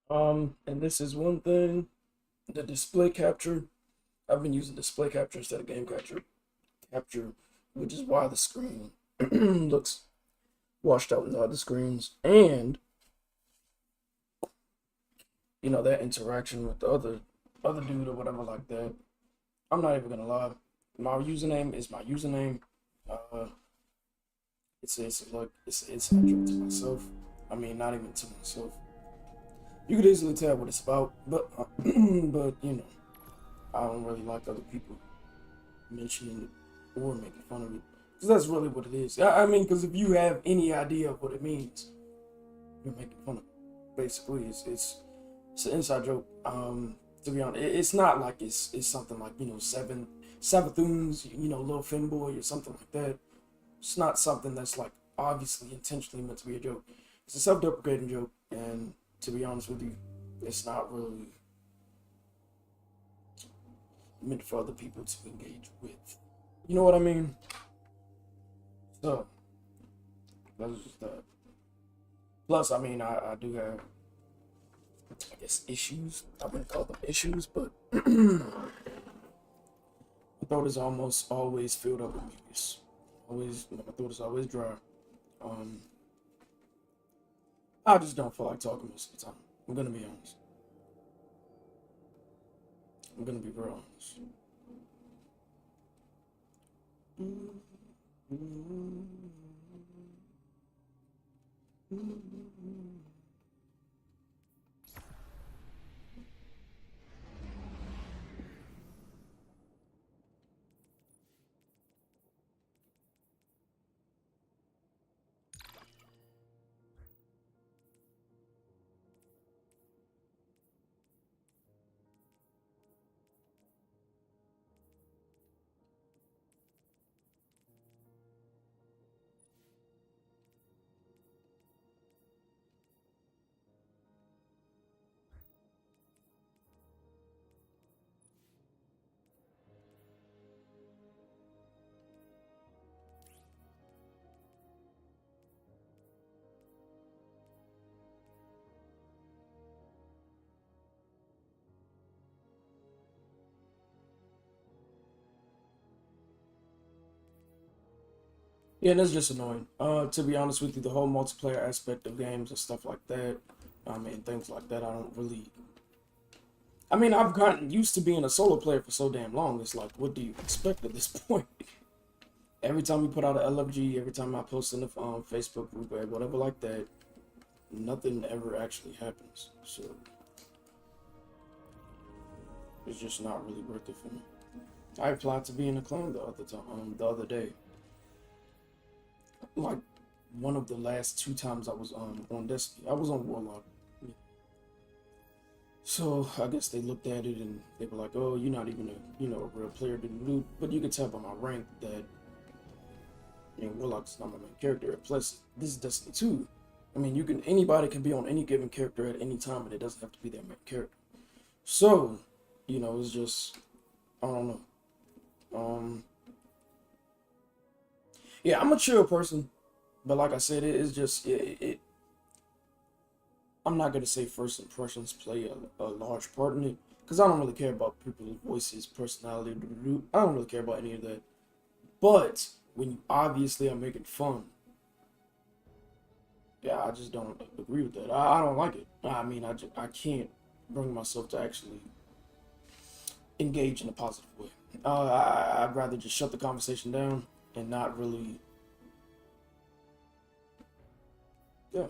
And this is one thing, the display capture. I've been using display capture instead of game capture, which is why the screen looks washed out in the other screens. And that interaction with the other dude or whatever like that. I'm not even gonna lie. My username is my username. Uh, it's a joke to myself. I mean, not even to myself. You could easily tell what it's about, but but I don't really like other people mentioning it or making fun of it, because that's really what it is. I mean, because if you have any idea of what it means, you're making fun of it. Basically, it's an inside joke. To be honest, it's not like it's something like Sabathoons, little Finboy or something like that. It's not something that's like obviously intentionally meant to be a joke. It's a self-deprecating joke, and to be honest with you, it's not really meant for other people to engage with. You know what I mean? So that's just that. Plus, I mean, I do have, I guess, issues. I wouldn't call them issues, but my throat is almost always filled up with mucus. My throat is always dry. Um, I just don't feel like talking most of the time. I'm gonna be honest. I'm gonna be real honest. Yeah, that's just annoying. To be honest with you, the whole multiplayer aspect of games and stuff like that, I mean, things like that, I don't really. I mean, I've gotten used to being a solo player for so damn long. It's like, what do you expect at this point? Every time we put out an LFG, every time I post in the Facebook group or whatever like that, nothing ever actually happens. So it's just not really worth it for me. I applied to be in a clan the other day. Like one of the last two times I was on Destiny, I was on Warlock. So I guess they looked at it and they were like, "Oh, you're not even a real player, dude." But you could tell by my rank that Warlock's not my main character. Plus, this is Destiny 2. I mean, anybody can be on any given character at any time, and it doesn't have to be their main character. So, it's just I don't know. Um, yeah, I'm a chill person, but like I said, it is just I'm not gonna say first impressions play a large part in it, because I don't really care about people's voices, personality. I don't really care about any of that. But when you obviously are making fun, yeah, I just don't agree with that. I don't like it. I mean, I can't bring myself to actually engage in a positive way. I'd rather just shut the conversation down and not really, yeah.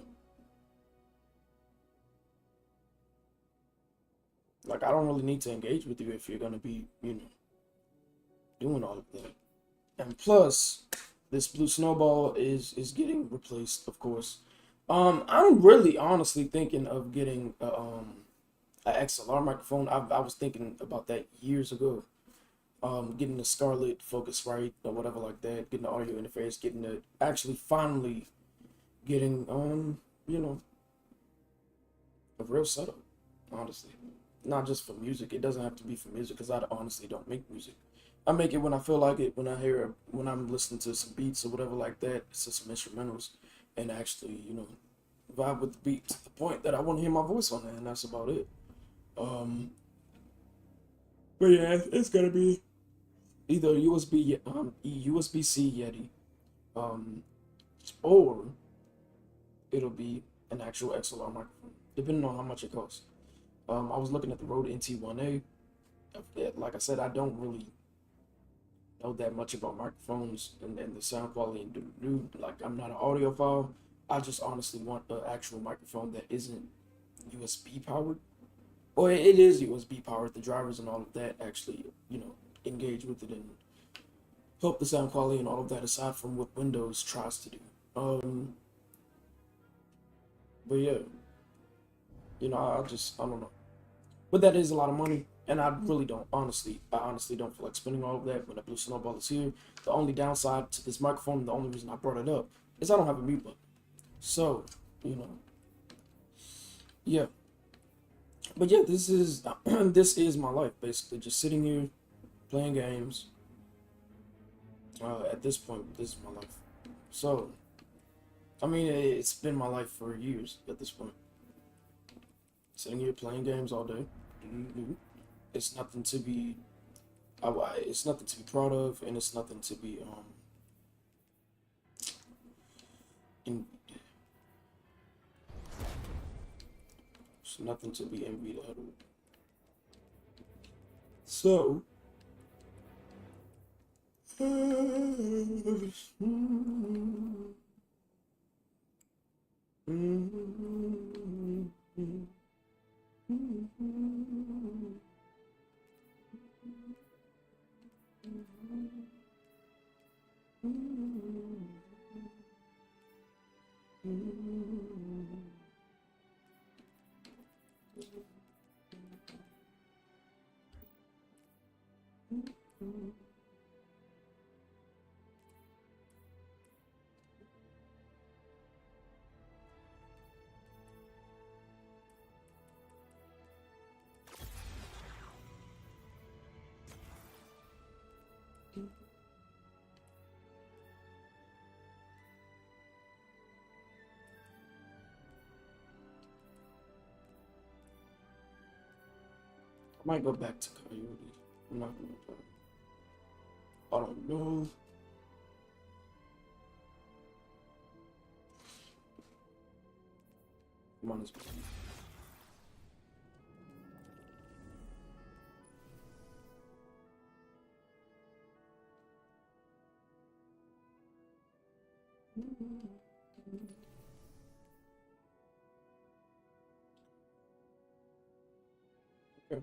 Like, I don't really need to engage with you if you're gonna be, doing all of that. And plus, this blue snowball is getting replaced, of course. I'm really honestly thinking of getting a XLR microphone. I was thinking about that years ago. Getting the Scarlett Focusrite or whatever like that, getting the audio interface, getting the actually finally getting a real setup. Honestly, not just for music. It doesn't have to be for music because I honestly don't make music. I make it when I feel like it, when I'm listening to some beats or whatever like that, to some instrumentals, and actually, vibe with the beat to the point that I want to hear my voice on there, and that's about it. Um, but yeah, it's gonna be either USB-C Yeti, um, or it'll be an actual XLR microphone, depending on how much it costs. I was looking at the Rode NT1A. Like I said, I don't really know that much about microphones and the sound quality and like I'm not an audiophile. I just honestly want an actual microphone that isn't USB powered. Or it is USB powered. The drivers and all of that actually, engage with it and help the sound quality and all of that aside from what Windows tries to do. But yeah, I don't know. But that is a lot of money, and I honestly don't feel like spending all of that when a Blue Snowball is here. The only downside to this microphone, the only reason I brought it up, is I don't have a mute button. So, you know, yeah. But yeah, this is this is my life basically, just sitting here playing games. At this point, this is my life. So, I mean, it's been my life for years at this point. Sitting here playing games all day. It's nothing to be, it's nothing to be proud of, and it's nothing to be in, it's nothing to be envied at. So, I might go back to Coyote. I'm not gonna play. I don't know. Might as well. Okay.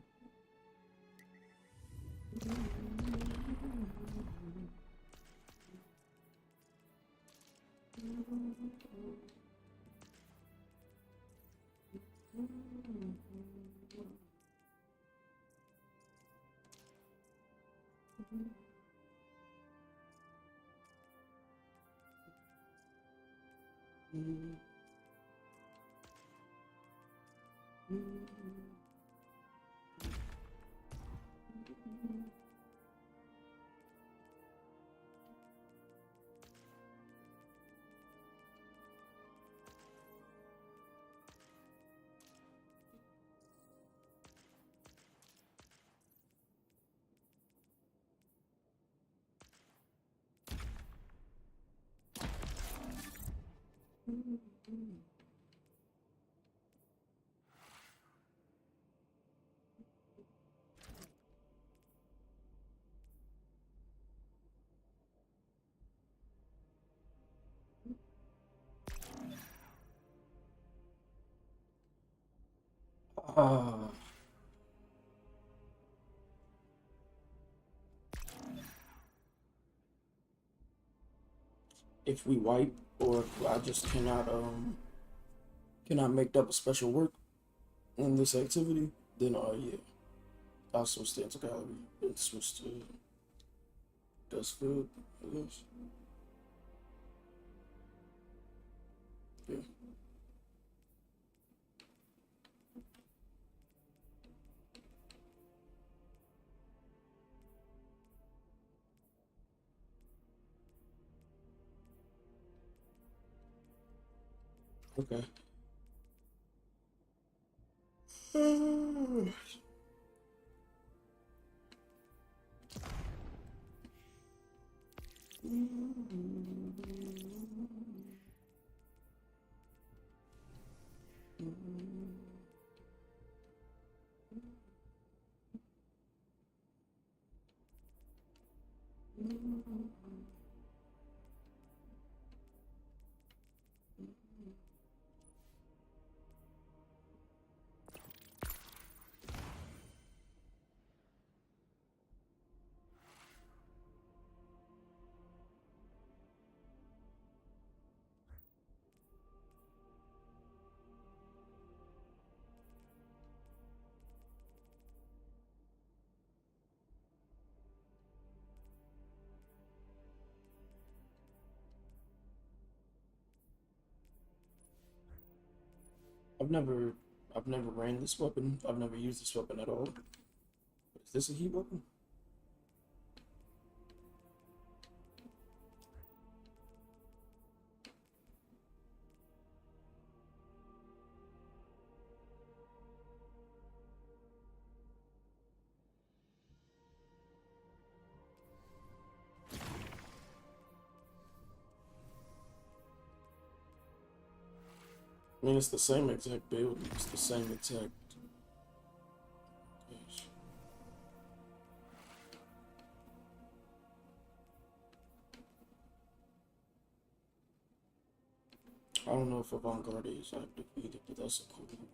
Uh, if we wipe, or if I just cannot make up a special work in this activity, then yeah, I'll switch to intercalary and switch to dust field, I guess. Yeah. Okay. I've never I've never ran this weapon. I've never used this weapon at all. Is this a heat weapon? I mean, it's the same exact build. It's the same exact. Gosh. I don't know if Avant-Garde is active either, but that's a cool one.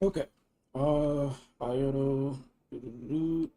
Okay. Iodo. Doo-doo-doo.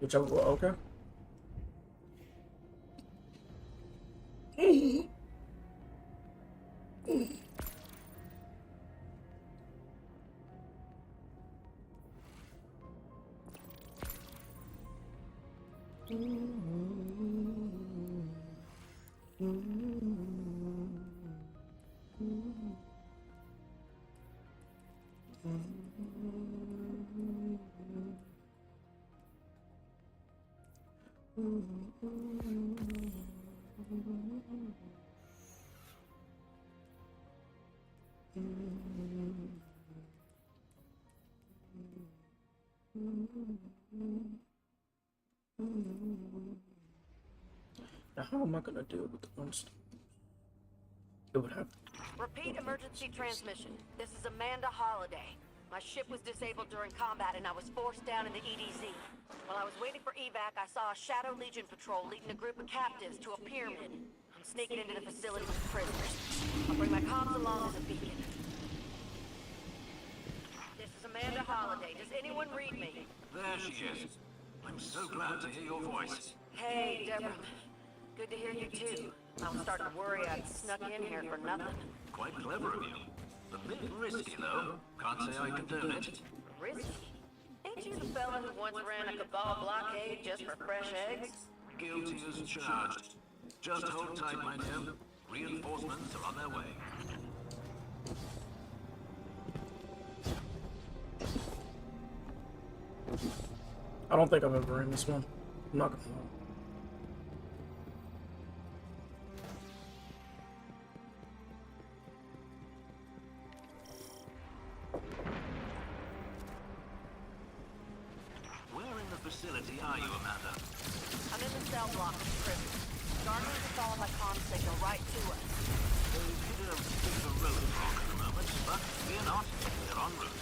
Whichever one, okay. Now, how am I gonna deal with the monster? It would have. Repeat emergency transmission. This is Amanda Holiday. My ship was disabled during combat and I was forced down in the EDZ. While I was waiting for evac, I saw a Shadow Legion patrol leading a group of captives to a pyramid. I'm sneaking into the facility with prisoners. I'll bring my comms along as a beacon. This is Amanda Holiday. Does anyone read me? There she is. I'm so glad to hear your voice. Hey, Deborah. Good to hear you too. I was starting to worry I'd snuck in here for nothing. Quite clever of you. A bit risky, though. Can't say I condone it. Risky? Ain't you the fella who once ran a cabal blockade just for fresh eggs? Guilty as charged. Just hold tight, my dear. Reinforcements are on their way. I don't think I've ever in this one. I'm not gonna lie. Facility are you, Amanda? I'm in the cell block of the prison. Guardians are following my comm signal right to us. They did a bit of a roadblock at the moment, but fear not, they're en route.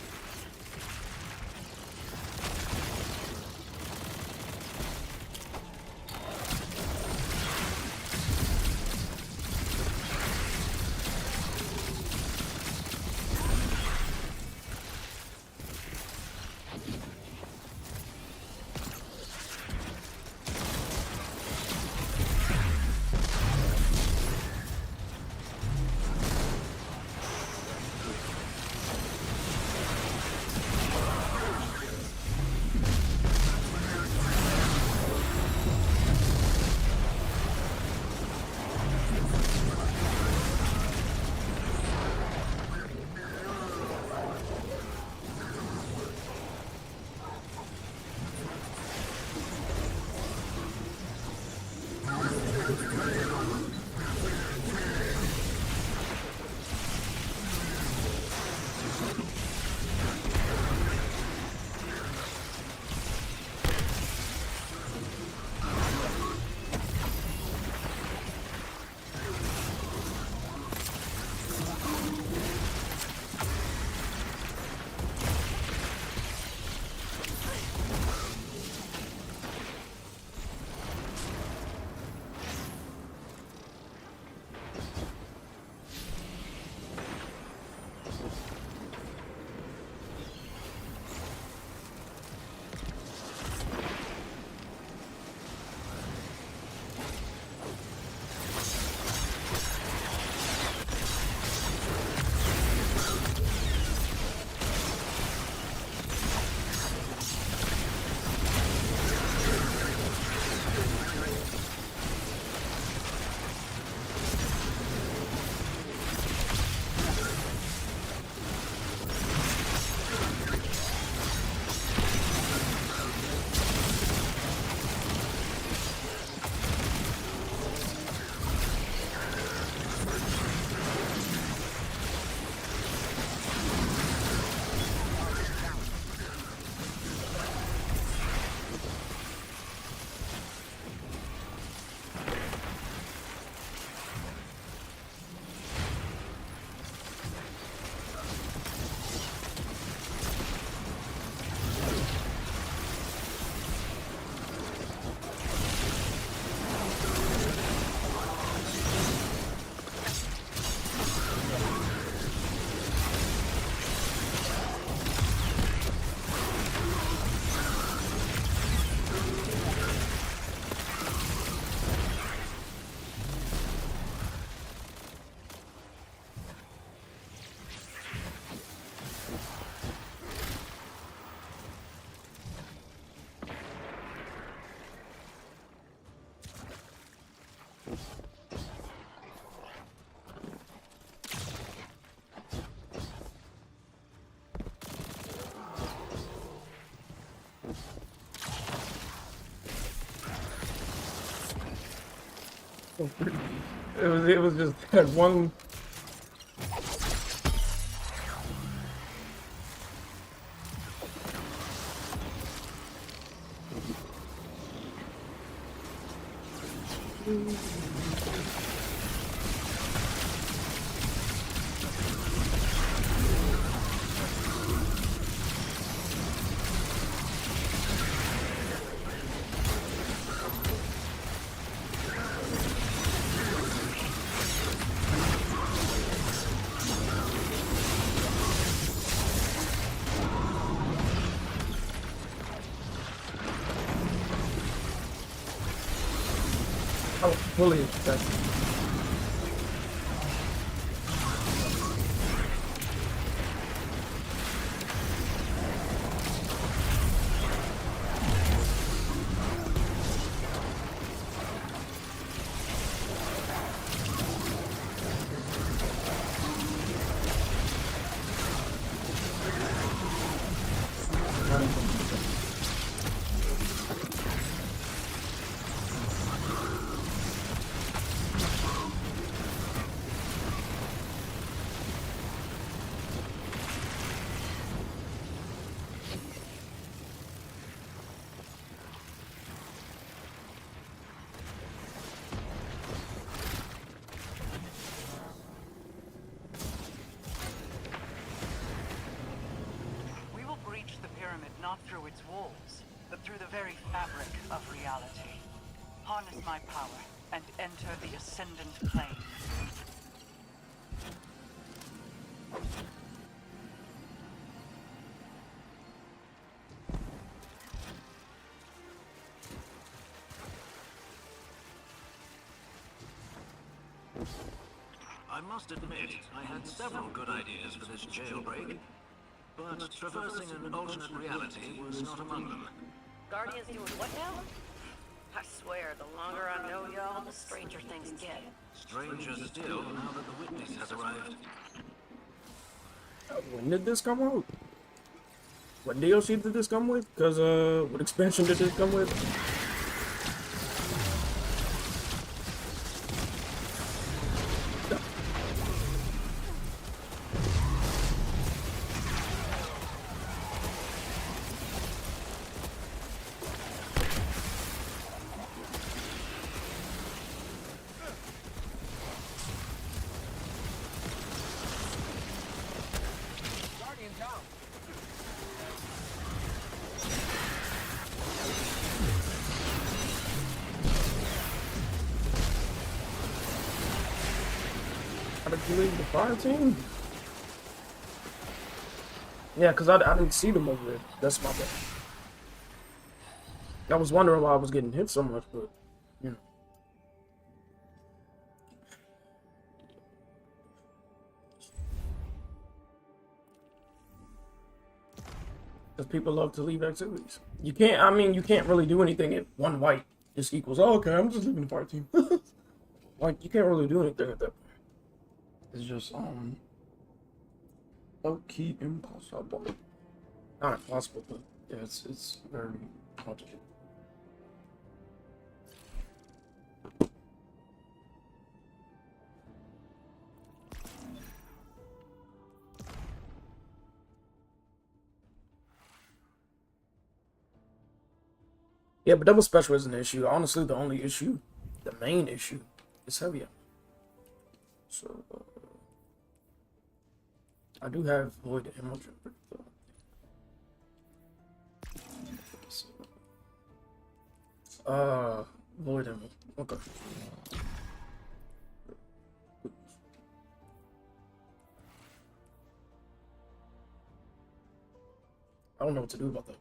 It was just that one. I was fully expecting. We will breach the pyramid not through its walls, but through the very fabric of reality. Harness my power and enter the Ascendant Plane. I must admit, I had several good ideas for this jailbreak, but traversing an alternate reality was not among them. Guardians doing what now? I swear, the longer I know y'all, the stranger things get. Stranger still, now that the witness has arrived. When did this come out? What DLC did this come with? Because, what expansion did this come with? How did you leave the fire team? Yeah, because I didn't see them over there. That's my bad. I was wondering why I was getting hit so much, but, you know. Because people love to leave activities. You can't, I mean, you can't really do anything if one white just equals, oh, okay, I'm just leaving the fire team. Like, you can't really do anything at that point. It's just, low-key impossible. Not impossible, but yeah, it's very hard to do. Yeah, but double special is an issue. Honestly, the only issue, the main issue, is heavy ammo. So, I do have void ammo jumper, though. Void ammo. Okay. I don't know what to do about that.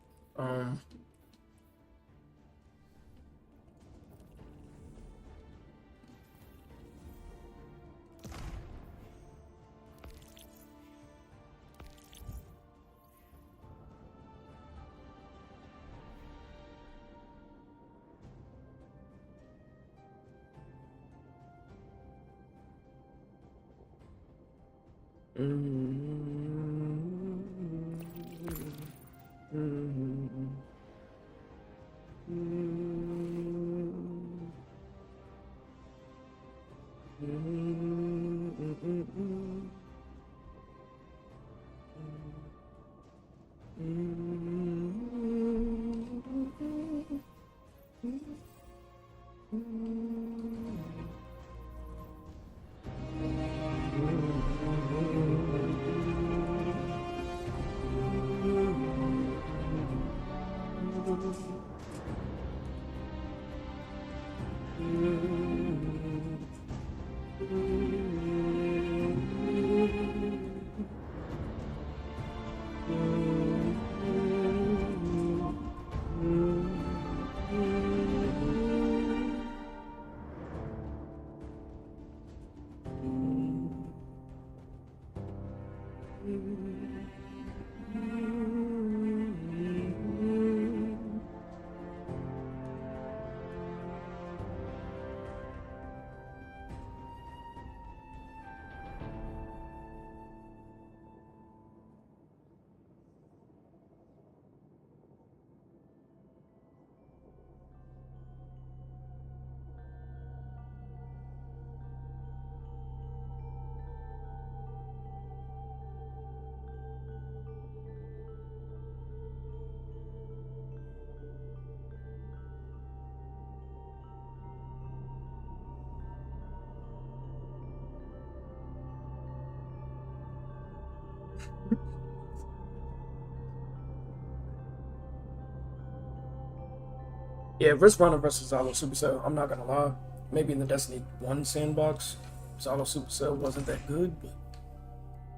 Yeah, Respawner versus Zalo Supercell, I'm not gonna lie. Maybe in the Destiny 1 sandbox, Zalo Supercell wasn't that good, but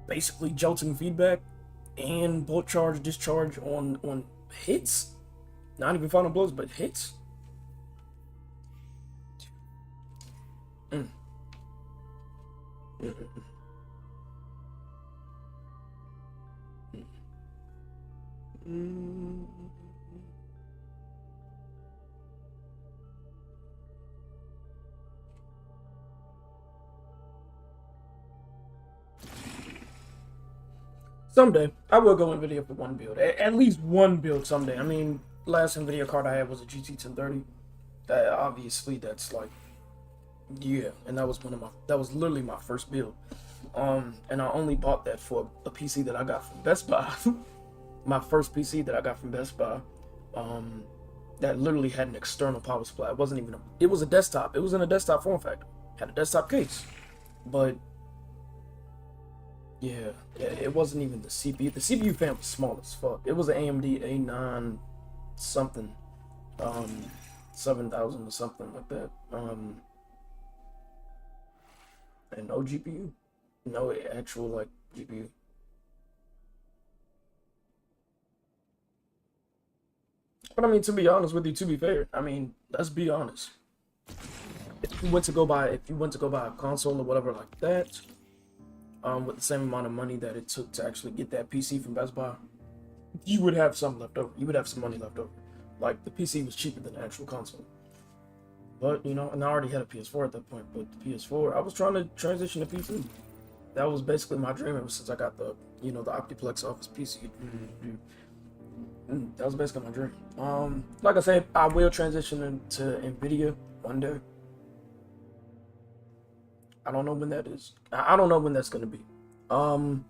basically jolting feedback and bullet charge, discharge on hits. Not even final blows, but hits. Mm. Mm. Mm. Someday, I will go NVIDIA for one build. At least one build someday. I mean, last NVIDIA card I had was a GT 1030. Obviously, that's like, yeah, and that was that was literally my first build. And I only bought that for a PC that I got from Best Buy. My first PC that I got from Best Buy. That literally had an external power supply. It wasn't even it was a desktop. It was in a desktop form factor. Had a desktop case. But yeah, it wasn't even the CPU. The CPU fan was small as fuck. It was an AMD A9 something, 7000 or something like that. And no GPU, no actual like GPU. But I mean, to be honest with you, to be fair, I mean, let's be honest. If you went to go buy a console or whatever like that, with the same amount of money that it took to actually get that PC from Best Buy, you would have some left over. You would have some money left over. Like, the PC was cheaper than the actual console. But, you know, and I already had a PS4 at that point, but the PS4, I was trying to transition to PC. That was basically my dream ever since I got the, you know, the Optiplex Office PC. That was basically my dream. Like I said, I will transition into NVIDIA one day. I don't know when that is. I don't know when that's going to be. And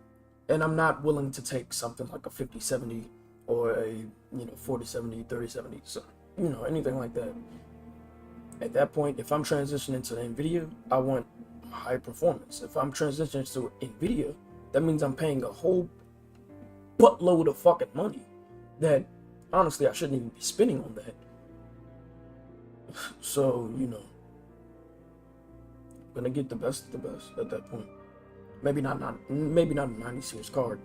I'm not willing to take something like a 5070 or a, you know, 4070, 3070, so, you know, anything like that. At that point, if I'm transitioning to NVIDIA, I want high performance. If I'm transitioning to NVIDIA, that means I'm paying a whole buttload of fucking money that, honestly, I shouldn't even be spending on that. So, you know, I'm gonna get the best of the best at that point. Maybe not a 90 series card,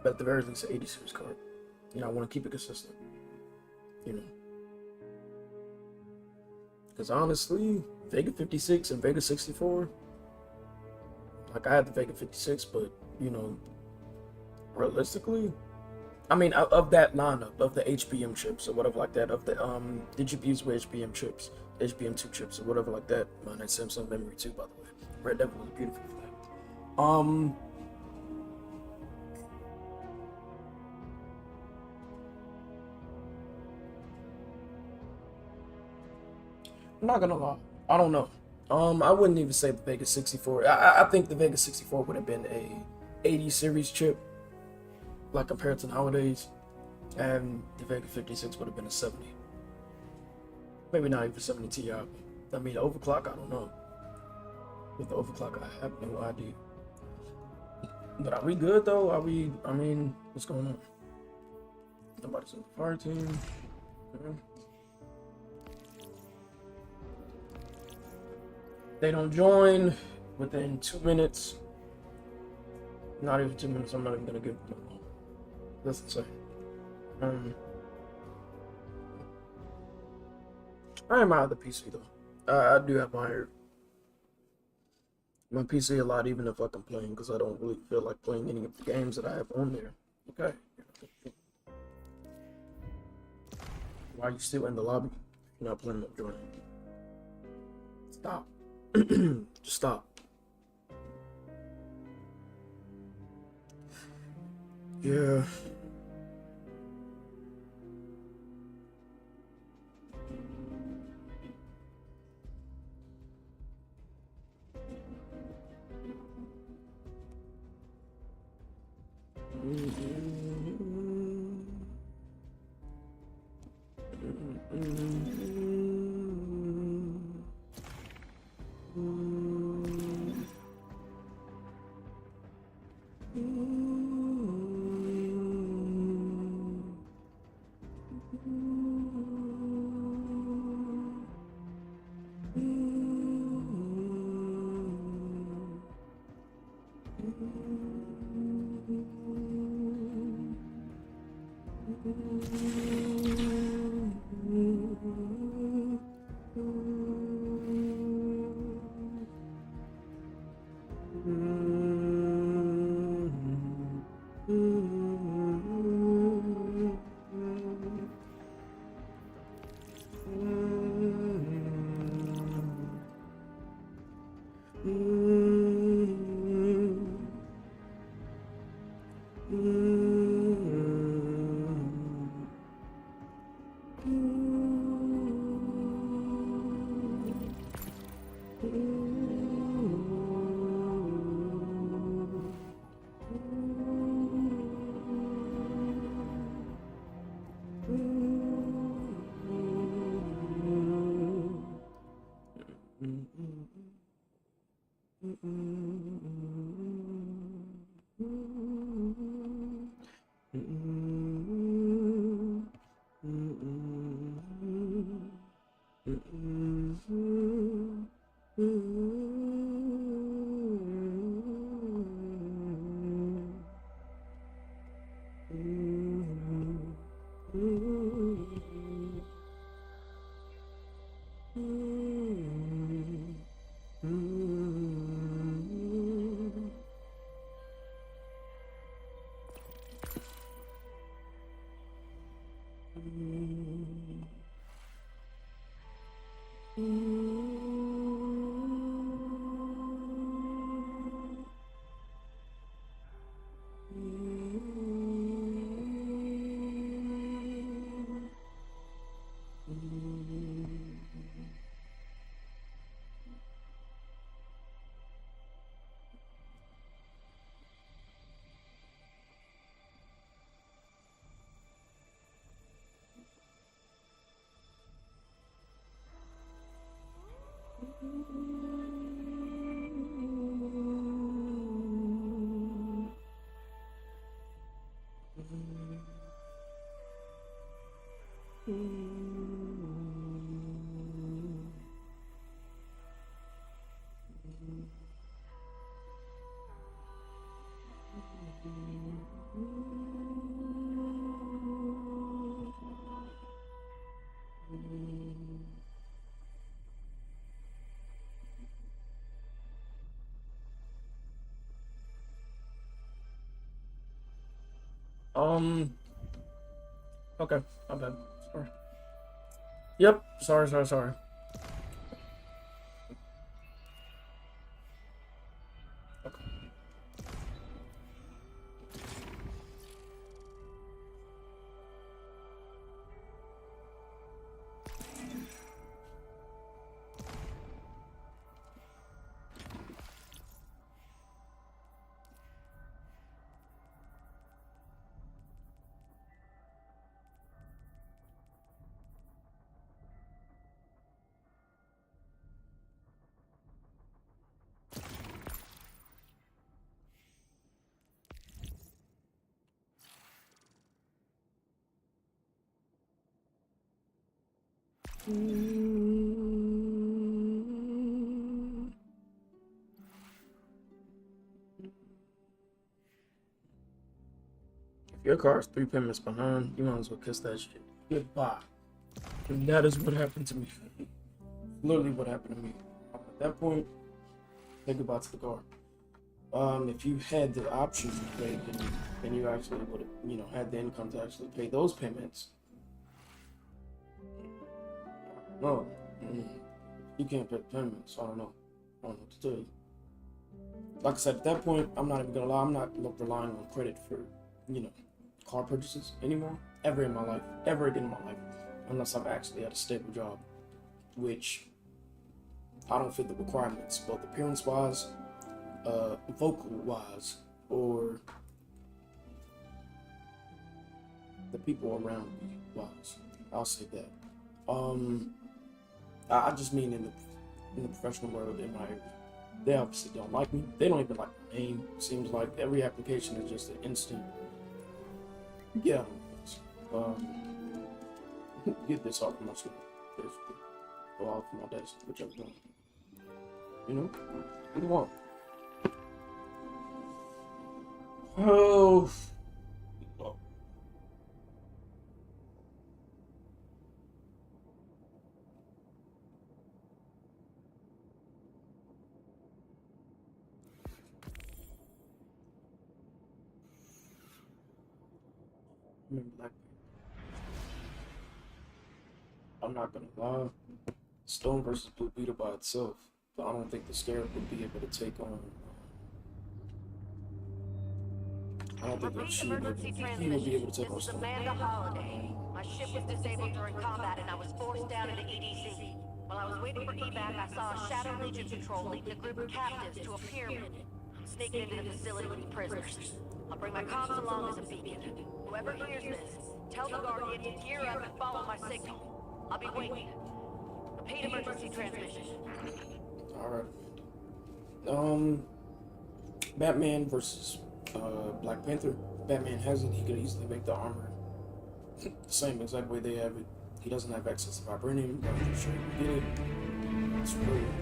but at the very least an 80 series card. You know, I want to keep it consistent. You know, because honestly, Vega 56 and Vega 64, like, I had the Vega 56, but, you know, realistically, I mean, of that lineup of the HBM chips or whatever like that, of the GPUs with HBM chips, HBM2 chips or whatever like that. Mine had Samsung memory too, by the way. Red Devil was beautiful for that. I'm not gonna lie, I don't know. I wouldn't even say the Vega 64. I think the Vega 64 would have been a 80 series chip, like compared to nowadays, and the Vega 56 would have been a 70. Maybe not even 70 Ti. I mean, overclock, I don't know. With the overclock, I have no idea. But are we good though? I mean, what's going on? Nobody's in the fire team. Okay. They don't join within 2 minutes. Not even 2 minutes. I'm not even gonna give them a call. That's insane. I am out of the PC though. I do have my PC a lot, even if like I'm playing, because I don't really feel like playing any of the games that I have on there. Okay. Why are you still in the lobby? You're not planning on joining. Stop. Just stop. Yeah. Okay, my bad. Sorry. Yep, sorry. Okay. If your car is 3 payments behind, you might as well kiss that shit goodbye. And that is what happened to me. Literally what happened to me. At that point, say goodbye to the car. If you had the option to pay, then you actually would have, you know, had the income to actually pay those payments. No, you can't pay payments. I don't know what to tell you. Like I said, at that point, I'm not even gonna lie. I'm not relying on credit for, you know, car purchases anymore. Ever in my life, ever again in my life, unless I've actually had a stable job, which I don't fit the requirements, both appearance-wise, vocal-wise, or the people around me wise. I'll say that. I just mean in the professional world, in my area. They obviously don't like me. They don't even like my name. Seems like every application is just an instant. Yeah. Get this off of my screen, basically. Or off of my desk, whichever one. You know? Either one. Oh. I'm not gonna lie. Stone versus Blue Beetle by itself, but I don't think the Scarab would be able to take on. I don't think that he would be able to take on This is Stone. Amanda Holiday. My ship was disabled during combat and I was forced down into EDZ. While I was waiting for evac, I saw a Shadow Legion patrol leading a group of captives to a pyramid. I'm sneaking into the facility with the prisoners. I'll bring my comms along as a beacon. Whoever hears this, tell the Guardian to gear up and follow my signal. I'll be waiting. Repeat emergency transmission. Alright. Batman versus Black Panther. Batman has it. He could easily make the armor the same exact way they have it. He doesn't have access to vibranium, but I'm pretty sure he can get it. It's really good.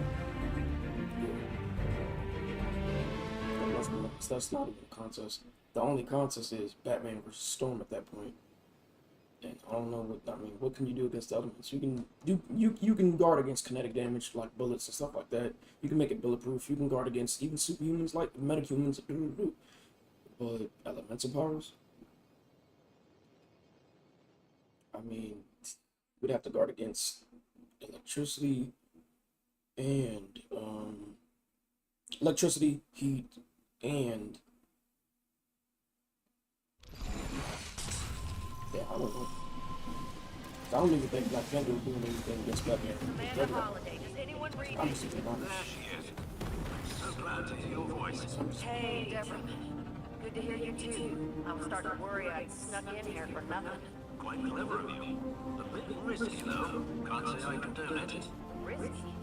Let's be honest, that's not even a contest. The only contest is Batman versus Storm at that point. And I don't know what can you do against the elements? You can guard against kinetic damage like bullets and stuff like that. You can make it bulletproof. You can guard against even superhumans like metahumans. But elemental powers? I mean, we'd have to guard against electricity and heat, and yeah, I don't know. I don't even think Black Panther was doing anything against Batman. Amanda Holiday, does anyone read I'm me? just being honest. There she is. So glad to hear your voice. Hey, Deborah. Good to hear you too. I was starting to worry I'd snuck in here for nothing. Quite clever of you. A bit risky, though. Can't say I condone it. Risky?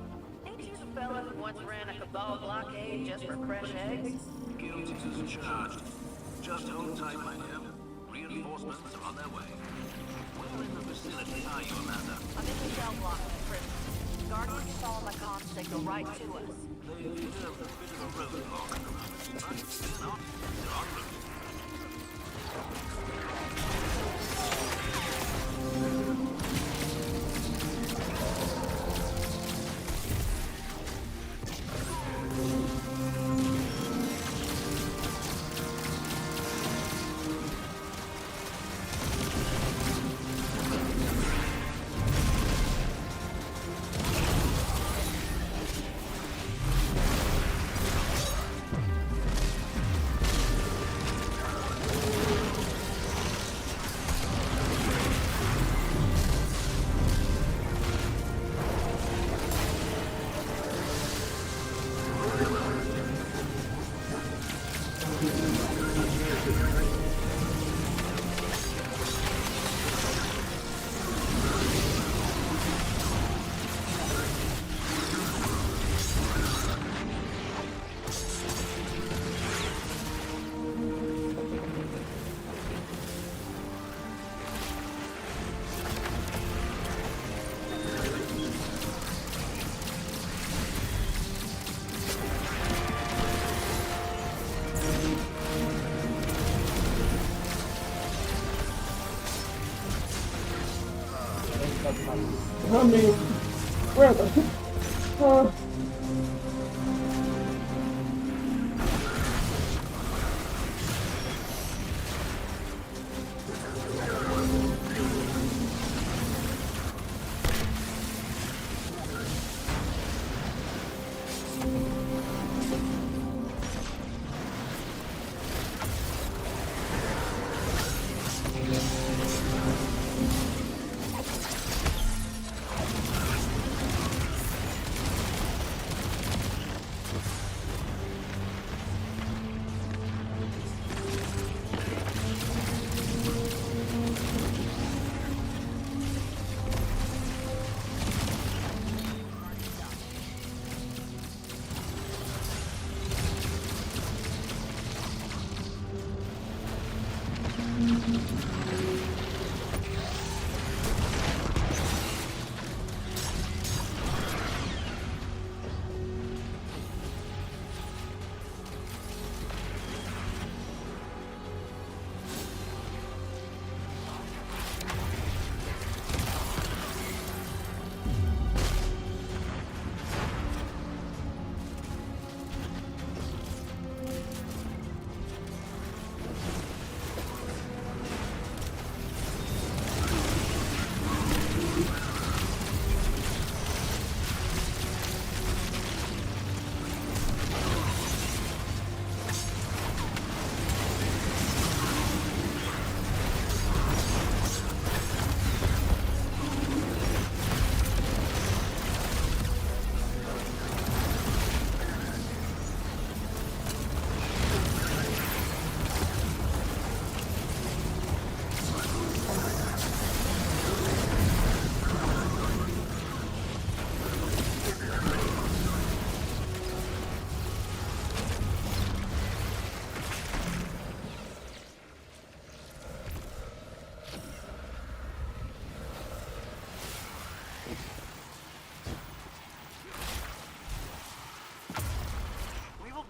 Ain't you the fella who once ran a cabal blockade just for fresh eggs? Guilty as charged. Just hold tight, my dear. Reinforcements are on their way. Where in the vicinity are you, Amanda? I'm in the cell block of the prison. Guardians follow my comm signal right to us. They've deserved a bit of a roadblock. But fear not, they're en route. I mean, where the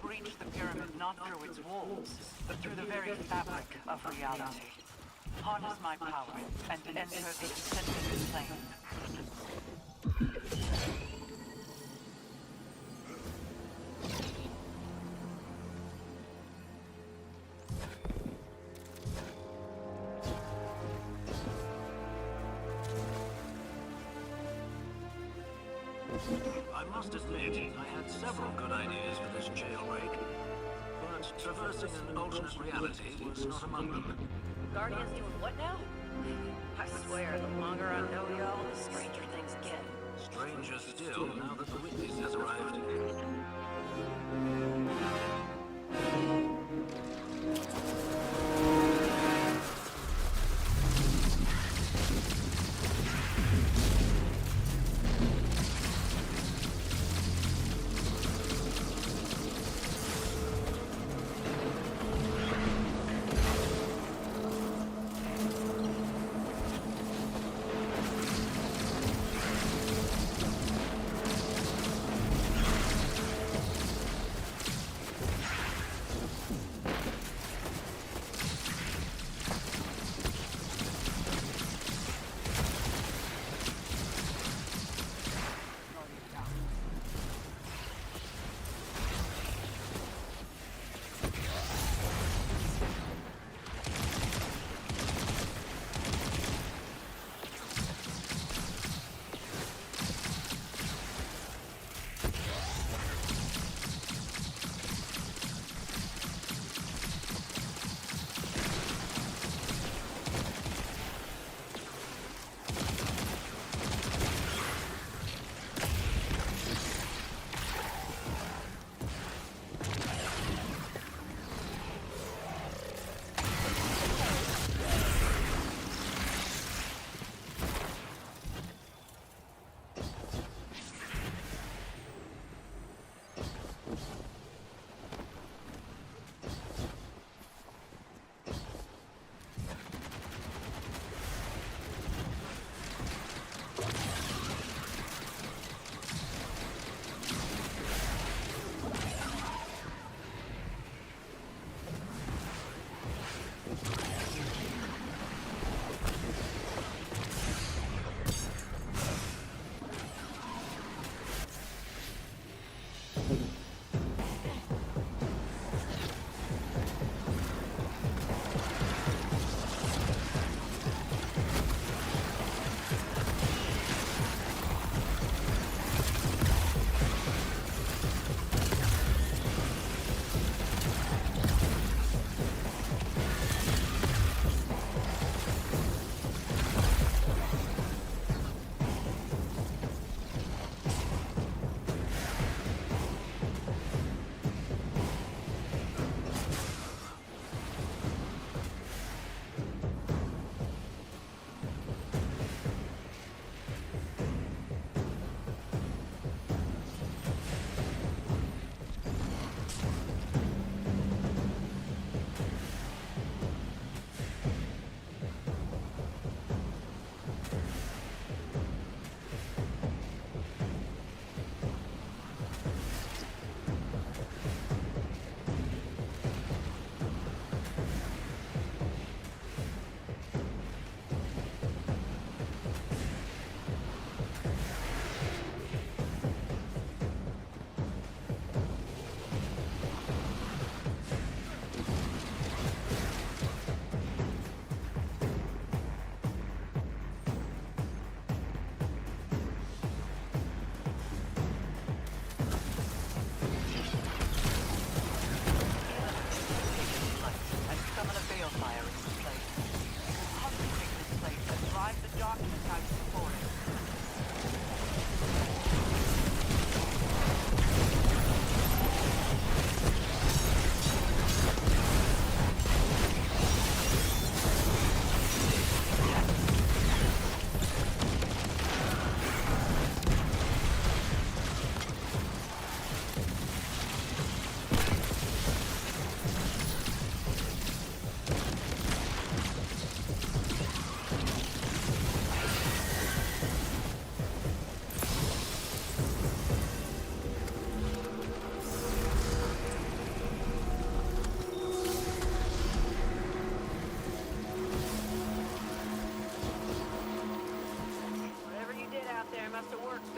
Breach the pyramid not through its walls, but through the very fabric of reality. Harness my power and enter the ascendant plane. I must admit, I had several good ideas for this jailbreak, but traversing an alternate reality was not among them. Guardians doing what now? I swear, the longer I know y'all, the stranger things get. Stranger still, now that the witness has arrived.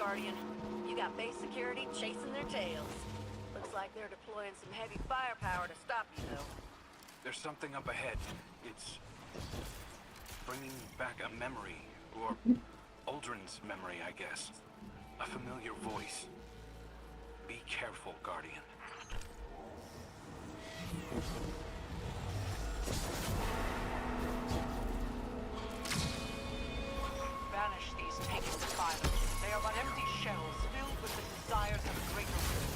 Guardian. You got base security chasing their tails. Looks like they're deploying some heavy firepower to stop you, though. There's something up ahead. It's bringing back a memory, or Aldrin's memory, I guess. A familiar voice. Be careful, Guardian. Banish these taken defilements. They are but empty shells filled with the desires of a greater will.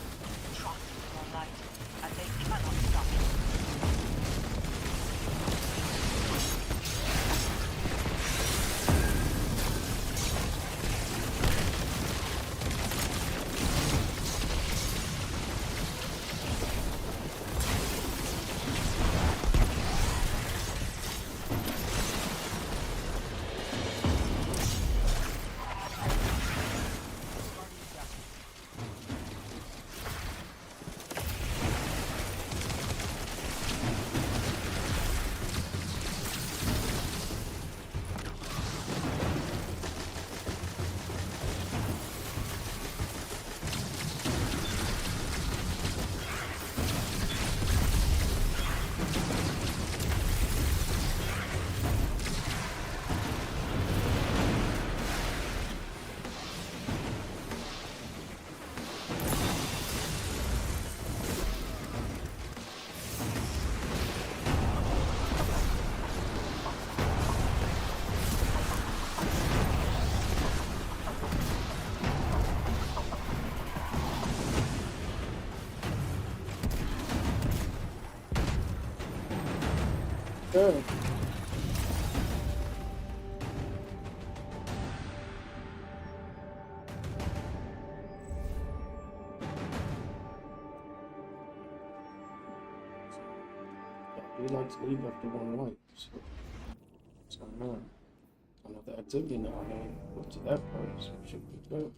Trust in your light, and they cannot stop you. Good. He likes to leave after one light, so what's going on? I know the activity now, I know up to that part, so it should be good.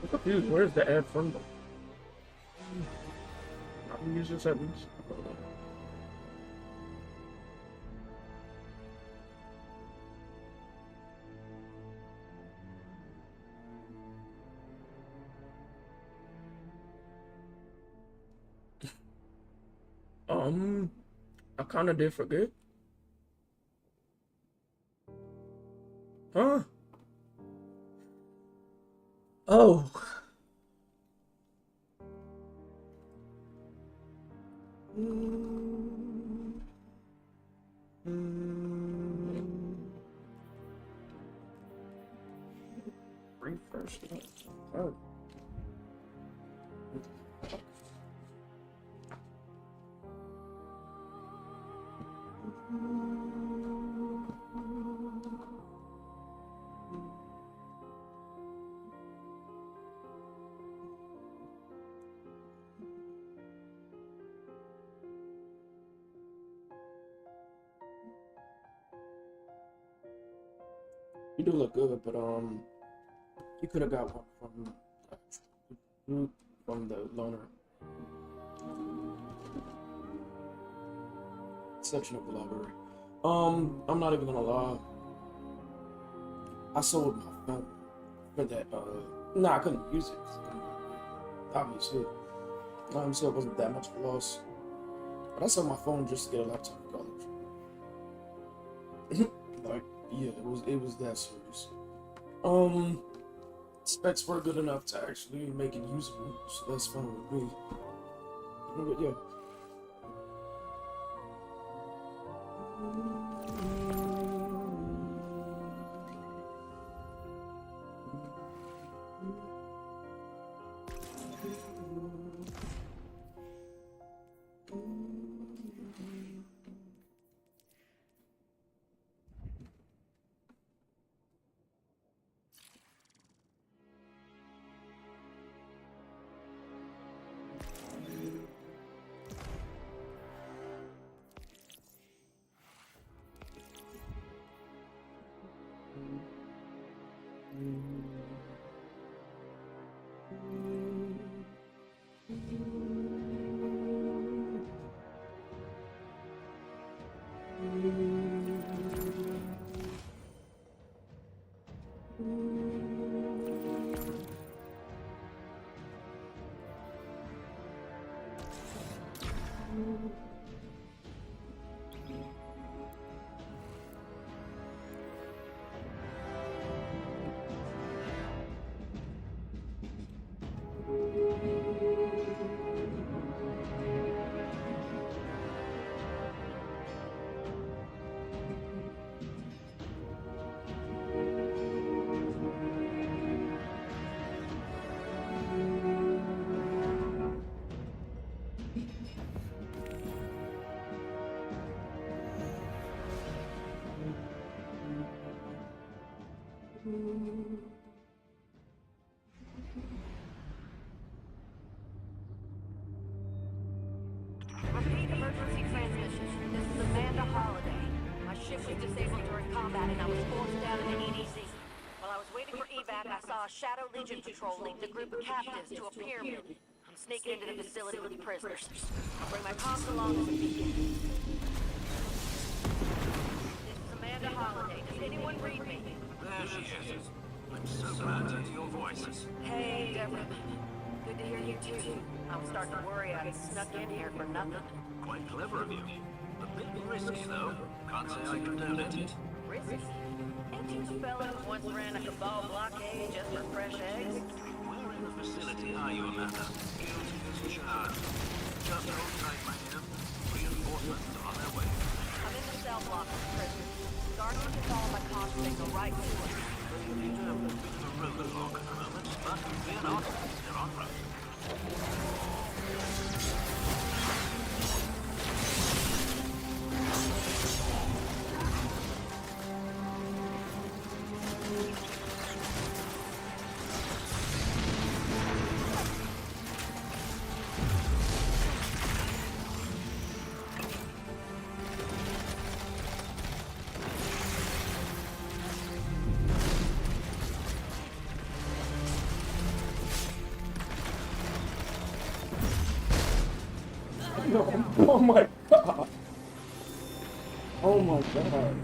I'm confused. Where's the ad from? I can use this at least. I kind of did forget. Huh? Oh. Refresh that. Oh. You do look good, but you could have got one from the loaner section of the library. I'm not even gonna lie. I sold my phone for that. I couldn't use it. Obviously, so it wasn't that much of a loss. But I sold my phone just to get a laptop in college. Like, yeah, it was that serious. specs were good enough to actually make it usable, so that's fine with me. But yeah. Repeat emergency transmission. This is Amanda Holiday. My ship was disabled during combat and I was forced down in the EDZ. While I was waiting for evac, I saw a Shadow Legion patrol leading a group of captives to a pyramid. I'm sneaking into the facility with the prisoners. I'll bring my comms along as a beacon. This is Amanda Holiday. Does anyone read me? There she is. I'm so glad to hear your voice. Hey, Deborah. Good to hear you too. I was starting to worry I snuck in here for nothing. Quite clever of you. A bit risky, though. Can't say I condone it. Risky? Ain't you the fella who once ran a cabal blockade just for fresh eggs? Where in the facility are you, Amanda? Guilty as charged. Just hold tight, my dear. Reinforcements are on their way. I'm in the cell block with the prisoners. Guardian can follow my comm signal right to it. You do have a bit of a roadblock at the moment, but fear not, they're en route. No, oh my god. Oh my god.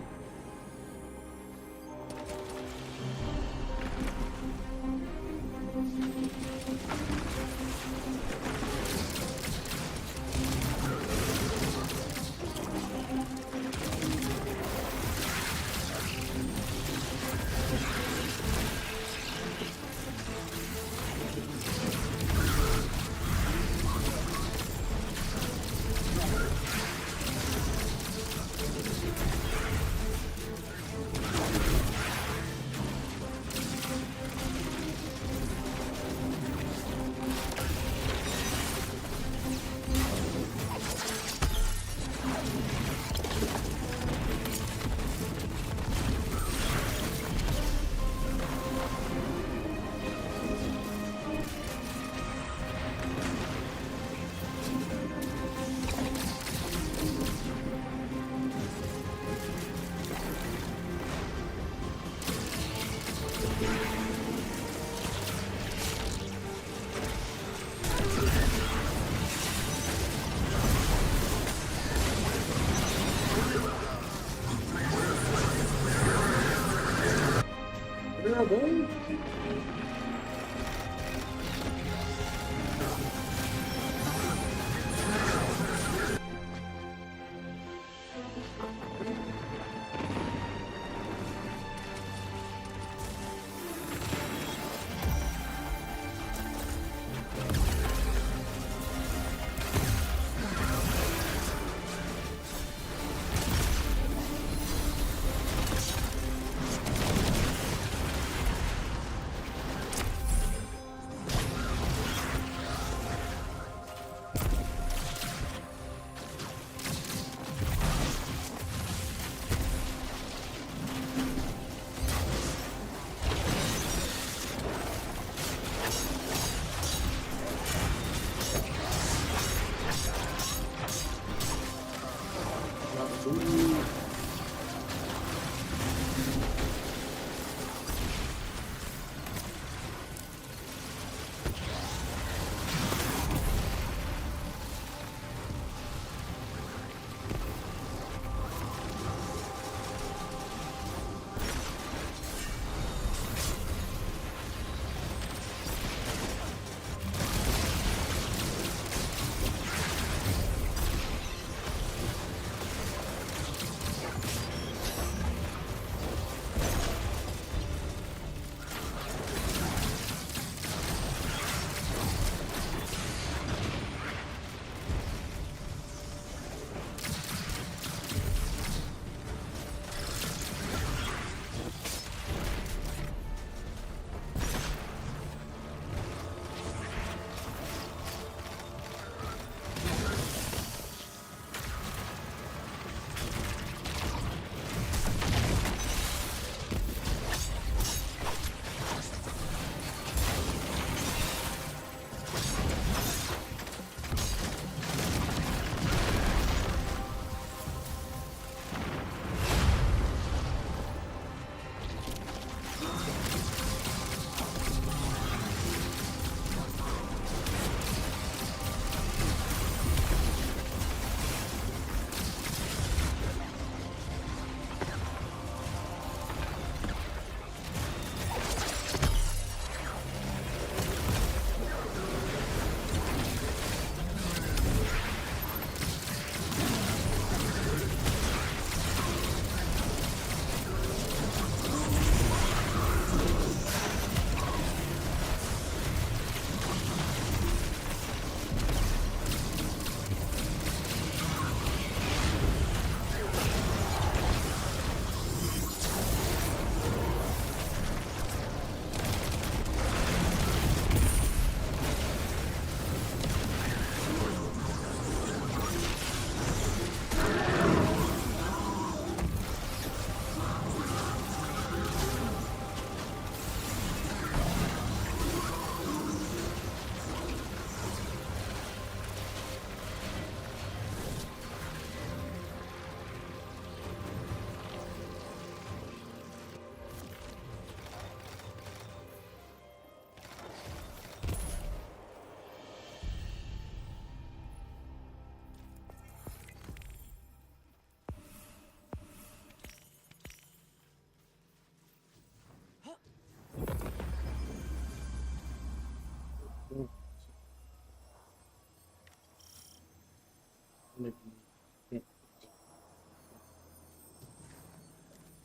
Ooh.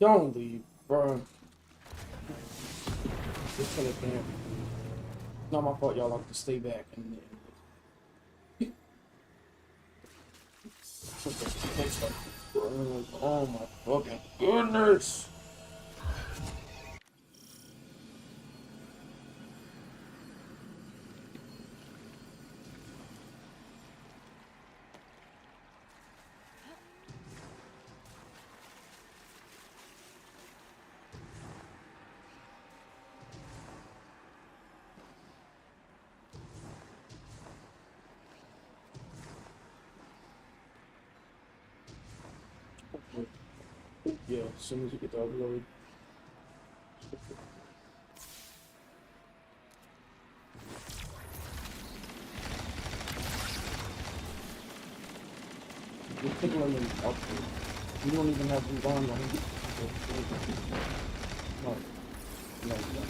Don't leave, bro. Just kill it, man. It's not my fault, y'all have to stay back and oh my fucking goodness. Yeah, as soon as you get the upload. You're tickling them upload. You don't even have them on right? No. No, no.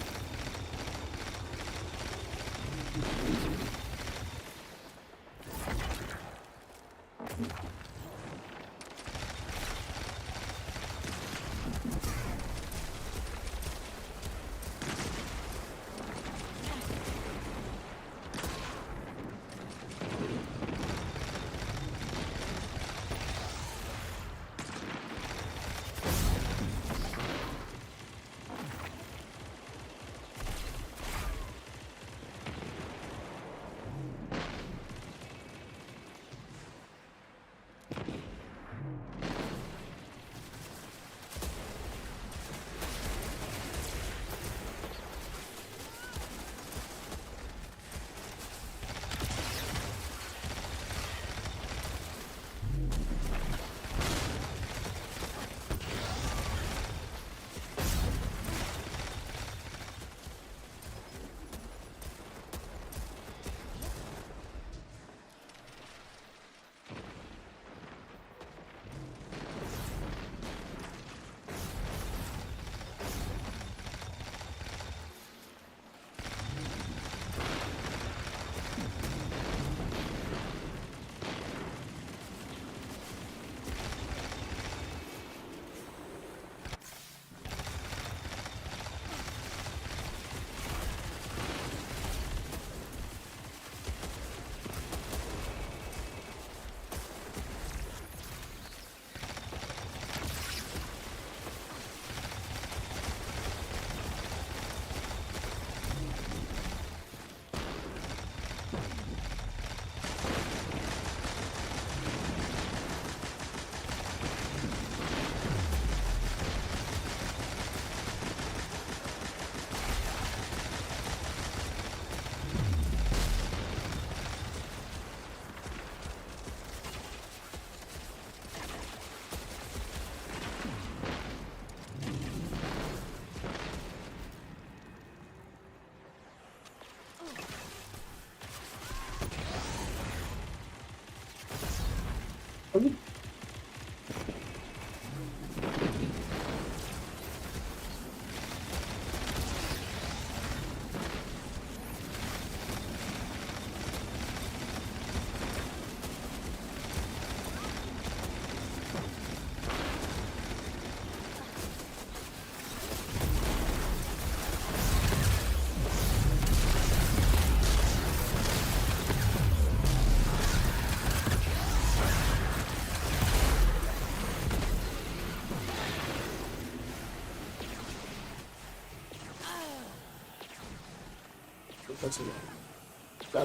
That's a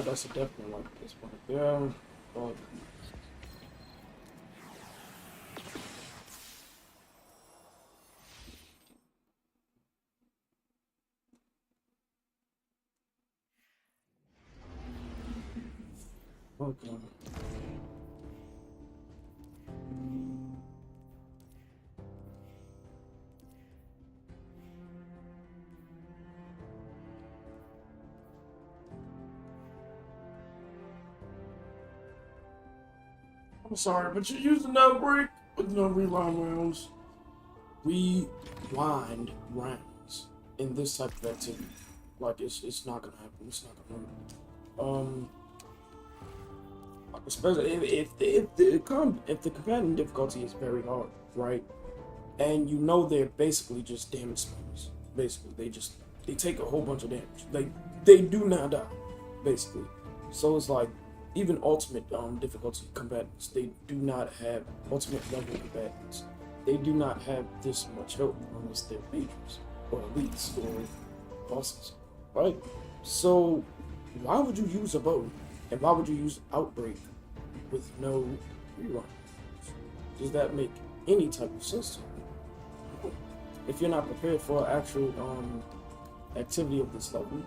that's a definitely like this one. Yeah, but okay. I'm sorry, but you're using that break with no rewind rounds. Rewind rounds in this type of activity. Like it's not gonna happen. It's not gonna happen. Especially if the combatant difficulty is very hard, right? And you know they're basically just damage spammers. Basically, they take a whole bunch of damage. They do not die, basically. So it's like even ultimate difficulty combatants, they do not have ultimate level combatants. They do not have this much health unless they're majors or elites or bosses, right? So why would you use a bow and why would you use outbreak with no rerun? Does that make any type of sense to you? If you're not prepared for actual activity of this level,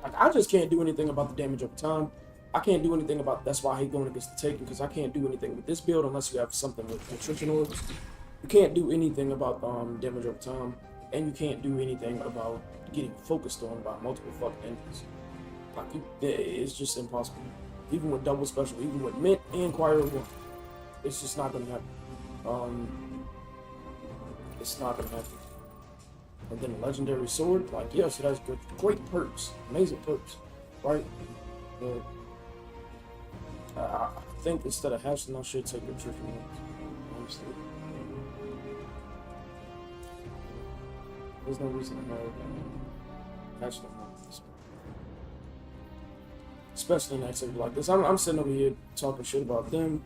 like I just can't do anything about the damage over time. I can't do anything about. That's why I hate going against the Taken, because I can't do anything with this build unless you have something with nutrition orbs. You can't do anything about damage over time, and you can't do anything about getting focused on by multiple fucking enemies. Like it's just impossible. Even with double special, even with Mint and Choir 1, it's just not gonna happen. It's not gonna happen. And then a legendary sword, like yes, it has great perks, amazing perks, right? But I think instead of hashing, I should take the nutrition ones, honestly. There's no reason to have hashing on this, especially in an activity like this. I'm sitting over here talking shit about them,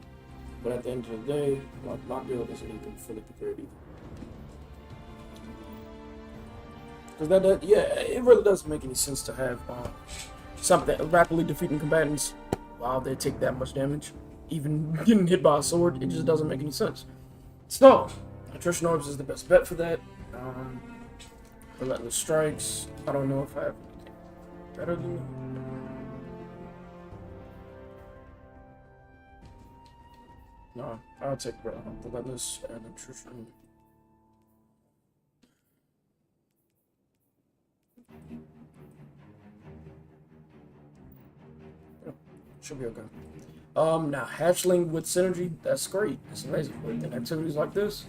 but at the end of the day, like my build isn't even fully prepared either. Because yeah, it really doesn't make any sense to have something rapidly defeating combatants while they take that much damage. Even getting hit by a sword, it just doesn't make any sense. So, Nutrition Orbs is the best bet for that. Relentless Strikes, I don't know if I have anything better than that. No, I'll take Relentless and Nutrition. Should be okay. Now hatchling with synergy, that's great. It's amazing. But in activities like this,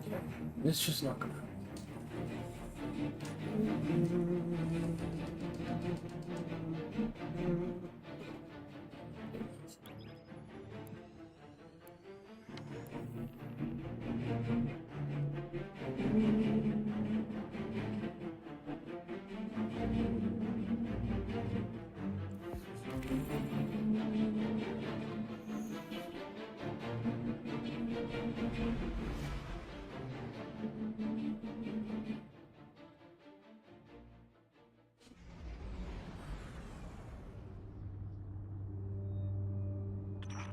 yeah, it's just not gonna happen.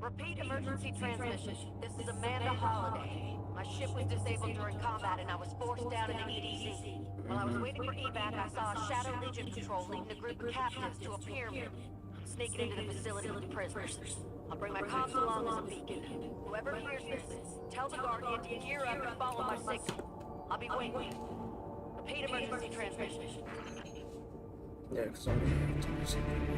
Repeat emergency transmission. This is Amanda Holiday. My ship was disabled during combat and I was forced down in the EDZ. While I was waiting for evac, I saw a Shadow Legion patrol leading a group of captives to a pyramid. I'm sneaking into the facility with the prisoners. I'll bring my comms along as a beacon. Whoever hears this, tell the Guardian to gear up and follow my signal. I'll be waiting. Repeat emergency transmission. Yeah, because I'm gonna have to do something.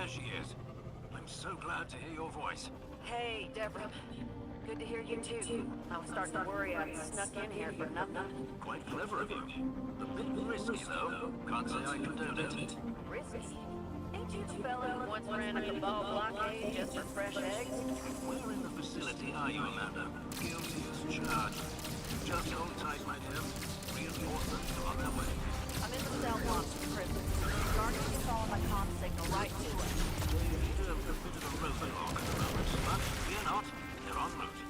There she is. I'm so glad to hear your voice. Hey, Deborah. Good to hear you too. I was starting to worry I snuck in here for nothing. Quite clever of you. A bit risky, though. Can't say I condone it. Risky? Ain't you the fella who once ran a cabal blockade just for fresh eggs? Where in the facility are you, Amanda? Guilty as charged. Just hold tight, my dear. Reinforcements are on their way. I'm in the cell block of the prison. Guardians are calling my comm signal right to us. They're a bit of a roadblock at the moment, but fear not. They're en route.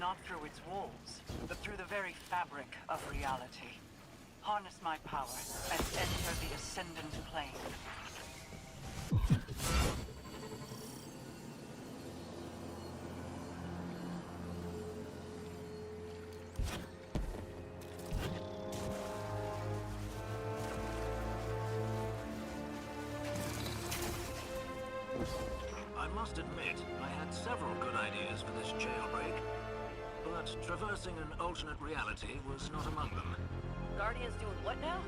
not through its walls, but through the very fabric of reality. Harness my power and enter the Ascendant Plane. I must admit, I had several good ideas for this jailbreak, but traversing an alternate reality was not among them. Guardians doing what now?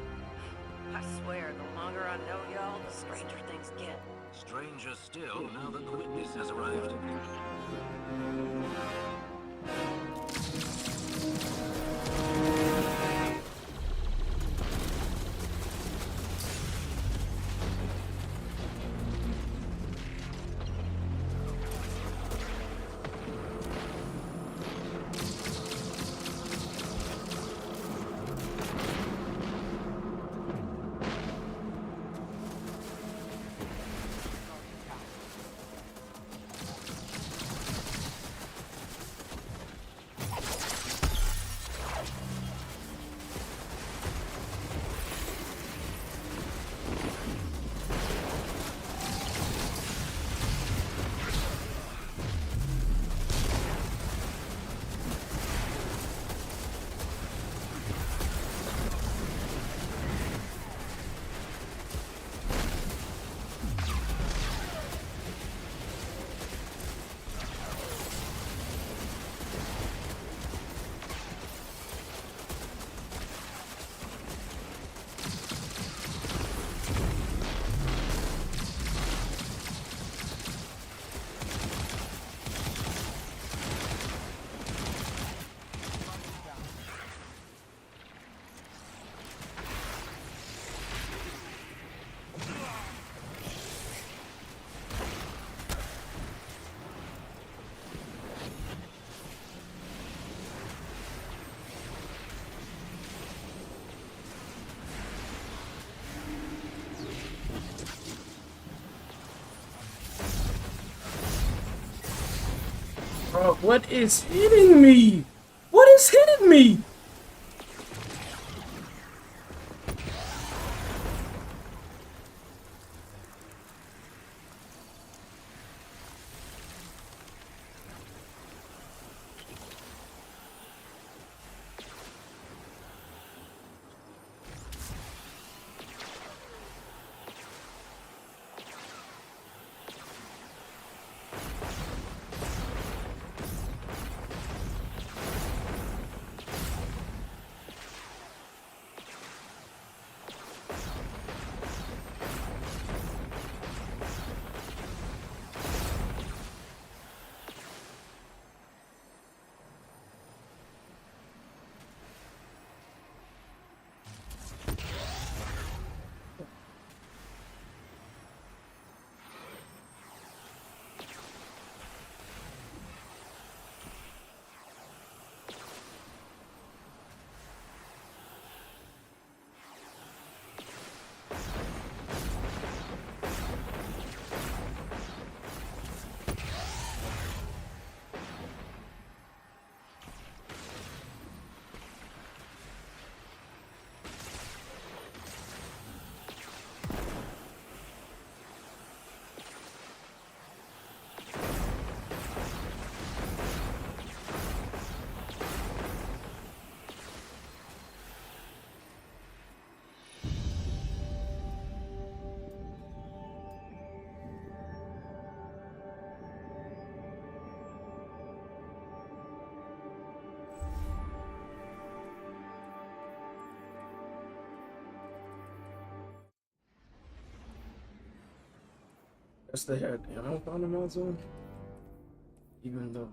I swear, the longer I know y'all, the stranger things get. Stranger still, now that the witness has arrived. fuck? What is hitting me? What is hitting me? Guess they had ammo on the mod zone. Even though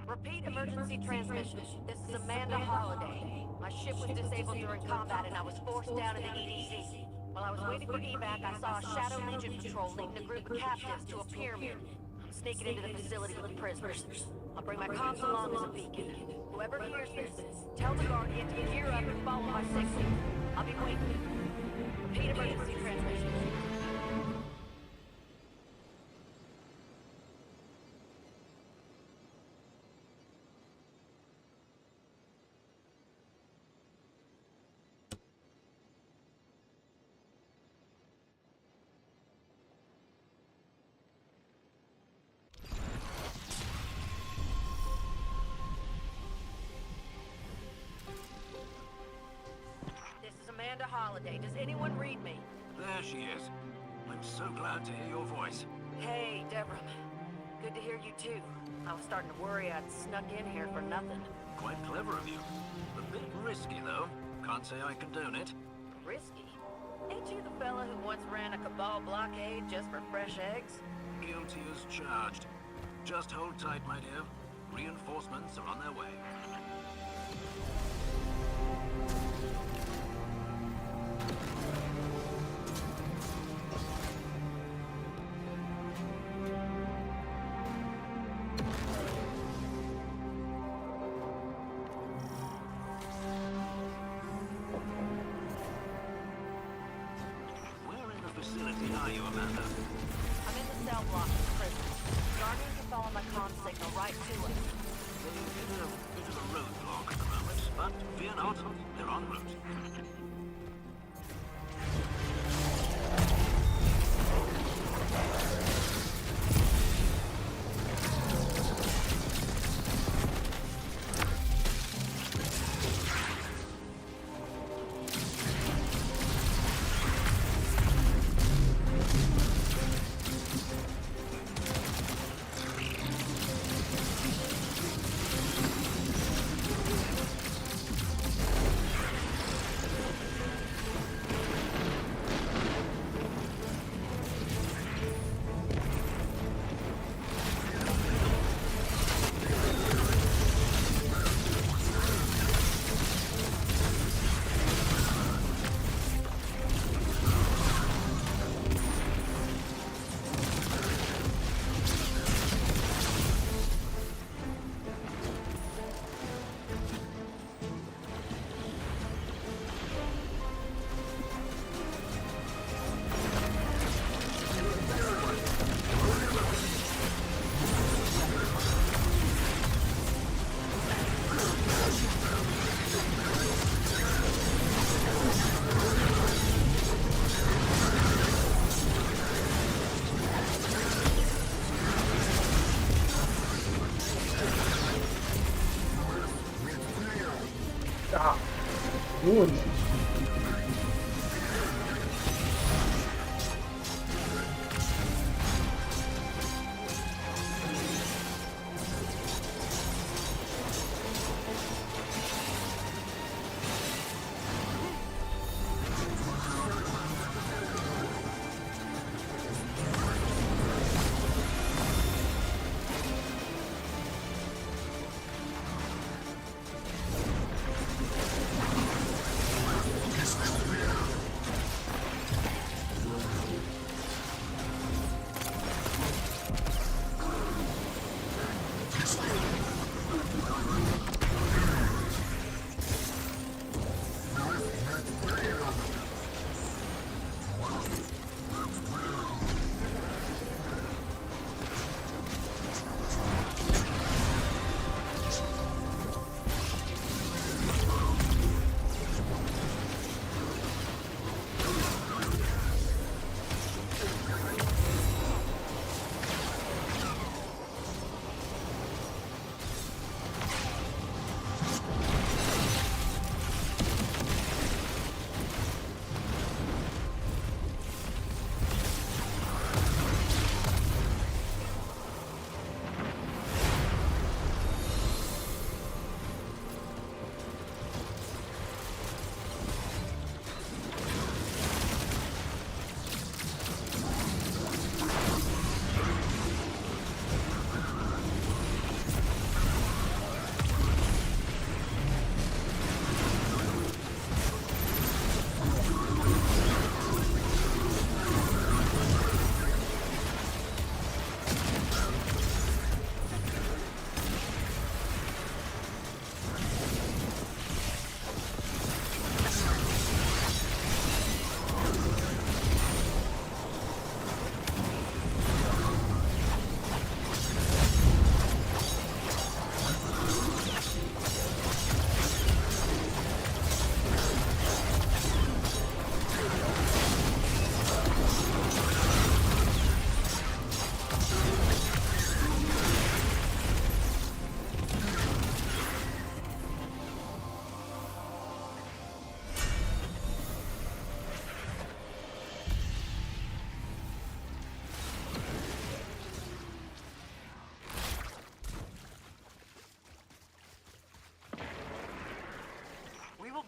Repeat emergency transmission. This is Amanda Holiday. My ship was disabled during combat and I was forced down in the EDZ. While I was waiting for evac, I saw a Shadow Legion patrol leading a group of captives to a pyramid. I'm sneaking into the facility with the prisoners. I'll bring my comms along as a beacon. Whoever hears this, tell the Guardian to gear up and follow my signal. I'll be waiting. Repeat emergency transmission. Amanda Holiday. Does anyone read me? There she is. I'm so glad to hear your voice. Hey, Deborah. Good to hear you too. I was starting to worry I'd snuck in here for nothing. Quite clever of you. A bit risky, though. Can't say I condone it. Risky? Ain't you the fella who once ran a cabal blockade just for fresh eggs? Guilty as charged. Just hold tight, my dear. Reinforcements are on their way. Facility are you, Amanda? I'm in the cell block of the prison. Guardians are following my comm signal right to us. They're in a bit of a roadblock at the moment, but fear not, they're en route. doing it.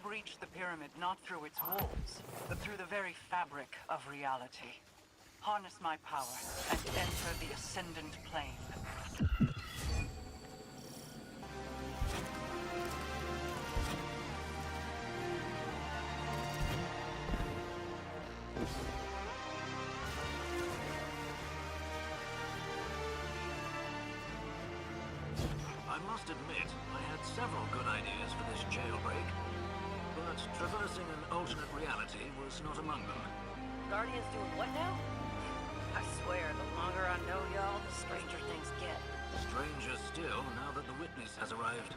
Breach the pyramid not through its walls, but through the very fabric of reality. Harness my power and enter the Ascendant Plane. I must admit, I had several good ideas for this jailbreak. But traversing an alternate reality was not among them. Guardians doing what now? I swear, the longer I know y'all, the stranger things get. Stranger still, now that the witness has arrived.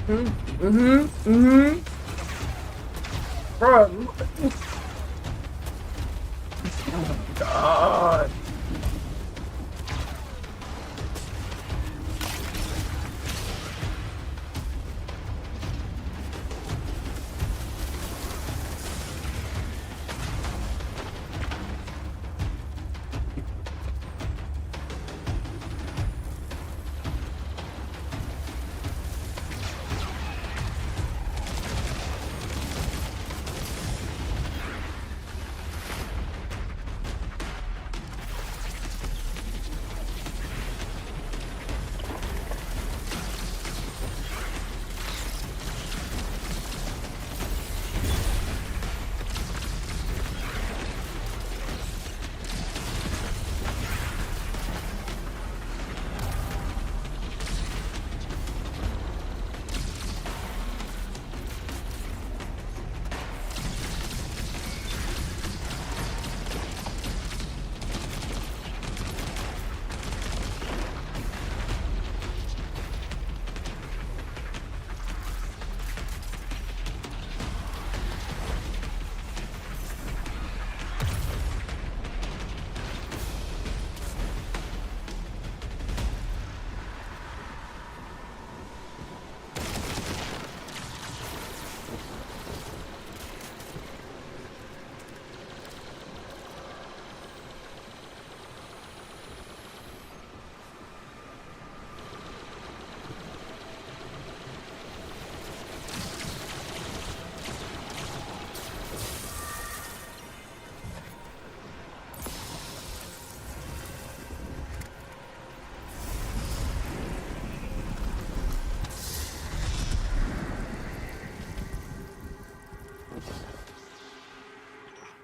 Bro. God.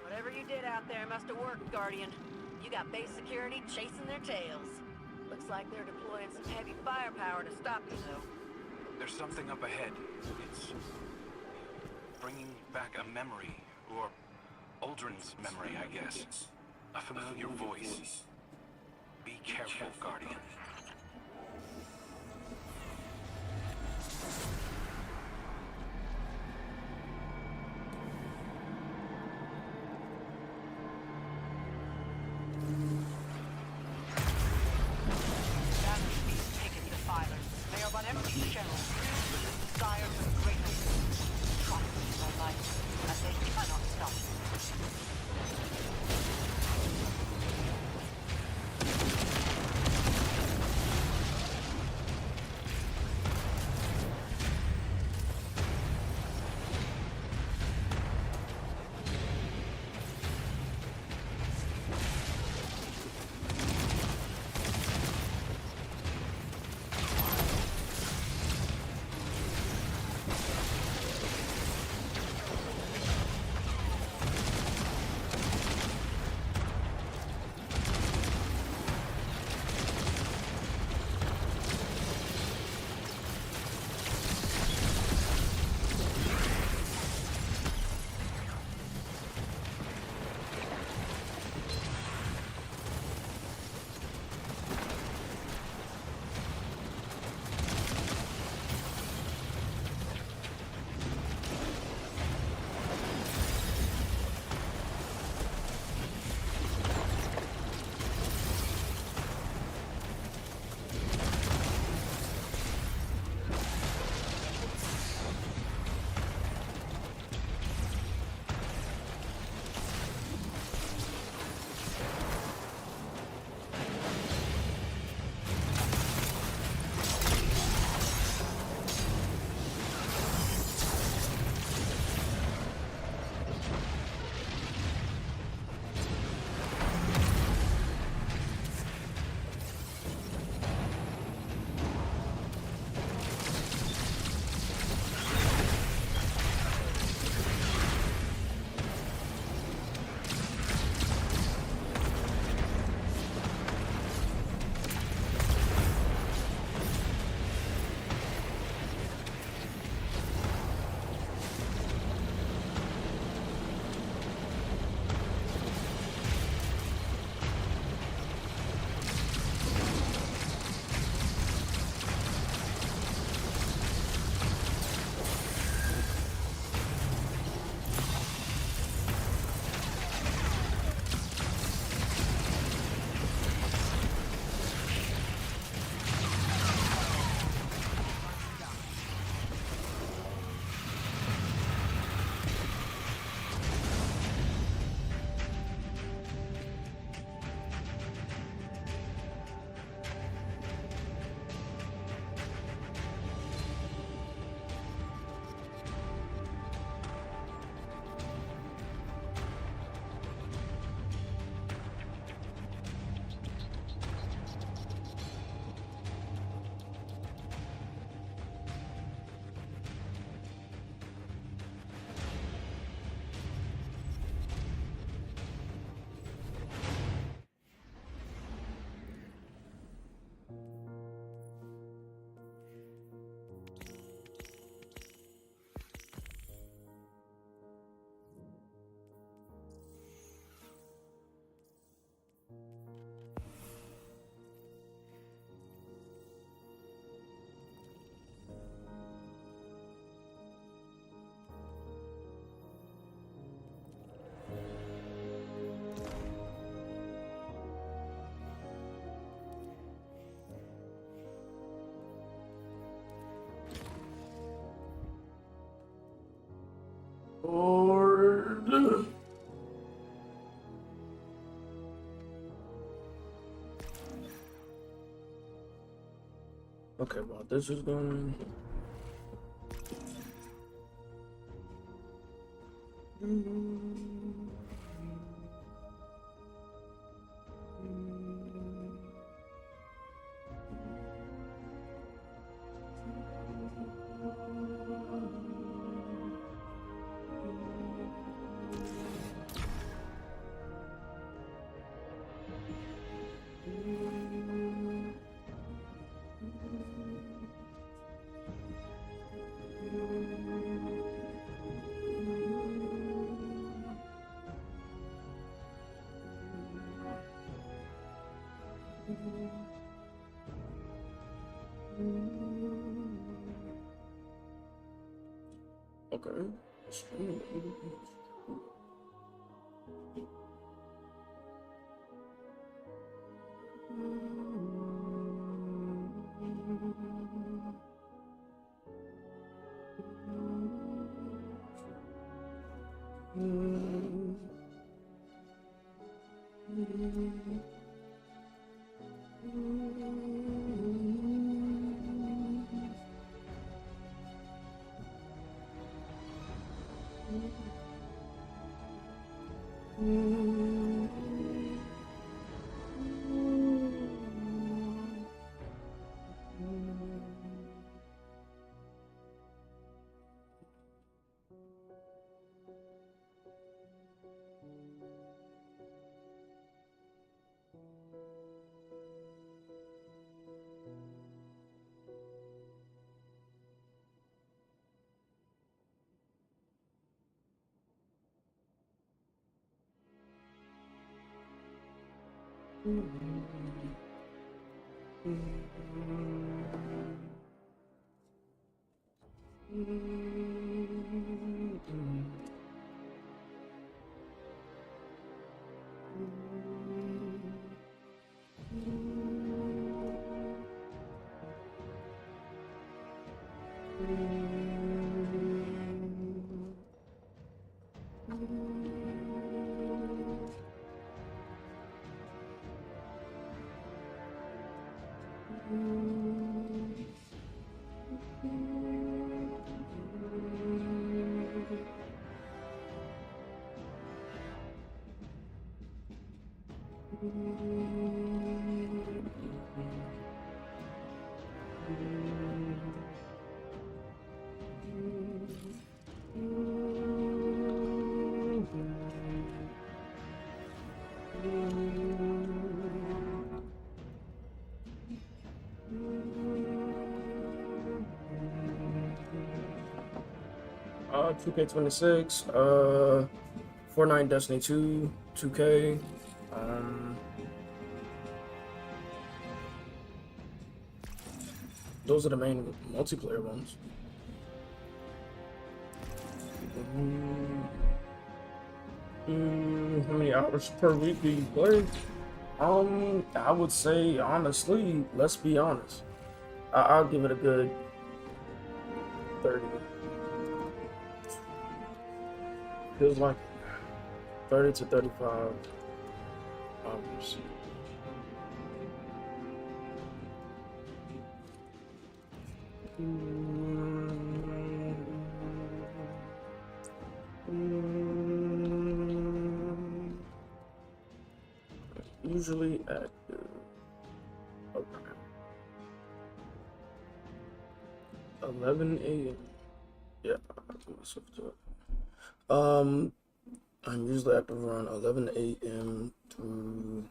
Whatever you did out there must have worked, Guardian. You got base security chasing their tails. Looks like they're deploying some heavy firepower to stop you, though. There's something up ahead. It's bringing back a memory, or Aldrin's memory, I guess. A familiar voice. Be careful, Guardian. Damage being taken to filers. They are but empty shells, with the desire for greatness. Trust in their life, and they cannot stop you. Okay, while this is going. Okay. Uh, 2K26, Fortnite, Destiny 2, 2K, those are the main multiplayer ones. How many hours per week do you play? I would say, honestly, let's be honest. I'll give it a good 30. Feels like 30 to 35 hours. Usually active around 11 a.m. Yeah, I do myself to it. I'm usually active around 11 a.m. through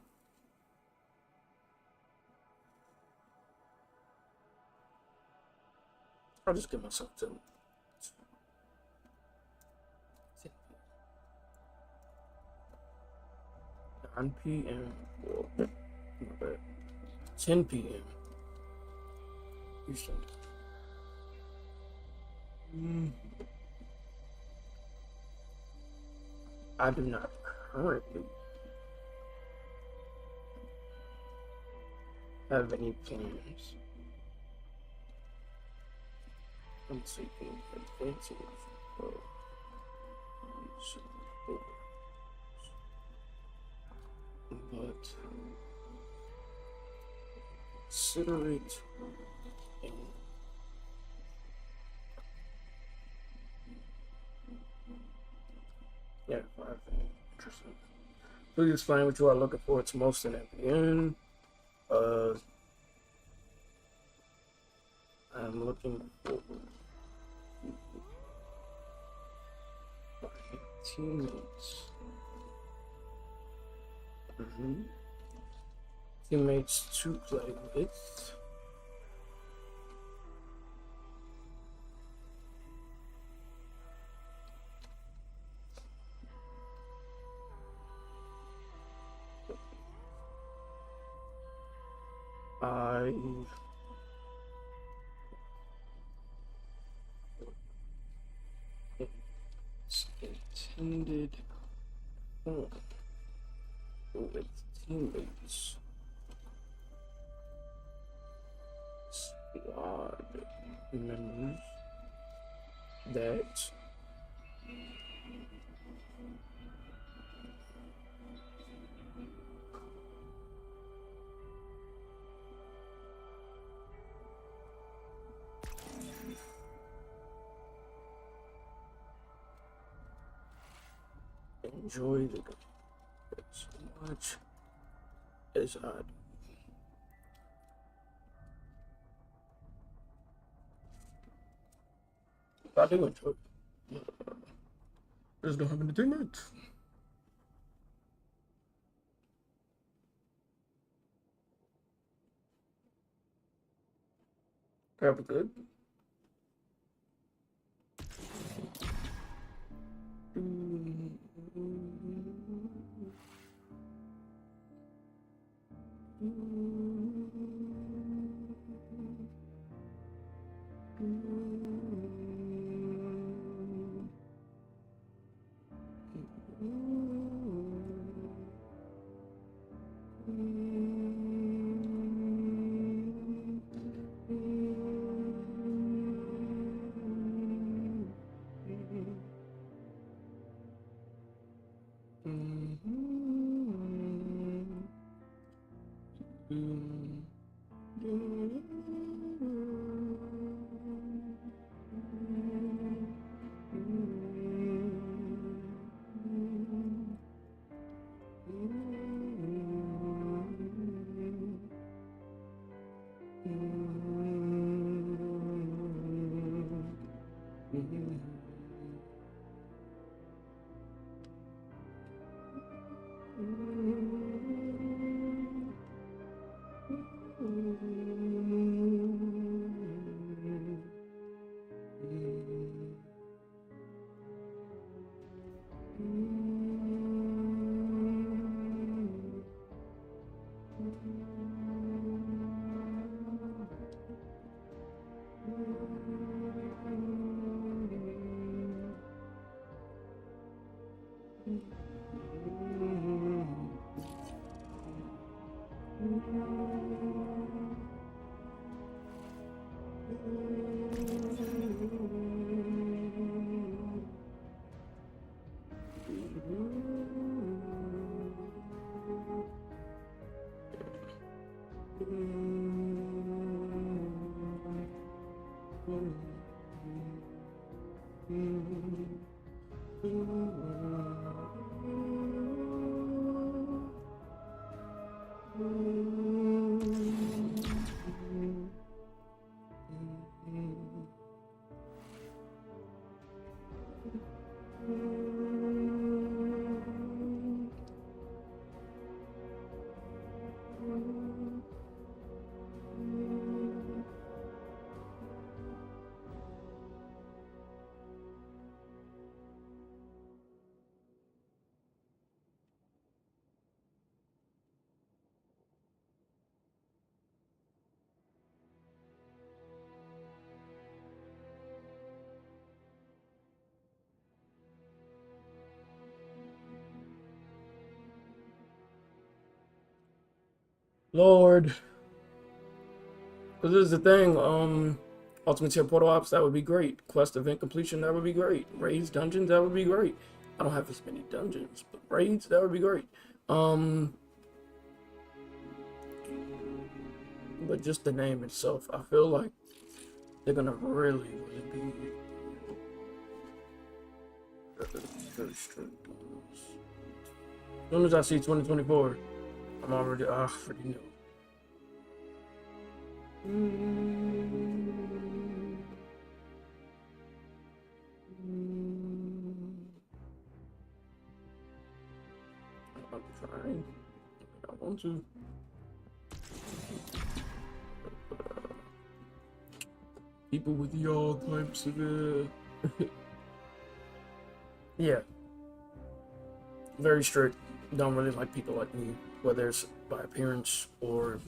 I'll just give myself to 9 p.m. Well, my bad. 10 p.m. Eastern. I do not currently have any plans. I'm seeking advances of but consider it a Interesting. Please explain what you are looking forward to most in MPN. I'm looking forward to my teammates. Teammates to play with. I intended with teammates. Squad members that enjoy the game as much as I do. I do enjoy it. Just don't have any teammates. That was good. Lord. Because this is the thing, Ultimate Tier Portal Ops, that would be great. Quest event completion, that would be great. Raids, dungeons, that would be great. I don't have as many dungeons, but raids, that would be great. But just the name itself, I feel like they're gonna really be very strict on this. soon as I see 2024, I already know. I'm trying. I want to. People with y'all types of yeah. Very strict. Don't really like people like me, whether it's by appearance or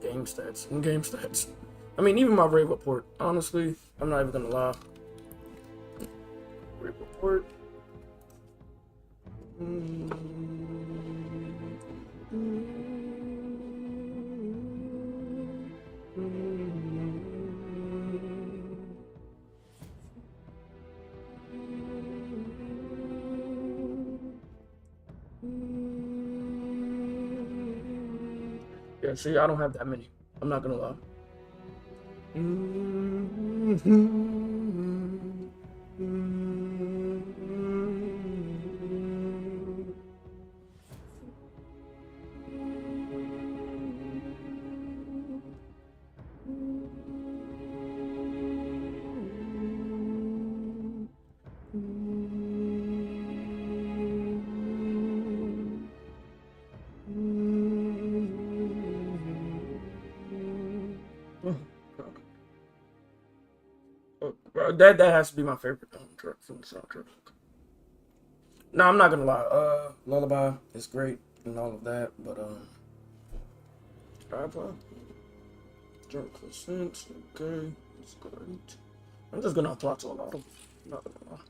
game stats. And game stats. I mean, even my raid report. Honestly, I'm not even gonna lie. Raid report. Yeah, see, I don't have that many. I'm not gonna lie. That has to be my favorite track from the soundtrack. No, I'm not gonna lie. Lullaby is great and all of that, but Skyfly, Drunk Consent, okay, it's great. I'm just gonna apply to a lot of them. Not gonna lie.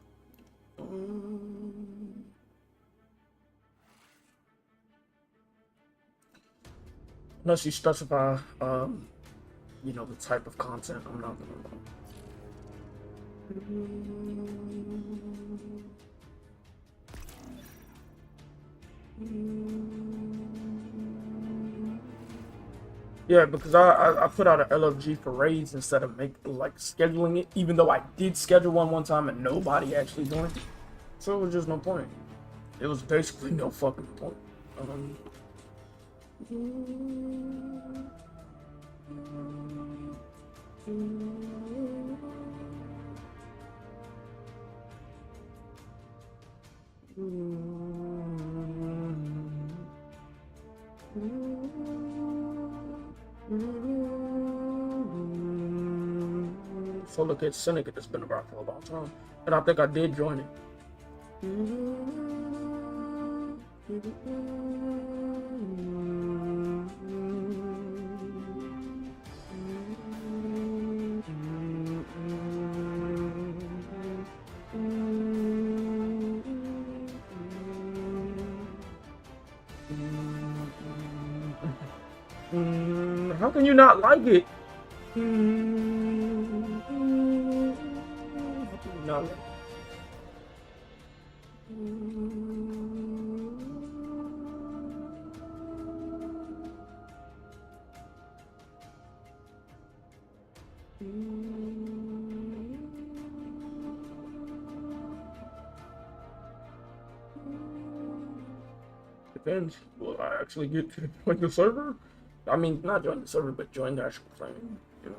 Unless you specify, you know, the type of content, I'm not gonna lie. Yeah, because I put out an LFG for raids instead of scheduling it, even though I did schedule one time and nobody actually joined. So it was just no point. It was basically no fucking point. So look at Syndicate that's been around for a long time. And I think I did join it. How can you not like it? How can you not like it? Depends. Will I actually get to join the server? I mean, not join the server, but join the actual thing, you know?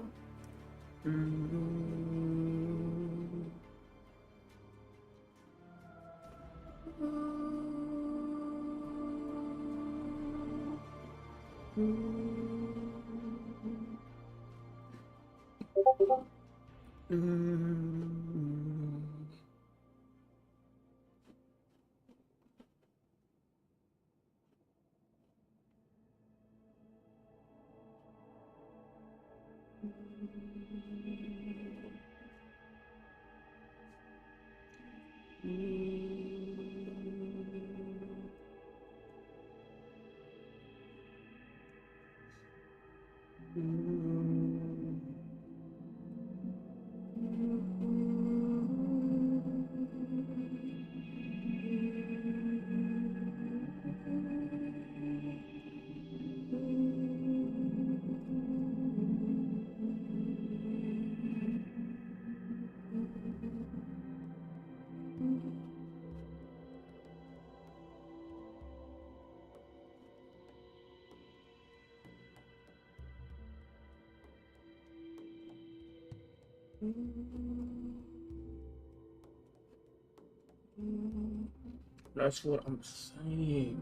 That's what I'm saying.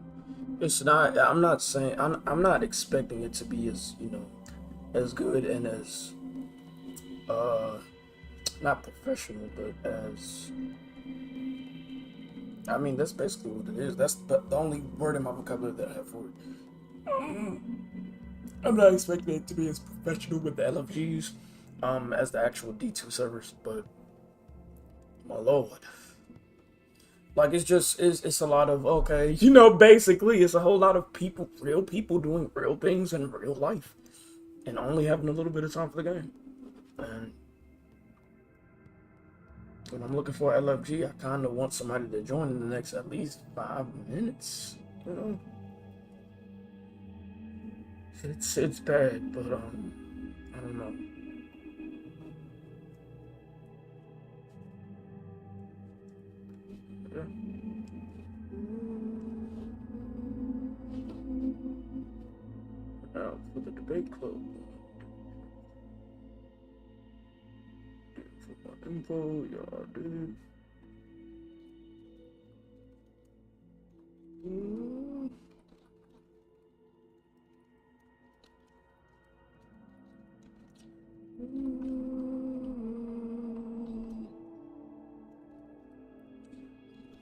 It's not. I'm not saying. I'm not expecting it to be as as good and as uh not professional, but as I mean that's basically what it is. That's the only word in my vocabulary that I have for it. I'm not expecting it to be as professional with the LFGs as the actual D2 servers, but my lord. Like it's a lot of okay, basically it's a whole lot of real people doing real things in real life and only having a little bit of time for the game. And when I'm looking for LFG, I kind of want somebody to join in the next at least 5 minutes. It's bad, but I don't know. Yeah. Now for the debate club. For my info, y'all dude.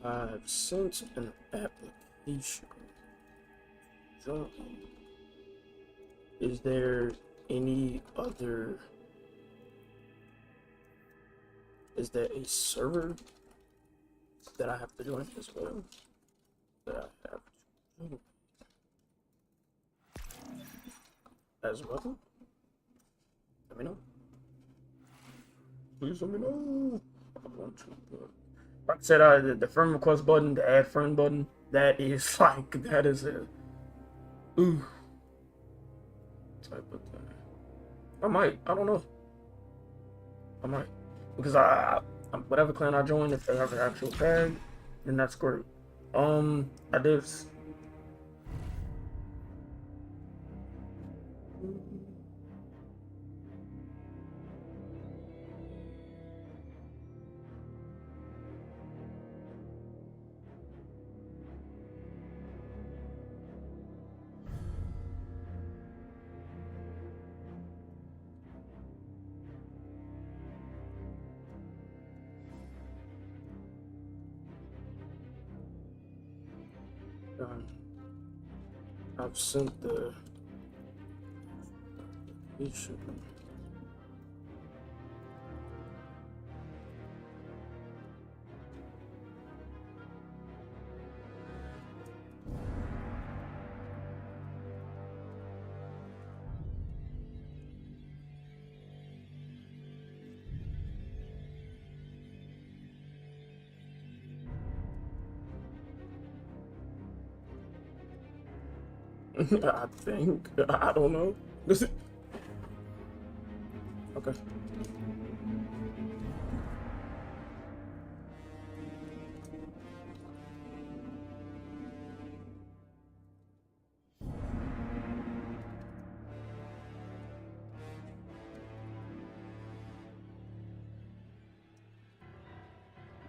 I've sent an application. So, is there any other? Is there a server that I have to join as well? That I have to join as well? Let me know. Please let me know. I want to. Like I said, the friend request button, the add friend button, that is that is a ooh type of thing. I don't know. I might. Because whatever clan I join, if they have an actual tag, then that's great. I did. I've sent the issue. I think. I don't know. Okay.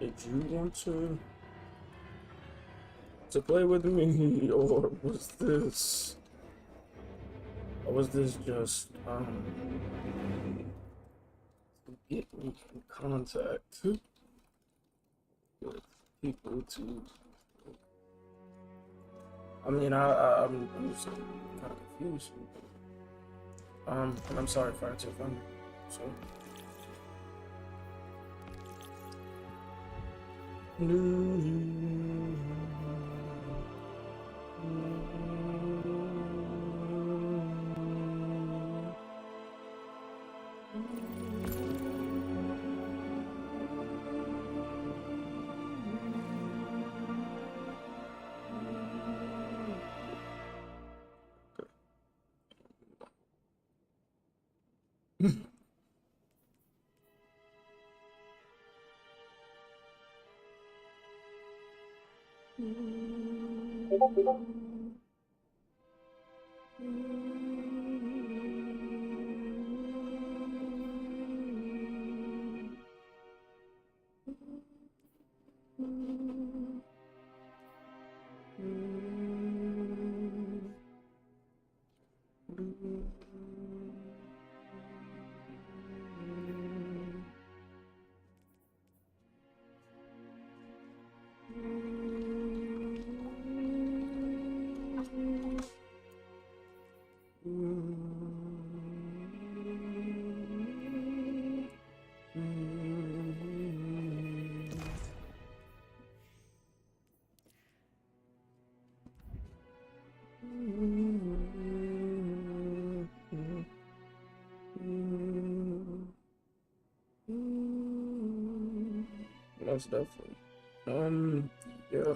Did you want to play with me, or was this just to get me in contact with people to? I mean, I'm just kind of confused. And I'm sorry if I took from you. So. Most definitely. Yeah.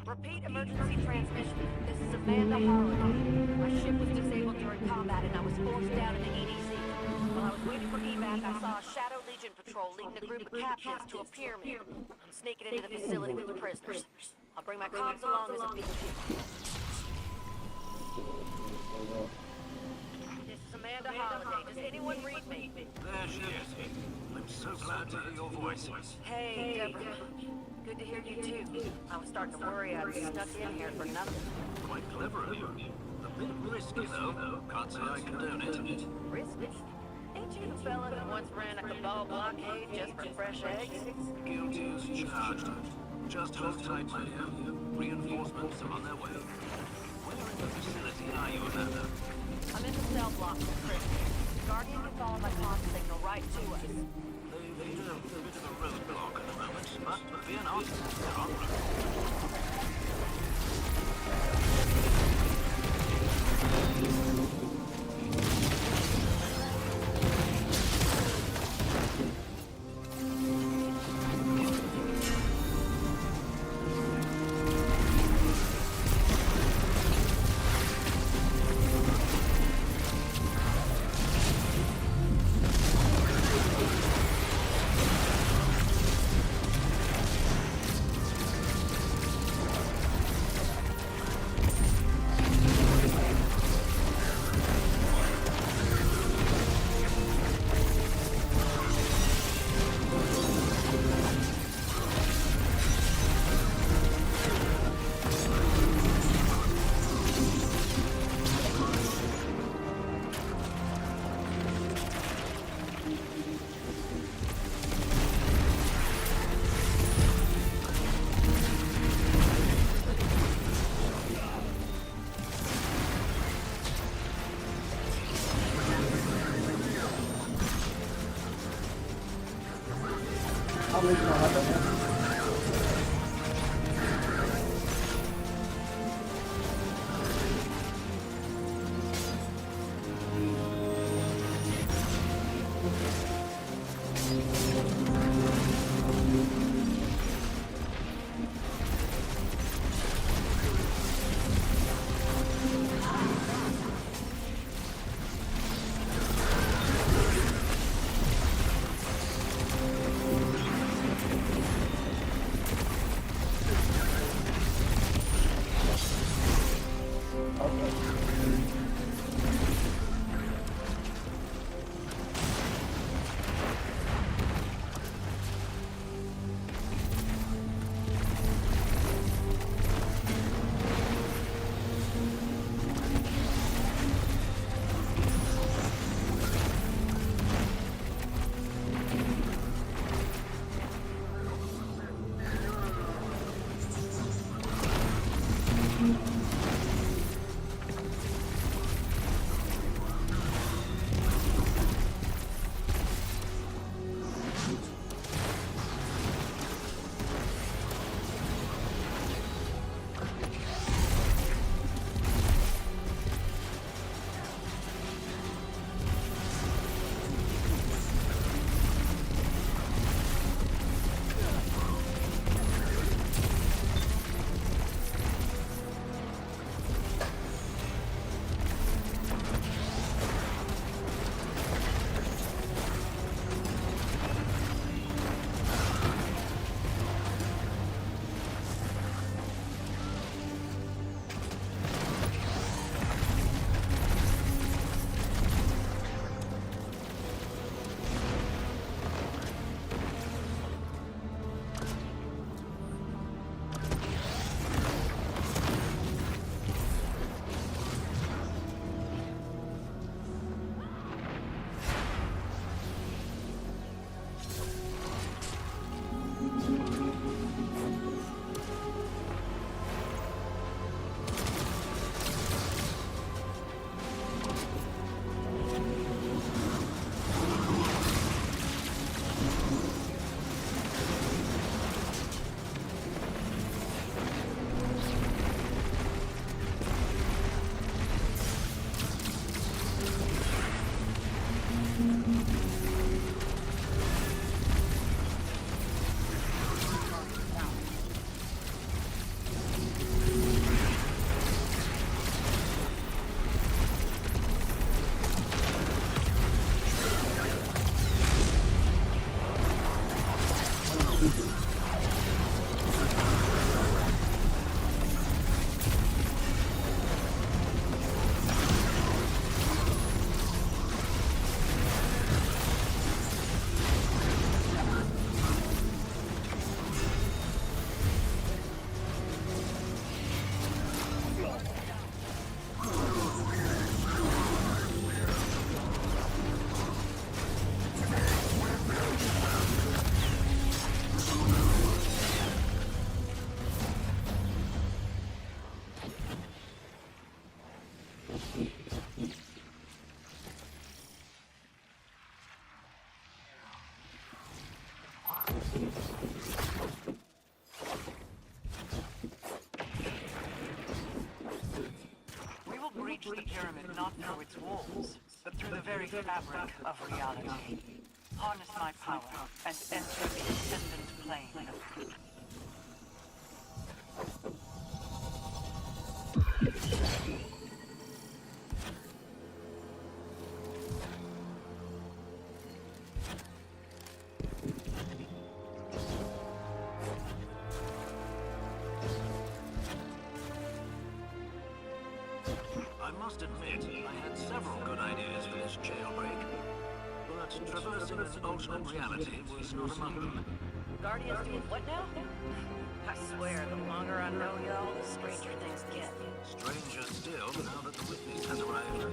Repeat emergency transmission. This is Amanda Holiday. My ship was disabled during combat and I was forced down in the EDZ. While I was waiting for evac, I saw a Shadow Legion patrol leading a group of captives to a pyramid. I'm sneaking into the facility with the prisoners. I'll bring my comms along as a PvP. This is Amanda Holiday. Does anyone read me? There she is. I'm so glad to hear your voice. Hey, Deborah. Good to hear you too. I was starting to worry I'd snuck in here for nothing. Quite clever of you. A bit risky, though. Can't say I condone it. Risky? Ain't you the fella that once ran a cabal blockade just for fresh eggs? Guilty as charged. Just hold tight, my dear. Reinforcements are on their way. Where in the facility are you, Amanda? I'm in the cell block with the prisoners. The Guardian can follow my comm signal right to us. They've hit a bit of a roadblock at the moment, but fear not, they're en route. I'll leave you on that. We will breach the pyramid not through its walls, but through the very fabric of reality. Harness my power and enter the ascendant plane. I must admit, I had several good ideas for this jailbreak, but traversing an alternate reality was not among them. Guardians doing what now? I swear, the longer I know y'all, the stranger things get. Stranger still, now that the witness has arrived.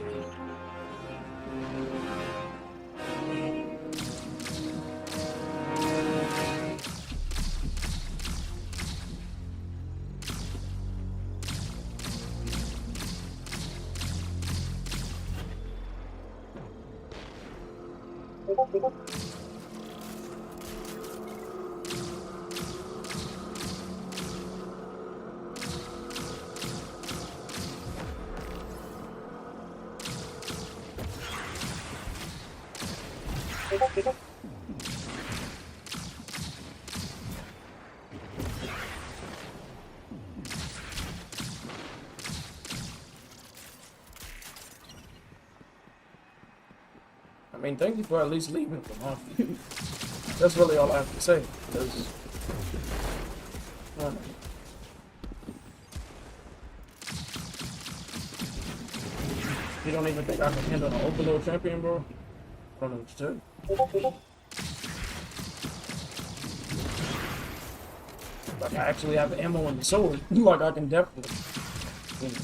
I mean, thank you for at least leaving them off. That's really all I have to say. Because, you don't even think I can handle an overload champion, bro? I don't know what to tell you. Like, I actually have ammo in the sword. Like, I can definitely. You know.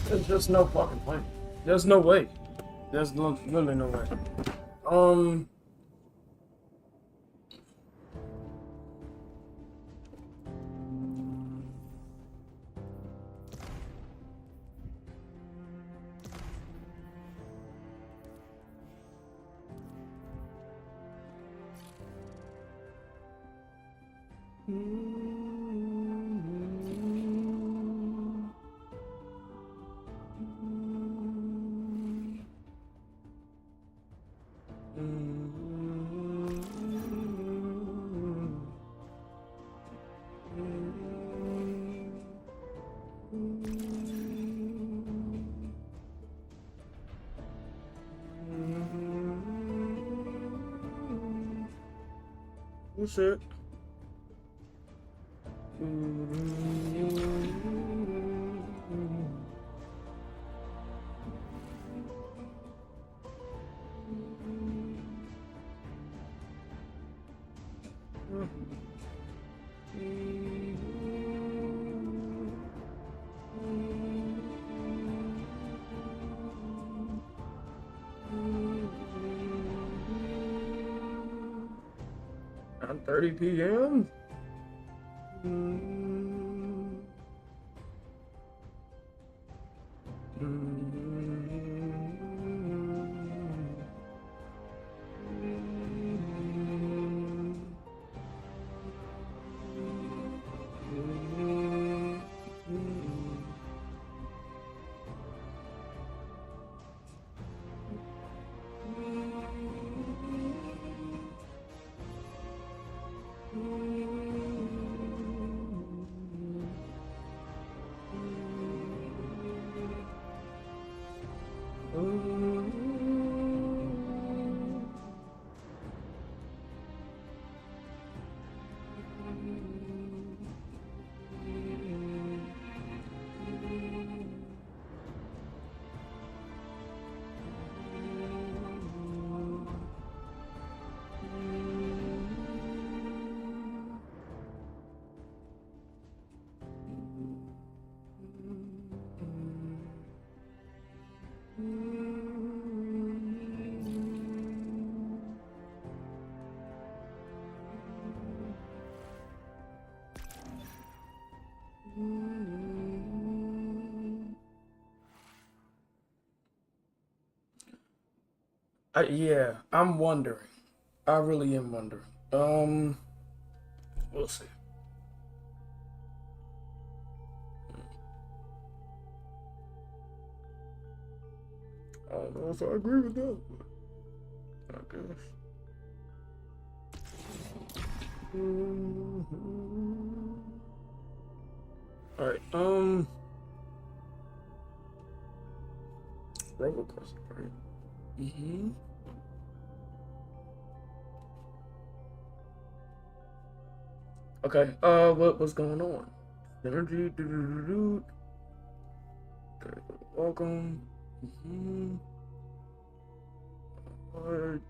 There's just no fucking point. There's no way. There's literally no way. Oh shit. At 30 p.m. Yeah, I'm wondering. I really am wondering. We'll see. I don't know if I agree with that, but I guess. All right. Roller coaster, right? Okay. What's going on? Energy. Okay, welcome. Alright.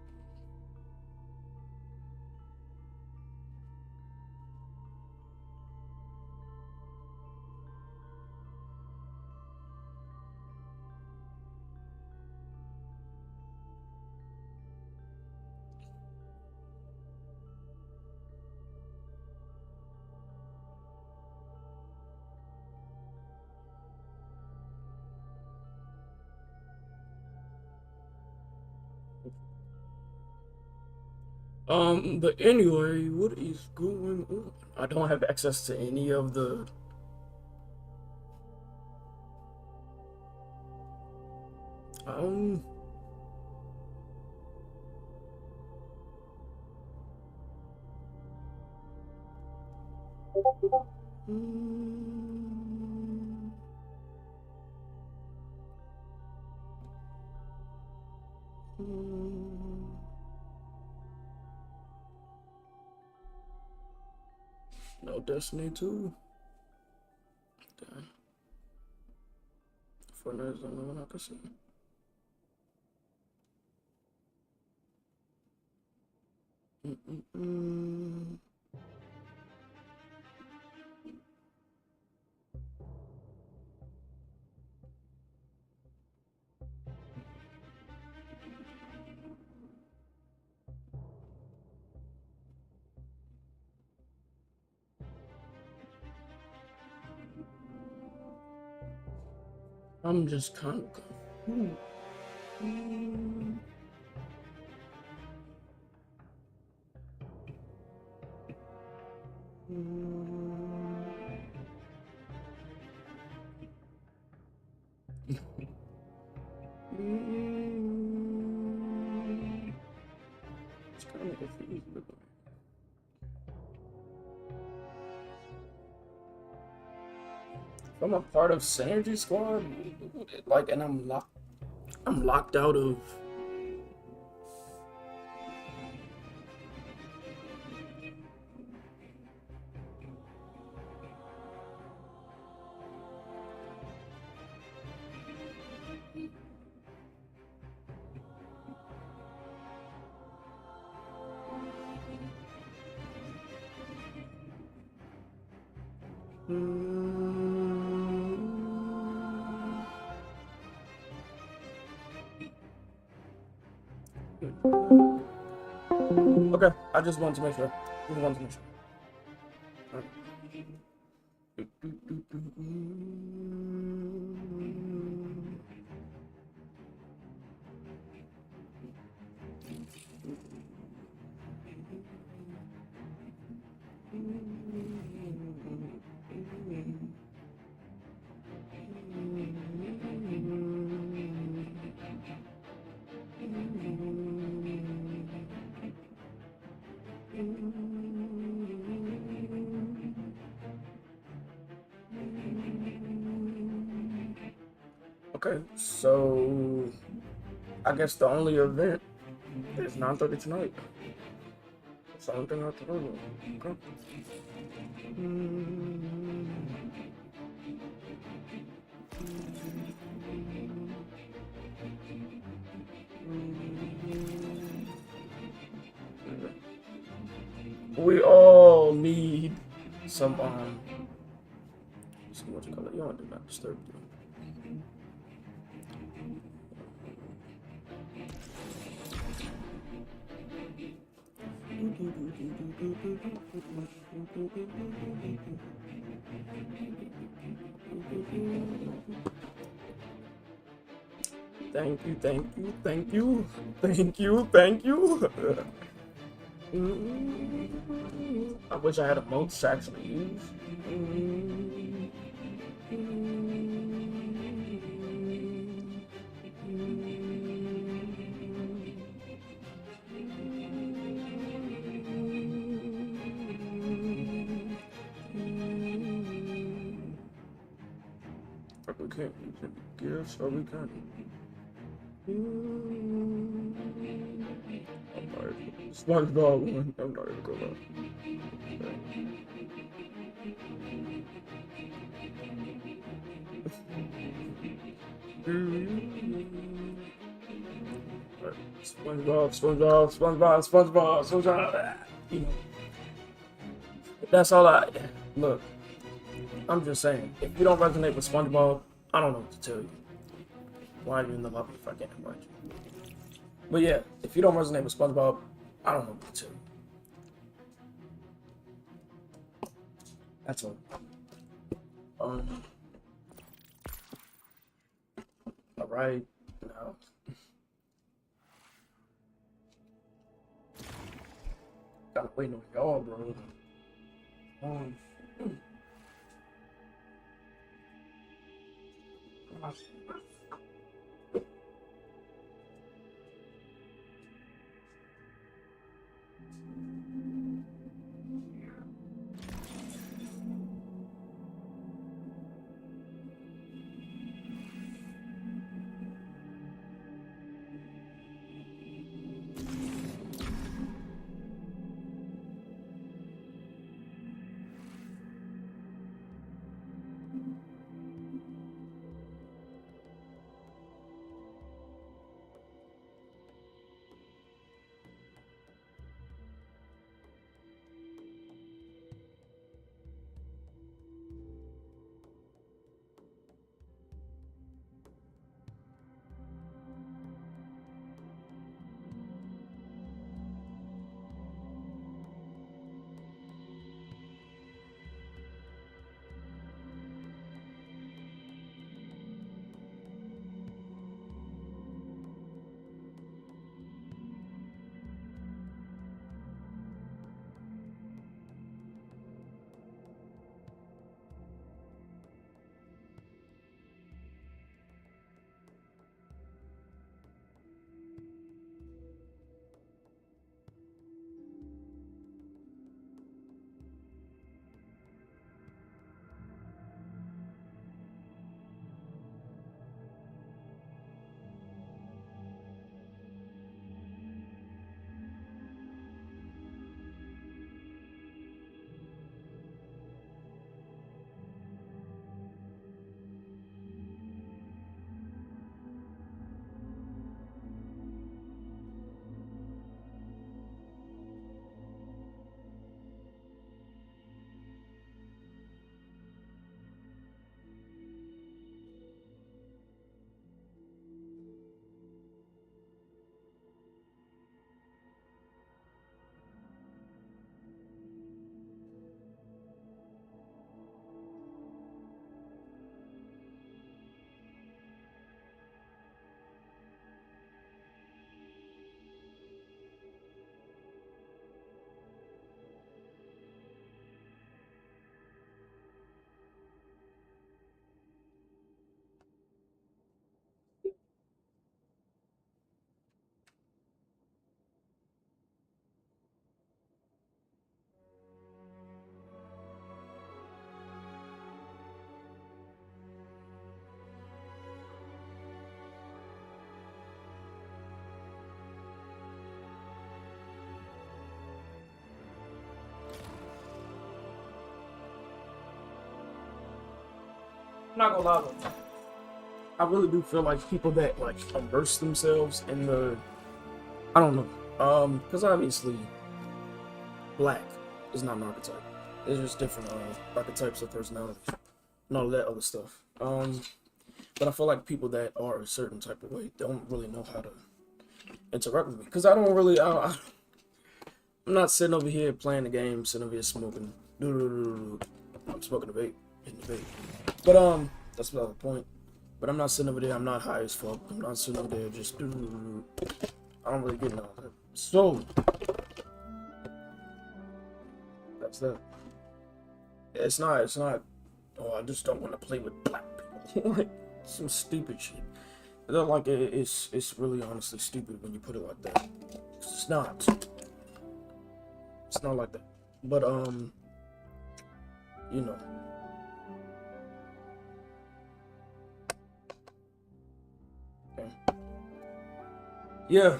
But anyway, what is going on? I don't have access to any of the um mm, mm, no Destiny 2. Damn. Fortnite is the only one I can see. Mm-mm-mm. I'm just kind of confused. Mm. Mm. It's kind of confused. If I'm a part of Synergy Squad, like, and I'm locked out of. Okay, I just wanted to make sure. Just wanted to make sure. Okay, so I guess the only event is 9:30 tonight. That's the only thing I have to do. Okay. We all need some see what you call it. You don't do not disturb. Thank you, thank you, thank you, thank you, thank you. I wish I had a moat to actually use. Fuck, we can't use any gifts, or we can. SpongeBob one. I'm not even gonna lie. SpongeBob. You know, that's all I. Look, I'm just saying. If you don't resonate with SpongeBob, I don't know what to tell you. Why are you in the lobby if I can't invite you? But yeah, if you don't resonate with SpongeBob, I don't know what to tell you. That's all. All right. Now. kind of waiting on y'all, bro. Um, I'm not gonna lie though. I really do feel like people that like immerse themselves in the, I don't know, because obviously black is not an archetype. There's just different archetypes of personality and all of that other stuff. But I feel like people that are a certain type of way don't really know how to interact with me, because I don't really, I'm not sitting over here playing the game, sitting over here smoking. I'm smoking a vape, hitting the vape. But that's not the point. But I'm not sitting over there. I'm not high as fuck. I'm not sitting over there just. I don't really get into all that. So that's that. It's not. Oh, I just don't want to play with black people. Like some stupid shit. They're like it's really honestly stupid when you put it like that. It's not. It's not like that. But you know. Okay. Yeah.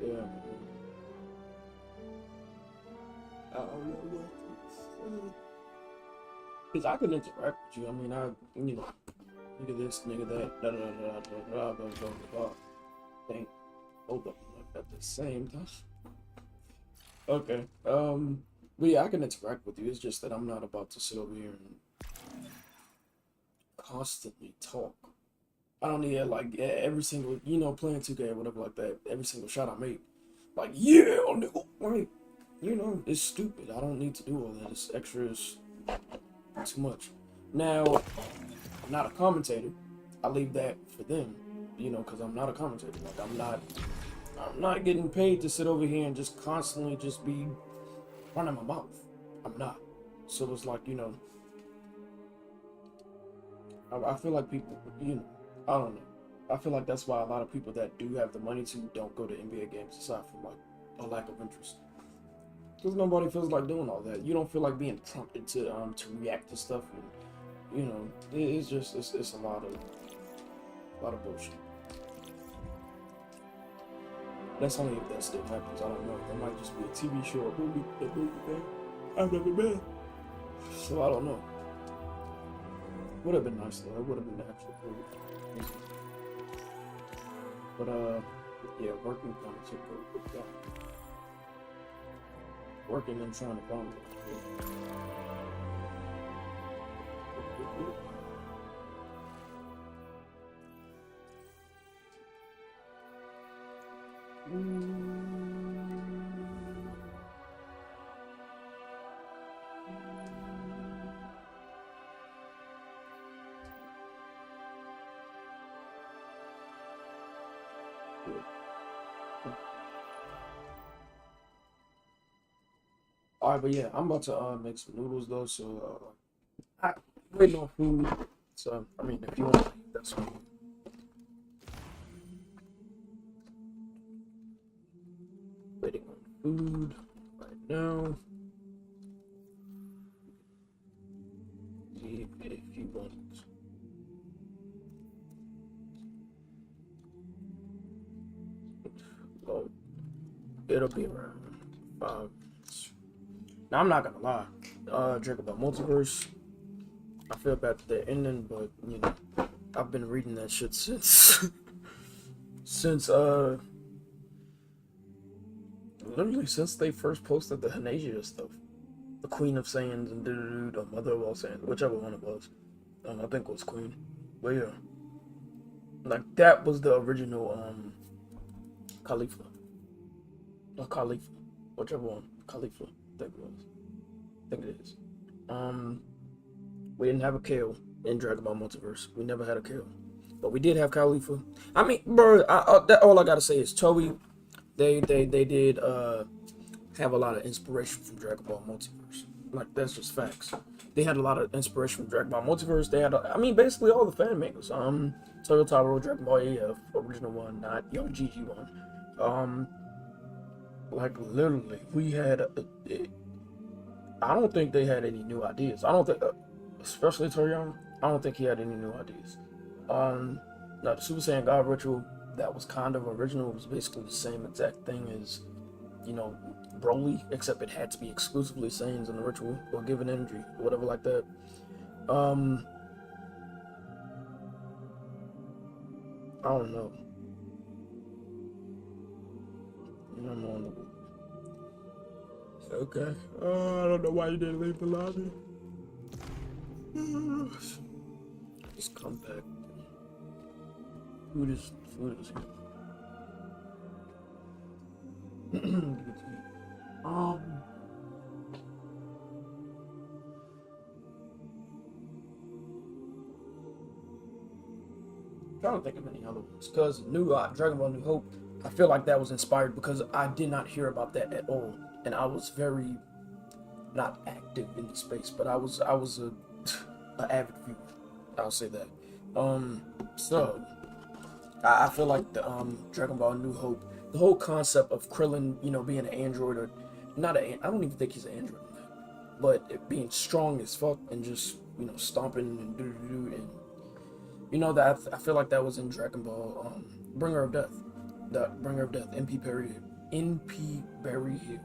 Yeah. I don't know what to say. Because I can interact with you. I mean, you know, nigga this, nigga that, da da da da da da da da da. Think both of them at the same time. Okay. But yeah, I can interact with you. It's just that I'm not about to sit over here and constantly talk I don't need like every single, you know, playing 2K or whatever like that. Every single shot I make, like yeah, nigga, right? You know, it's stupid. I don't need to do all that. It's extra. Is too much. Now, I'm not a commentator. I leave that for them, you know, because I'm not a commentator. Like I'm not getting paid to sit over here and just constantly just be running my mouth. I'm not. So it's like, you know, I feel like people, you know, I don't know. I feel like that's why a lot of people that do have the money to don't go to NBA games aside from like a lack of interest. Because nobody feels like doing all that. You don't feel like being prompted to react to stuff, and you know, it's just it's a lot of bullshit. That's only if that still happens. I don't know. That might just be a TV show or movie thing. I've never been, so I don't know. Would have been nice though. It would have been the actual movie. But yeah, working kind of took over. Working and trying to find it. Alright, but yeah, I'm about to make some noodles though, so I waiting on food. So I mean, if you want to eat, that's fine. Waiting on food right now. See if you want. Well, it'll be around 5. Now, I'm not gonna lie, Drake about multiverse. I feel bad that they're ending, but you know, I've been reading that shit since literally since they first posted the Hanasia stuff, the Queen of Saiyans and the Mother of all Saiyans, whichever one it was. I think it was Queen, but yeah, like that was the original Khalifa, or Khalifa, whichever one, Khalifa. I think it was. I think it is. We didn't have a Kale in Dragon Ball Multiverse. We never had a Kale, but we did have Khalifa. I mean, bro, all I gotta say is Toei. They did have a lot of inspiration from Dragon Ball Multiverse. Like that's just facts. They had a lot of inspiration from Dragon Ball Multiverse. They had, I mean, basically all the fan makers. Toyotaro, Dragon Ball AF, original one, not Young GG one. Like literally, we had. I don't think they had any new ideas. I don't think, especially Toriyama. I don't think he had any new ideas. Now the Super Saiyan God ritual, that was kind of original. It was basically the same exact thing as, you know, Broly, except it had to be exclusively Saiyans in the ritual or given energy, or whatever like that. I don't know. I'm on the. Okay. I don't know why you didn't leave the lobby. Just come back. Food is here. Trying to think of any other ones, because Dragon Ball New Hope, I feel like that was inspired because I did not hear about that at all, and I was very not active in the space, but I was a avid viewer. I'll say that. So I feel like the Dragon Ball New Hope, the whole concept of Krillin, you know, being an android or not I don't even think he's an android, but it being strong as fuck and just, you know, stomping and and you know, that I feel like that was in Dragon Ball Bringer of Death. The Bringer of Death, NP Berry Hill.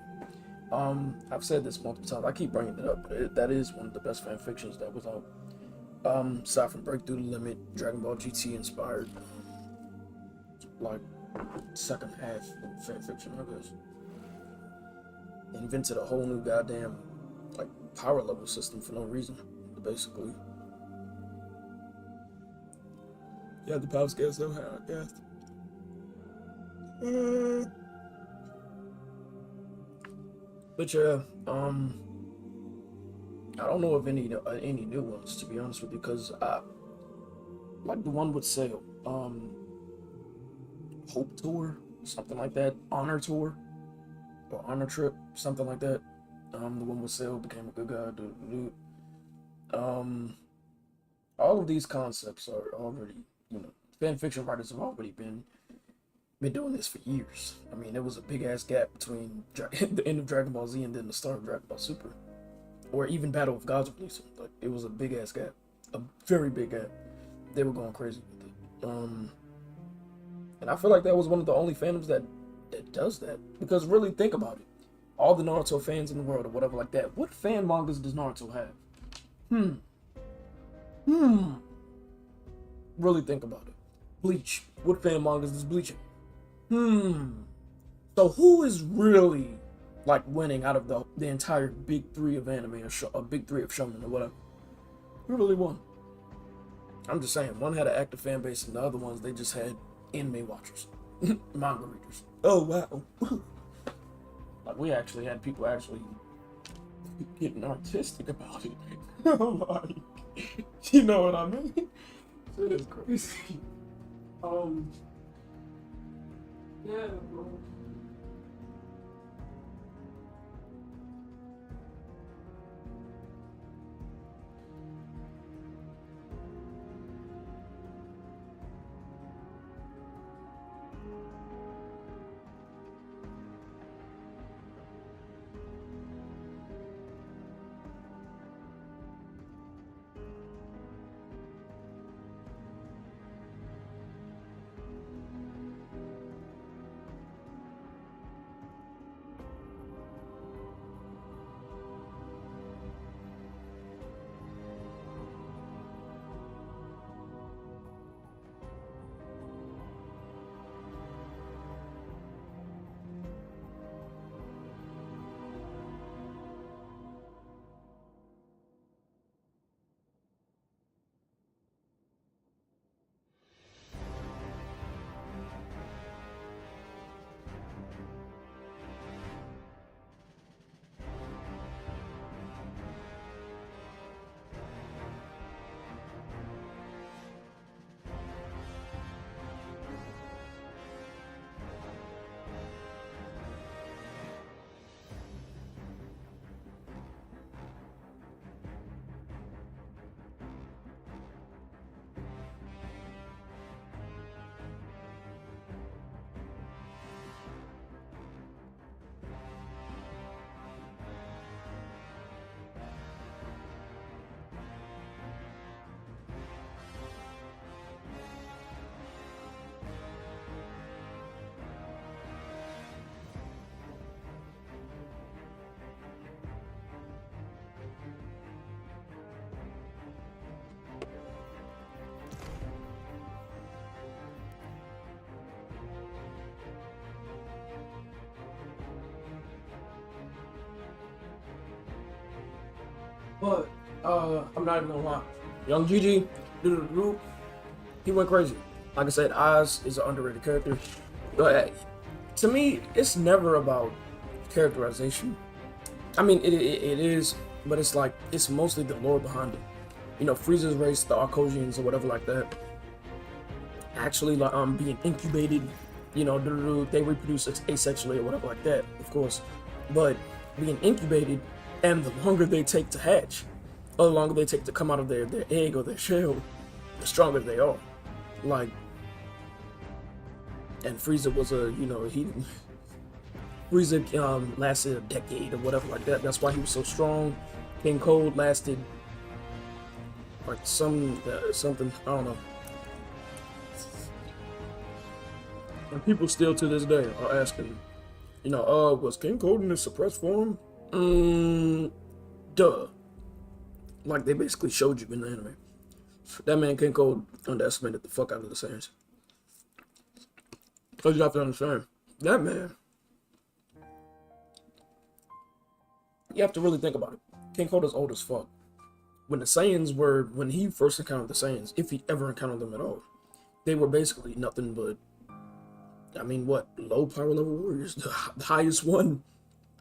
I've said this multiple times. I keep bringing it up, but that is one of the best fan fictions that was out. Aside from Break Through the Limit, Dragon Ball GT inspired, like, second half of fan fiction, I guess. Invented a whole new goddamn, like, power level system for no reason, basically. Yeah, the power scale so high, I guess. But yeah, I don't know of any new ones, to be honest with you, because I like the one with Sale, Hope Tour, something like that, Honor Tour, or Honor Trip, something like that. The one with Sale became a good guy. All of these concepts are already, fan fiction writers have already been doing this for years. I mean, there was a big ass gap between the end of Dragon Ball Z and then the start of Dragon Ball Super, or even Battle of Gods releasing. Like, it was a big ass gap, a very big gap. They were going crazy with it. And I feel like that was one of the only fandoms that does that. Because really, think about it. All the Naruto fans in the world, or whatever like that. What fan mangas does Naruto have? Really think about it. Bleach. What fan mangas does Bleach have? So who is really like winning out of the entire big three of anime, or big three of shonen, or whatever? Who really won? I'm just saying, one had an active fan base, and the other ones, they just had anime watchers, manga readers. Oh wow! Like, we actually had people actually getting artistic about it. Like, you know what I mean? It is crazy. Yeah, bro. But I'm not even gonna lie. Young Gigi, he went crazy. Like I said, Oz is an underrated character. But to me, it's never about characterization. I mean, it is, but it's like, it's mostly the lore behind it. You know, Frieza's race, the Arcosians or whatever like that, actually like being incubated. You know, they reproduce asexually or whatever like that, of course. But being incubated, and the longer they take to hatch, or the longer they take to come out of their egg or their shell, the stronger they are. Like, and Frieza was Frieza lasted a decade or whatever like that. That's why he was so strong. King Cold lasted like something, I don't know. And people still to this day are asking, was King Cold in his suppressed form? Duh. Like, they basically showed you in the anime. That man King Cold underestimated the fuck out of the Saiyans. Because you have to understand, that man, you have to really think about it. King Cold is old as fuck. When he first encountered the Saiyans, if he ever encountered them at all, they were basically nothing but, I mean, what, low power level warriors. The highest one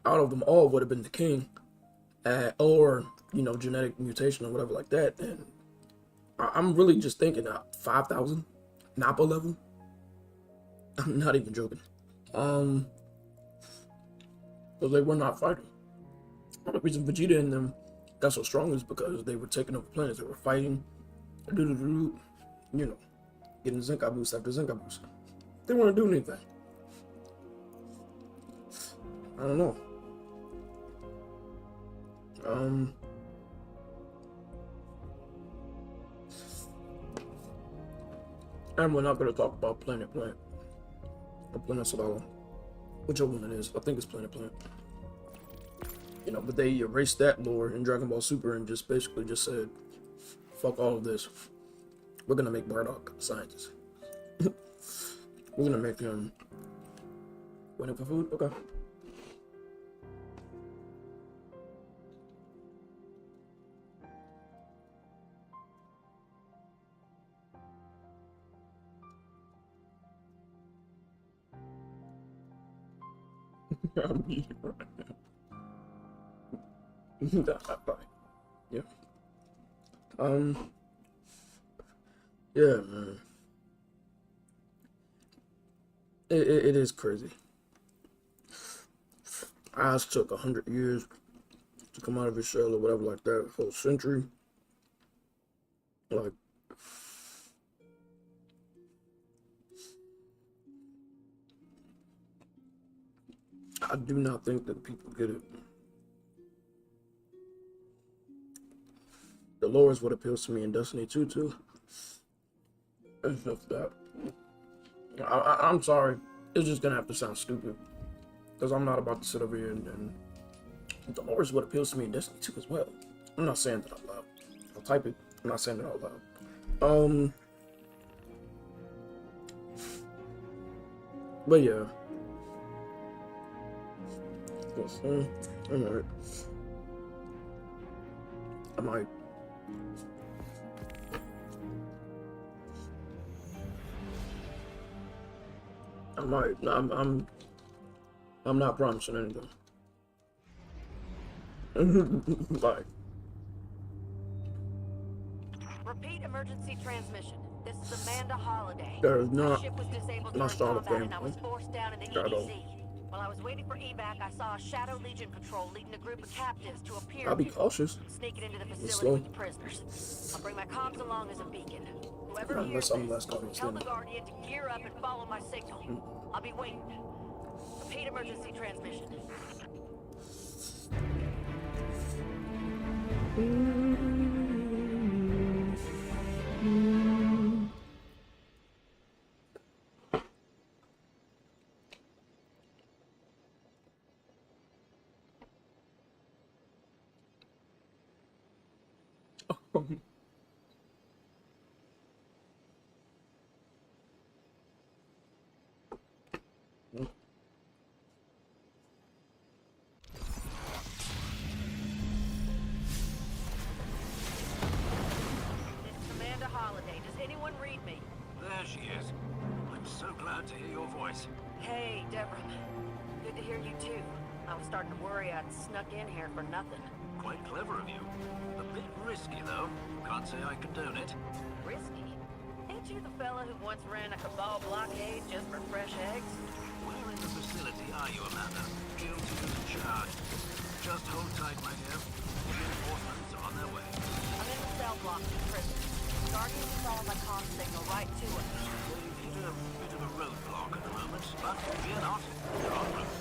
out of them all would have been the king, or, you know, genetic mutation or whatever like that. And I'm really just thinking 5,000 Nappa level. I'm not even joking. But they were not fighting. The reason Vegeta and them got so strong is because they were taking over planets. They were fighting, you know, getting Zenkai boost after Zenkai boost. They weren't doing anything. I don't know. And we're not going to talk about Planet or Planet Solala, whichever one it is. I think it's Planet. You know, but they erased that lore in Dragon Ball Super and just basically just said, fuck all of this. We're gonna make Bardock a scientist. We're gonna make him waiting for food? Okay. I'm eating right now. Yeah. Yeah, man. It is crazy. Ours took 100 years to come out of his shell or whatever like that, a whole century. Like, I do not think that people get it. The lore is what appeals to me in Destiny 2 too. It's just that. I'm sorry. It's just gonna have to sound stupid. Because I'm not about to sit over here and the lore is what appeals to me in Destiny 2 as well. I'm not saying that out loud. I'll type it. I'm not saying it out loud. But yeah. Alright. I might. I'm not promising anything. Like. Repeat emergency transmission. This is Amanda Holiday. There is My not ship was disabled my during style of combat game. and I was forced down in the Shadow. EDZ. While I was waiting for evac, I saw a Shadow Legion patrol leading a group of captives to a pyramid. I'll be cautious. Sneaking into the facility slow. with the prisoners. I'll bring my comms along as a beacon. Whoever Unless hears I'm this, less cautious tell than the Guardian to gear up and follow my signal. I'll be waiting. Repeat emergency transmission. It's Amanda Holiday. Does anyone read me? There she is. I'm so glad to hear your voice. Hey, Deborah. Good to hear you too. I was starting to worry I'd snuck in here for nothing. Quite clever of you. A bit risky, though. Can't say I condone it. Risky? Ain't you the fella who once ran a cabal blockade just for fresh eggs? Where in the facility are you, Amanda? Guilty as charged. Just hold tight, my dear. Reinforcements are on their way. I'm in the cell block with prisoners. Guardians are following my comm signal right to us. They've hit a bit of a roadblock at the moment, but fear not. They're en route.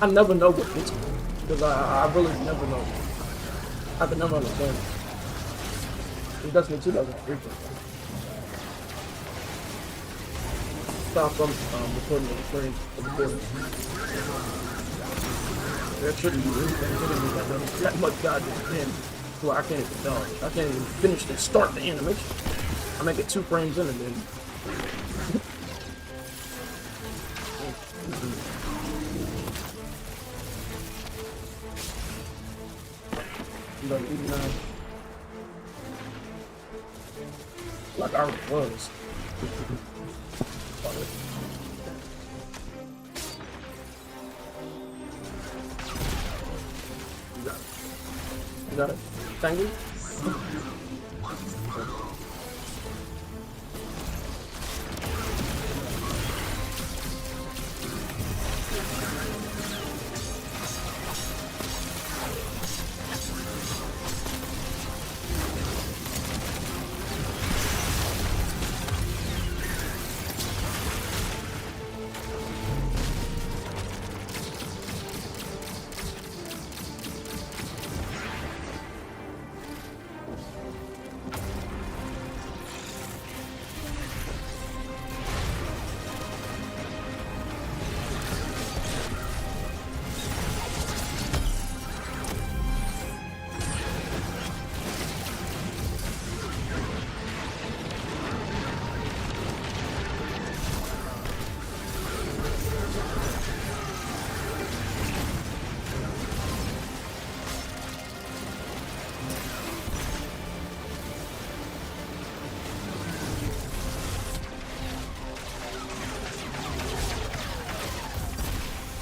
I never know what hits me because I really never know. I can never understand. It Destiny 2 doesn't freak me. stop from recording the frame of the board. That shouldn't be that much goddamn pen. Well, I can't even tell. I can't even finish the start the animation. I make it 2 frames in and then. Number 89. Like I already was. You got it. Thank you.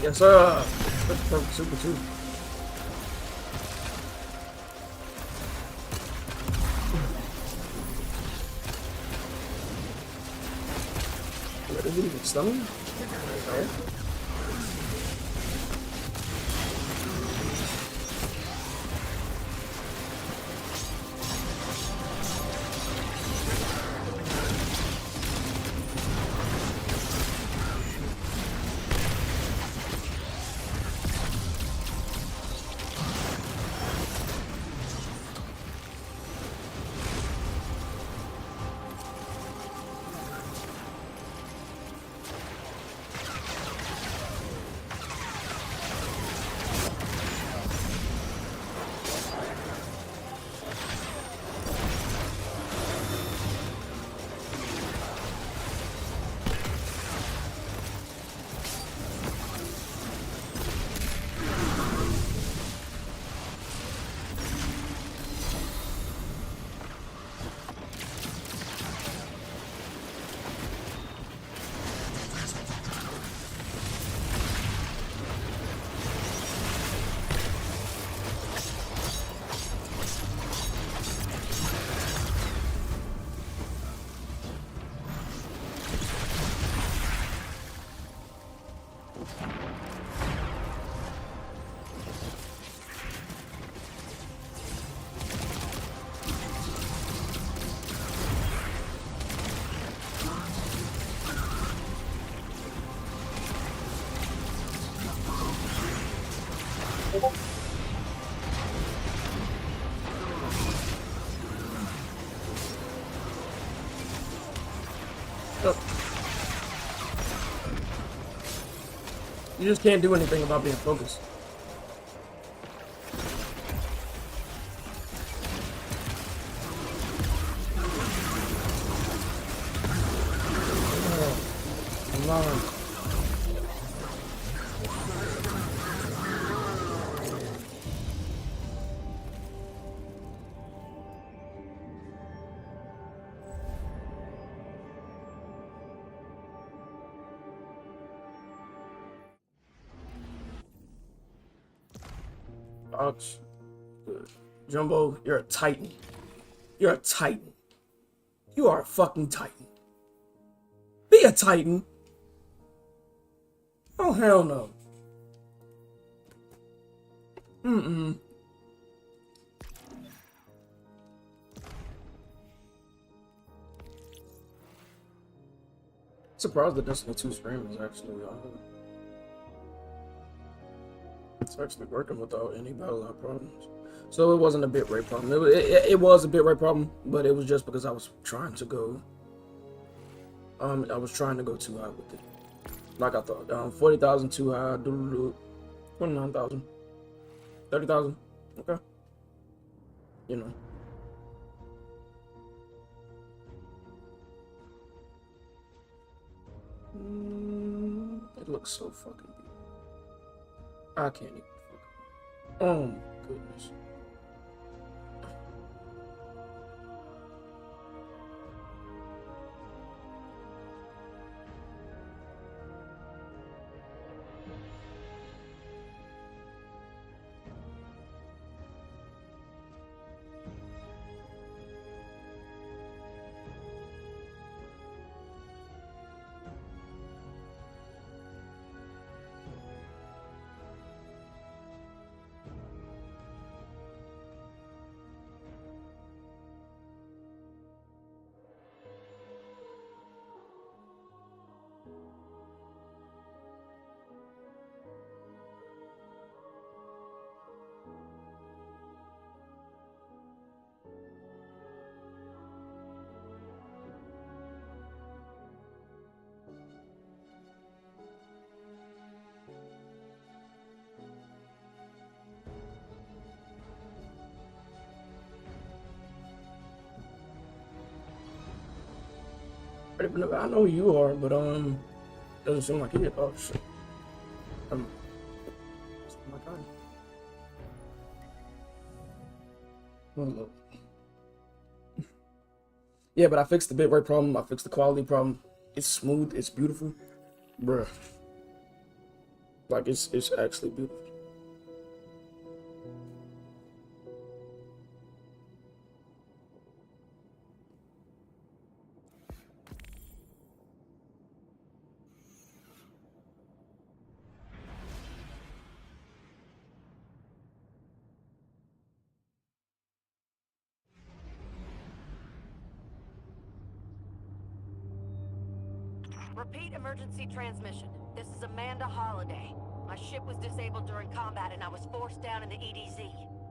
Yes, sir. Super 2. What is it even stunning? Okay. You just can't do anything about being focused. Oh, come on. Ouch. Jumbo, you're a titan. You're a titan. You are a fucking titan. Be a titan. Oh, hell no. Surprised the Destiny 2 stream is actually it's actually working without any battle line problems. So it wasn't a bitrate problem. It was a bitrate problem, but it was just because I was trying to go I was trying to go too high with it. Like I thought. 40,000 too high. 29,000. 30,000. Okay. You know. It looks so fucking beautiful. I can't even fucking. Oh my goodness. I know who you are, but doesn't seem like it. Oh shit. It's my kind. Oh, Lord. Yeah, but I fixed the bitrate problem. I fixed the quality problem. It's smooth. It's beautiful, bruh. Like it's actually beautiful. Repeat emergency transmission. This is Amanda Holiday. My ship was disabled during combat and I was forced down in the EDZ.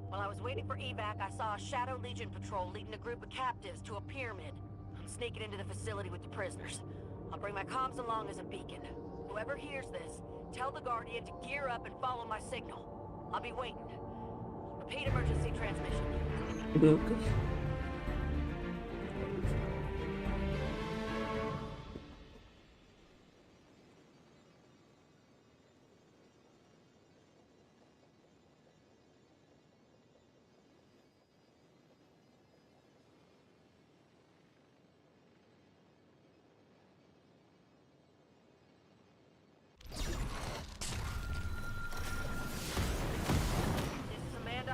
While I was waiting for evac, I saw a Shadow Legion patrol leading a group of captives to a pyramid. I'm sneaking into the facility with the prisoners. I'll bring my comms along as a beacon. Whoever hears this, tell the Guardian to gear up and follow my signal. I'll be waiting. Repeat emergency transmission.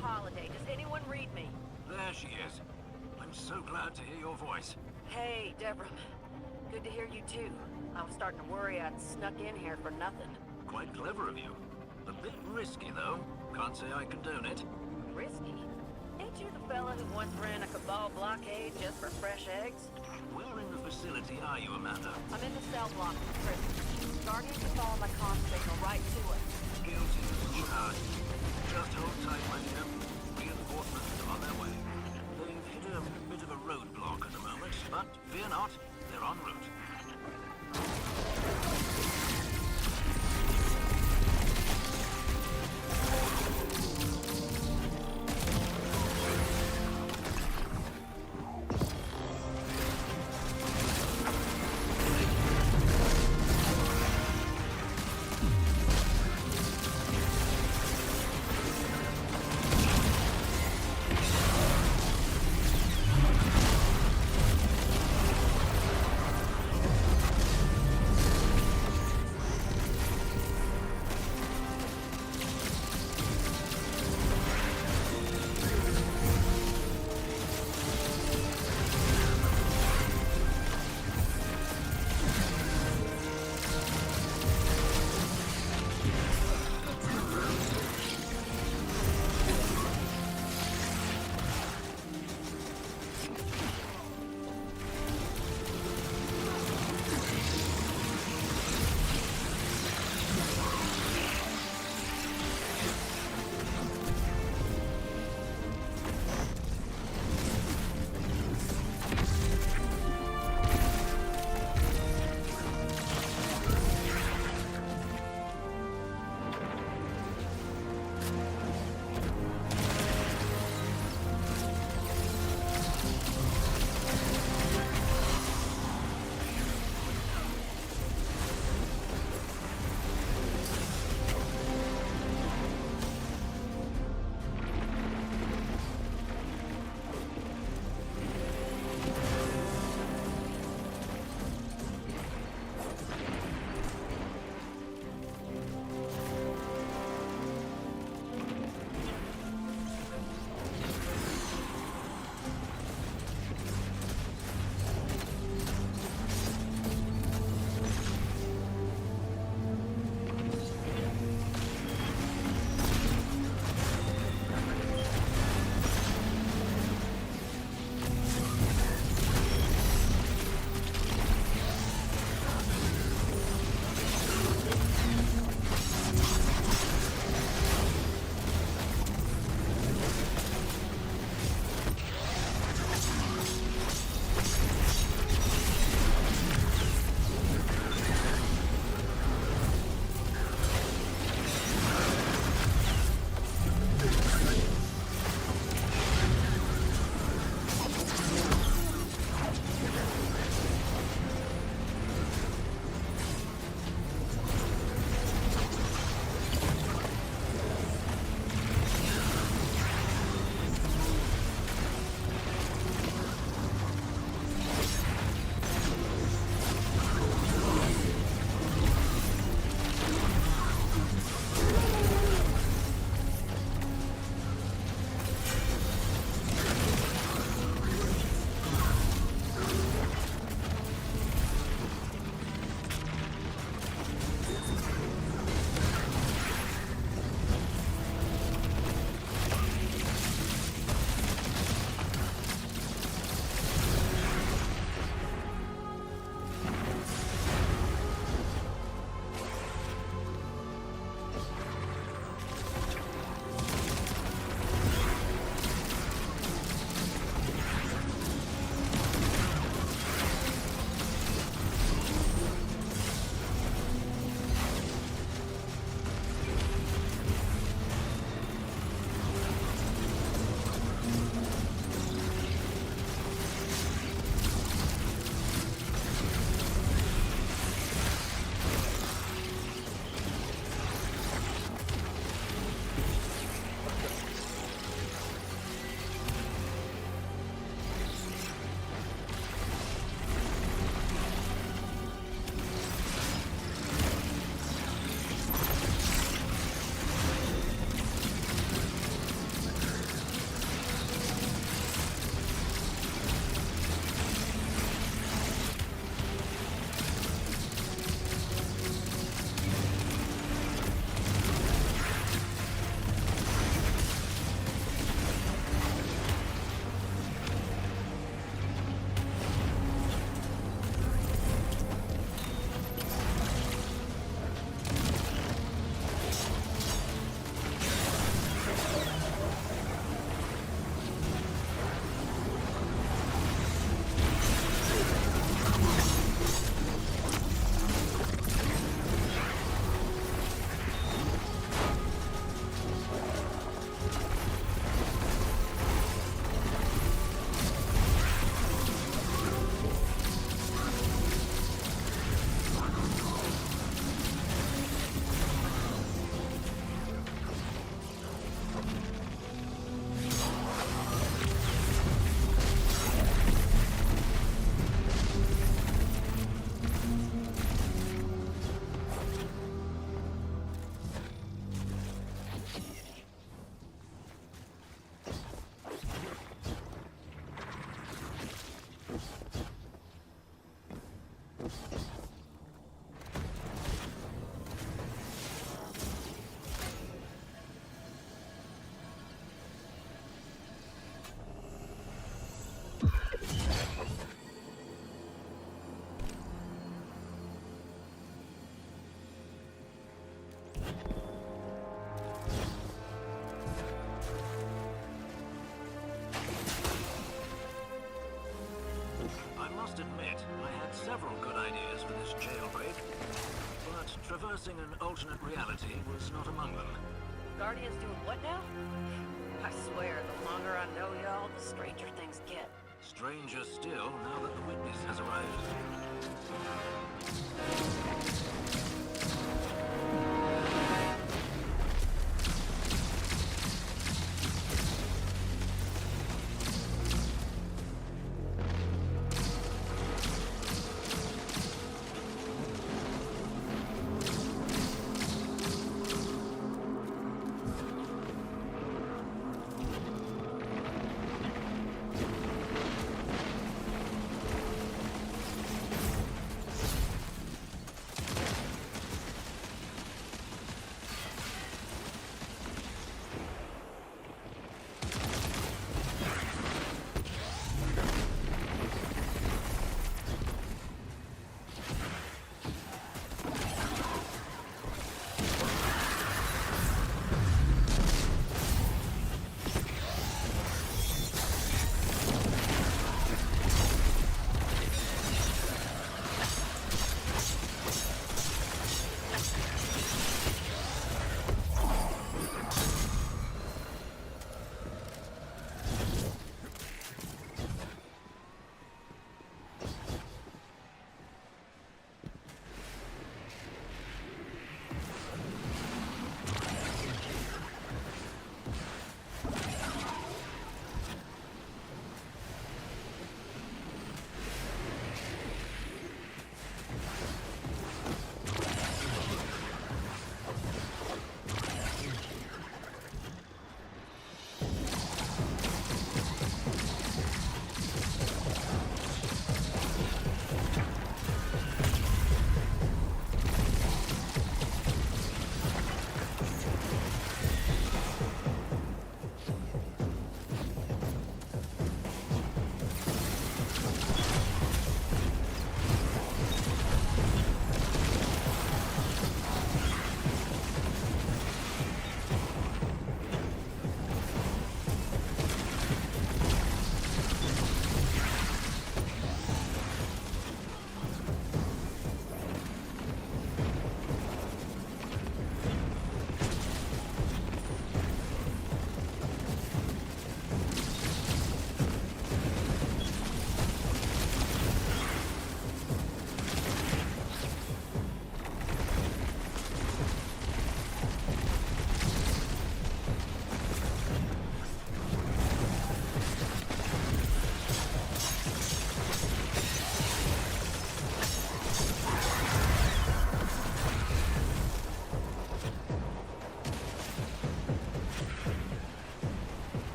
Holiday. Does anyone read me? There she is. I'm so glad to hear your voice. Hey, Deborah. Good to hear you too. I was starting to worry I'd snuck in here for nothing. Quite clever of you. A bit risky, though. Can't say I condone it. Risky? Ain't you the fella who once ran a cabal blockade just for fresh eggs? Where in the facility are you, Amanda? I'm in the cell block of the prison. Guardians can follow my comm signal right to it. Guilty as charged. Just hold tight, my dear. Reinforcements are on their way. They've hit a bit of a roadblock at the moment, but fear not, they're en route. traversing an alternate reality was not among them. Guardians doing what now? I swear, the longer I know y'all, the stranger things get. Stranger still, now that the witness has arrived.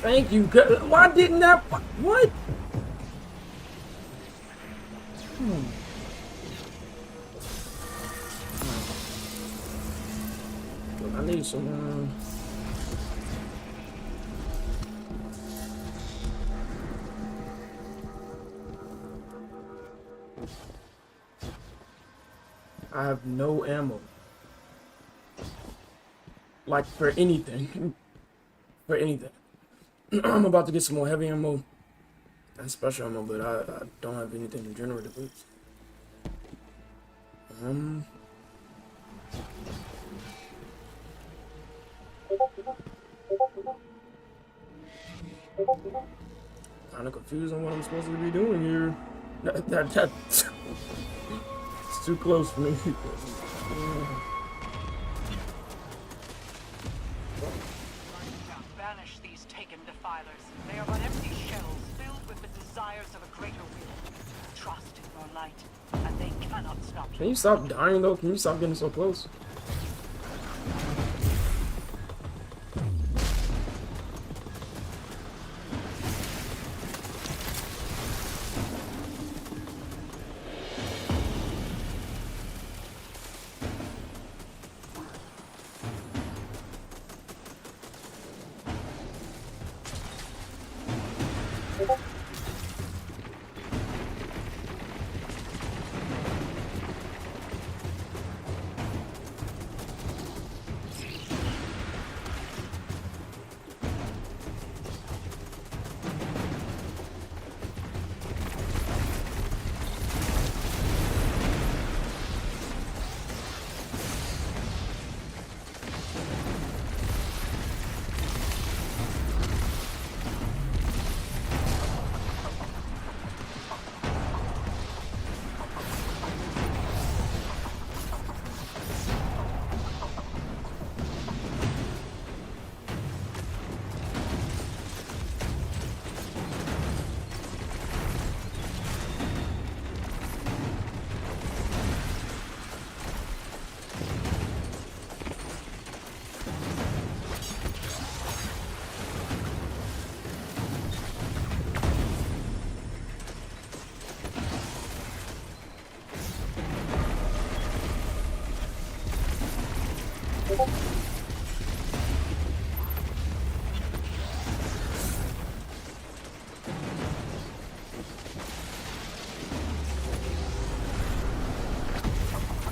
Thank you. Why didn't that? What? I need some. I have no ammo. Like for anything. For anything. I'm about to get some more heavy ammo and special ammo, but I don't have anything to generate it with. Kind of confused on what I'm supposed to be doing here. It's too close for me. Banish these taken defilers. They are but empty shells filled with the desires of a greater will. Trust in your light, and they cannot stop you. Can you stop dying though? Can you stop getting so close?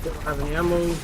Don't have any ammo.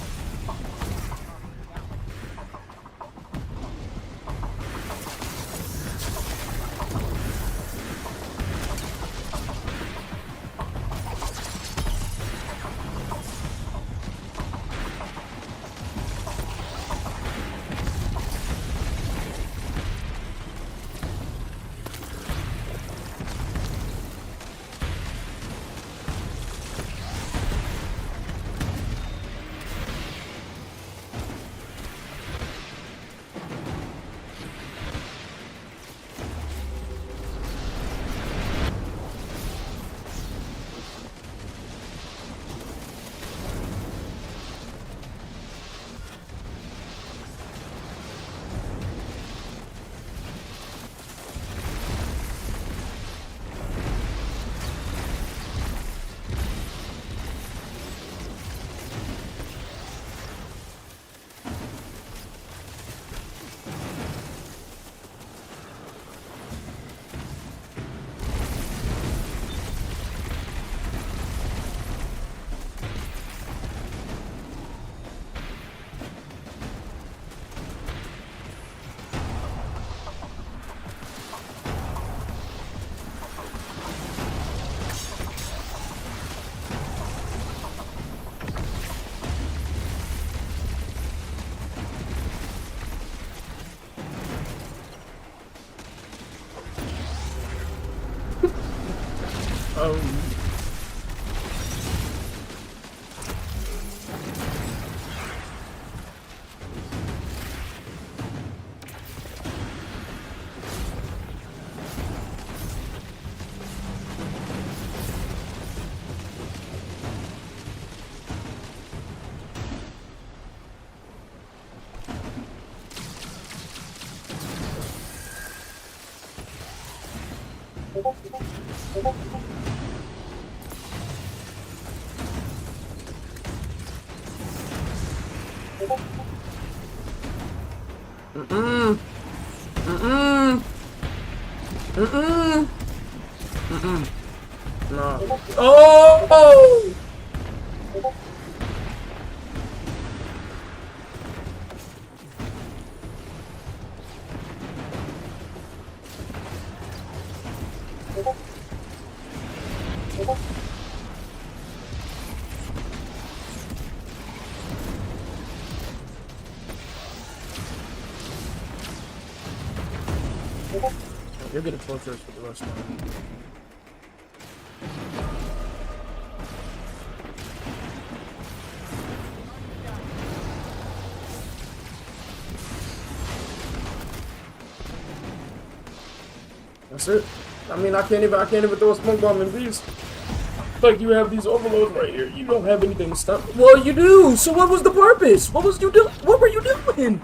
No. Oh! You'll get a torture for the rest of it. That's it. I mean, I can't even throw a smoke bomb in these. Like, you have these overloads right here. You don't have anything to stop. Well, you do. So what was the purpose? What was you doing? What were you doing?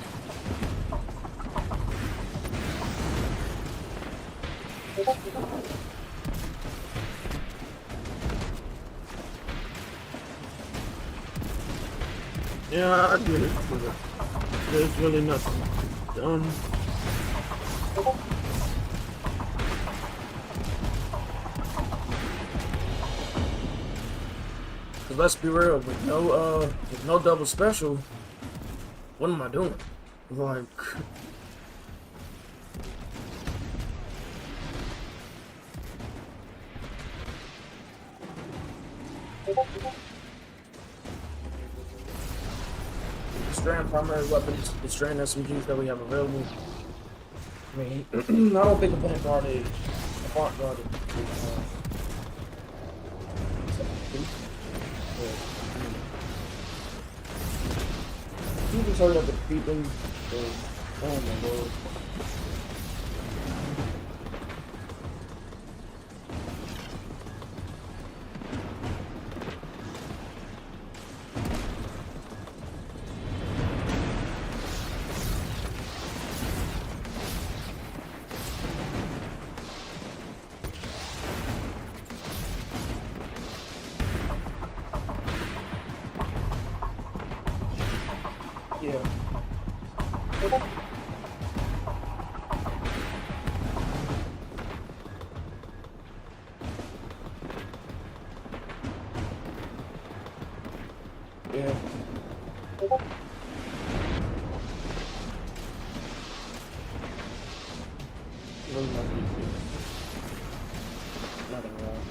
Yeah, I get it. There's really nothing done. Cause let's be real, with no double special, what am I doing? Like, strand primary weapons, the strand SMGs that we have available. I mean, I don't think a Vanguard is you just hurry up and beat them. Oh my lord. Yeah. Yeah. Really not good. Nothing wrong.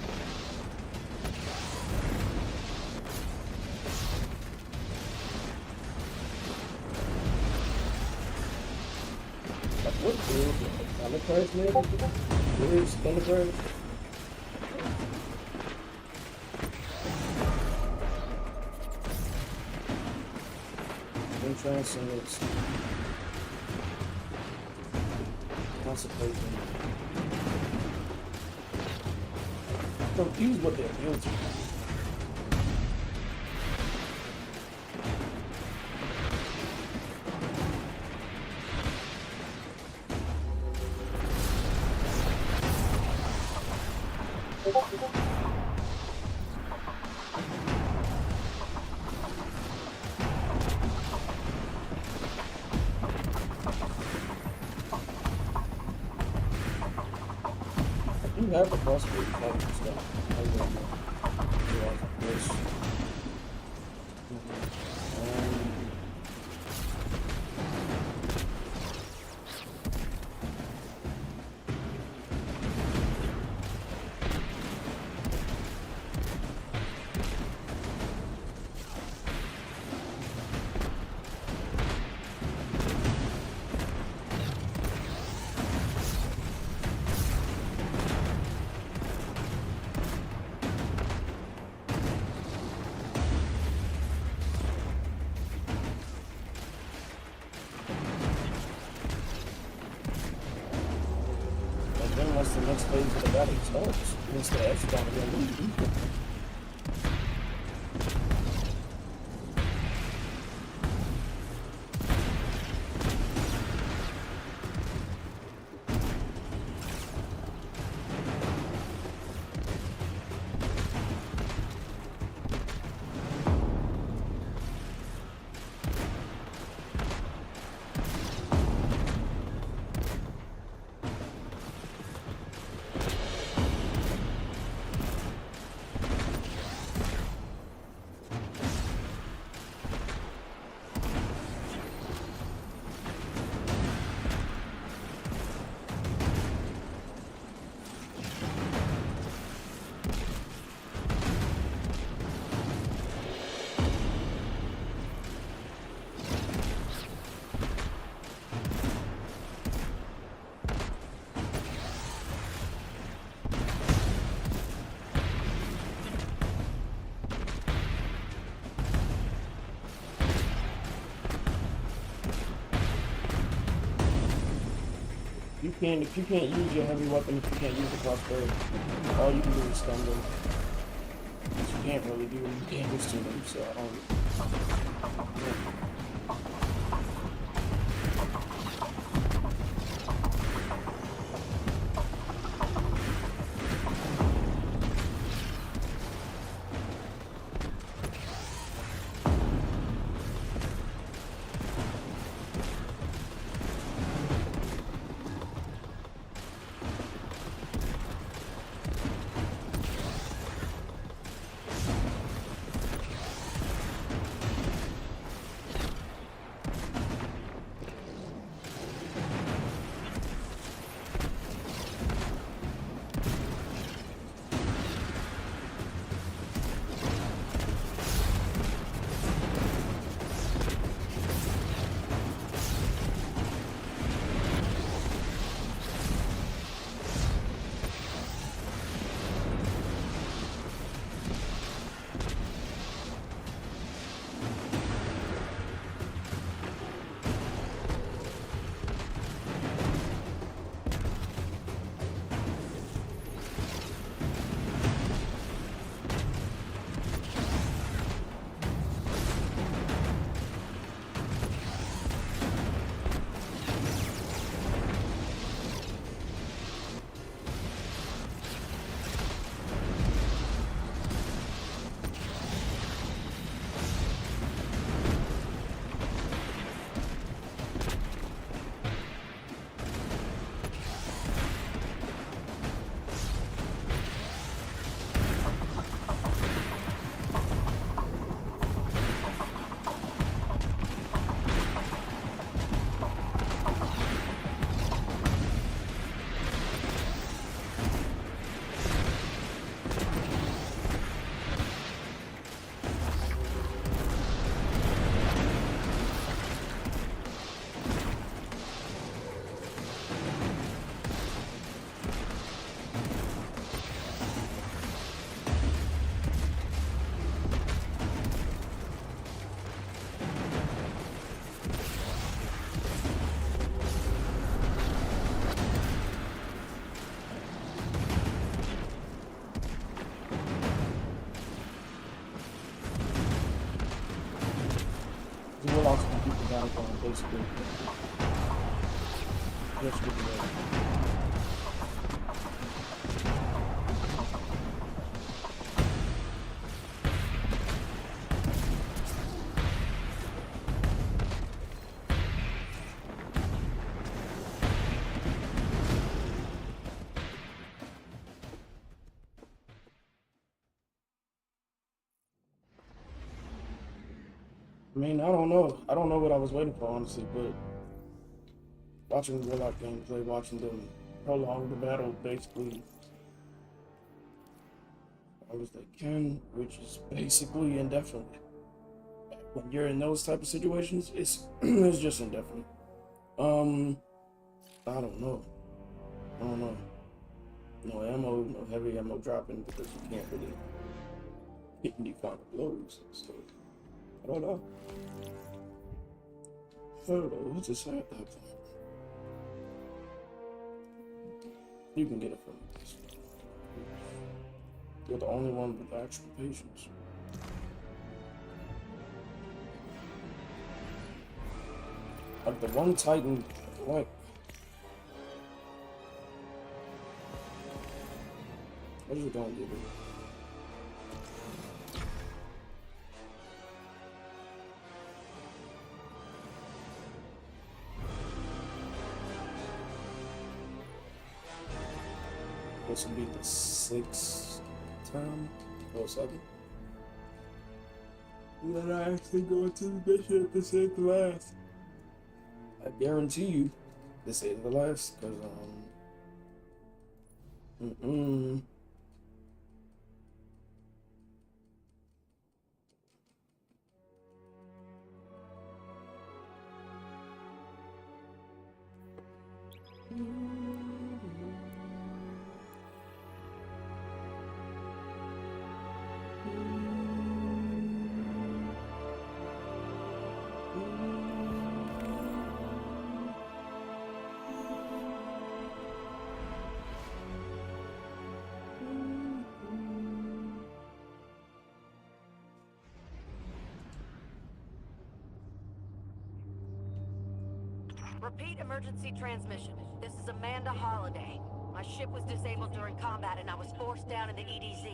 Like, what build? Thundercrash, maybe? Where's Thundercrash? Transcendence. Consecration. Confused what they're built. You have the possibility of having stuff. I don't know. This. Once the next phase of the battle starts, once the X down again. If you can't use your heavy weapon, if you can't use the crossbow, all you can do is stun them. But you can't really do any damage to them, so I don't. Yeah. The Warlocks can keep the battle going, basically. That's good to know. I mean, I don't know. I don't know what I was waiting for, honestly, but watching the Warlock gameplay, watching them prolong the battle basically as long as they can, which is basically indefinite. When you're in those type of situations, it's it's just indefinite. I don't know. I don't know. No ammo, no heavy ammo dropping because you can't really hit any kind of blows. So I don't know. I don't know. What's this at that point? You can get it from this. You're the only one with actual patience. Like the one Titan, like what is it gonna give it? This will be the 6th time or 7th. And then I actually go into the mission. This ain't the last. I guarantee you, this ain't the last, cause Repeat emergency transmission. This is Amanda Holiday. My ship was disabled during combat and I was forced down in the EDZ.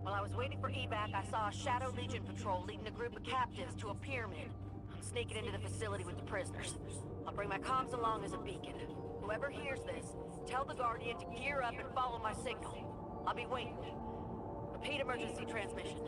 While I was waiting for evac, I saw a Shadow Legion patrol leading a group of captives to a pyramid. I'm sneaking into the facility with the prisoners. I'll bring my comms along as a beacon. Whoever hears this, tell the Guardian to gear up and follow my signal. I'll be waiting. Repeat emergency transmission.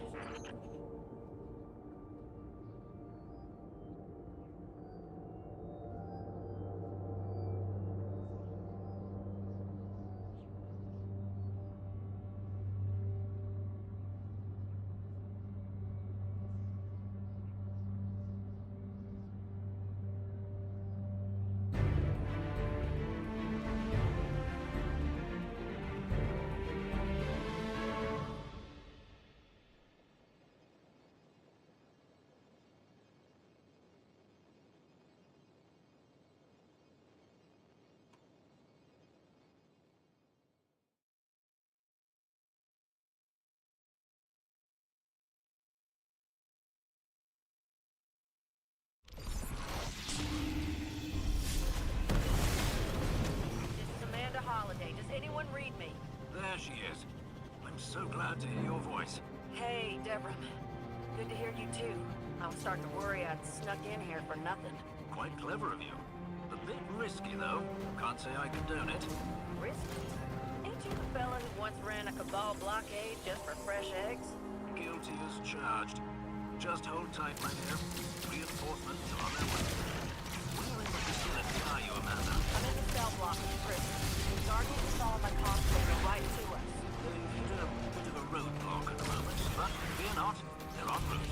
Holiday. Does anyone read me? There she is. I'm so glad to hear your voice. Hey, Deborah. Good to hear you too. I was starting to worry I'd snuck in here for nothing. Quite clever of you. A bit risky, though. Can't say I condone it. Risky? Ain't you the fella who once ran a cabal blockade just for fresh eggs? Guilty as charged. Just hold tight, my dear. Reinforcements are on their way. Where in the vicinity are you, Amanda? I'm in the cell block of the prison. The Guardians saw my comms signal right to us. They've hit a bit of a roadblock at the moment, but fear not, they're en route.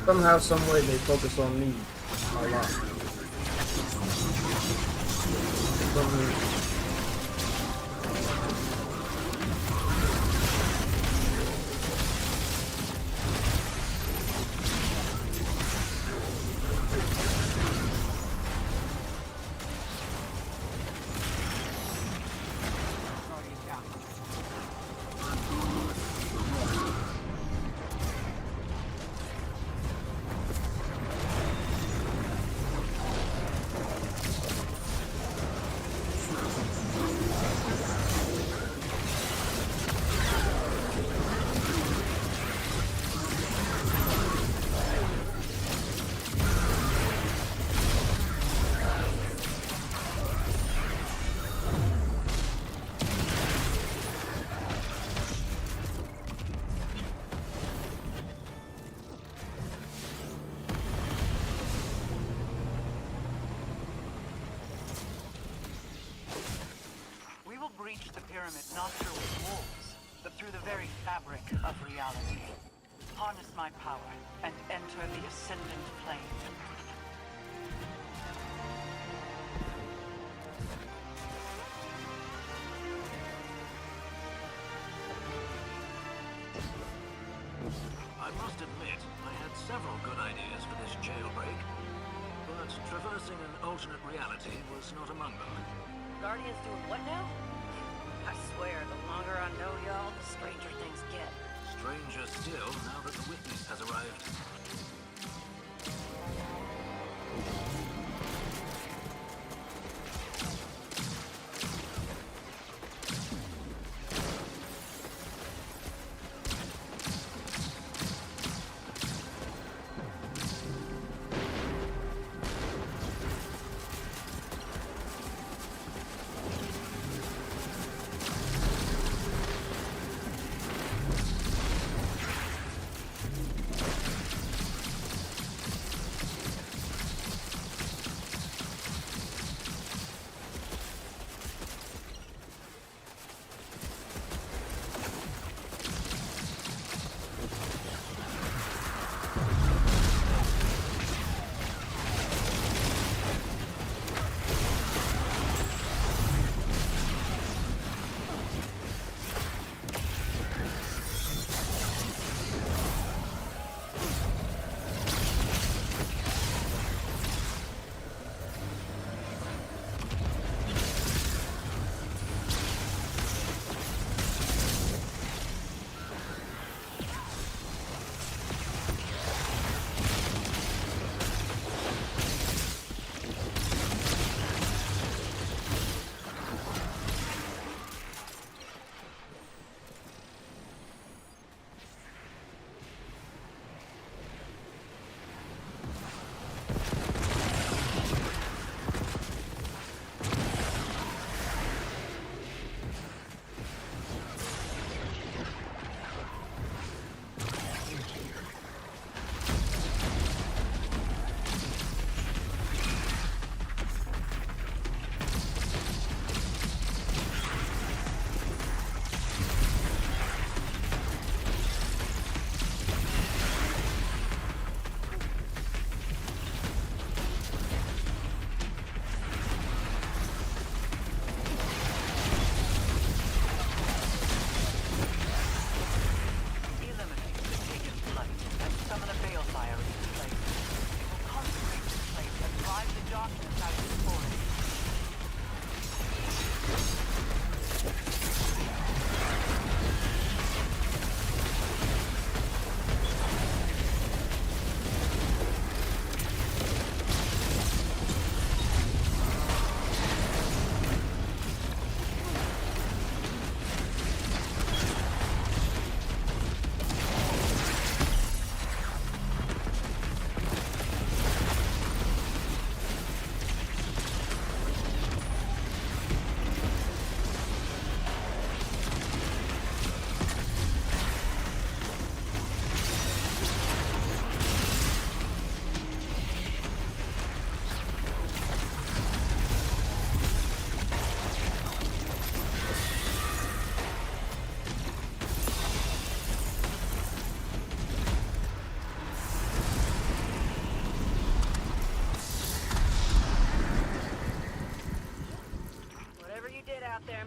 Somehow, some way, they focus on me a lot. breach the pyramid not through its walls, but through the very fabric of reality. Harness my power and enter the Ascendant Plane. I must admit, I had several good ideas for this jailbreak, but traversing an alternate reality was not among them. Guardian's doing what now? I swear, the longer I know y'all, the stranger things get. Stranger still, now that the witness has arrived.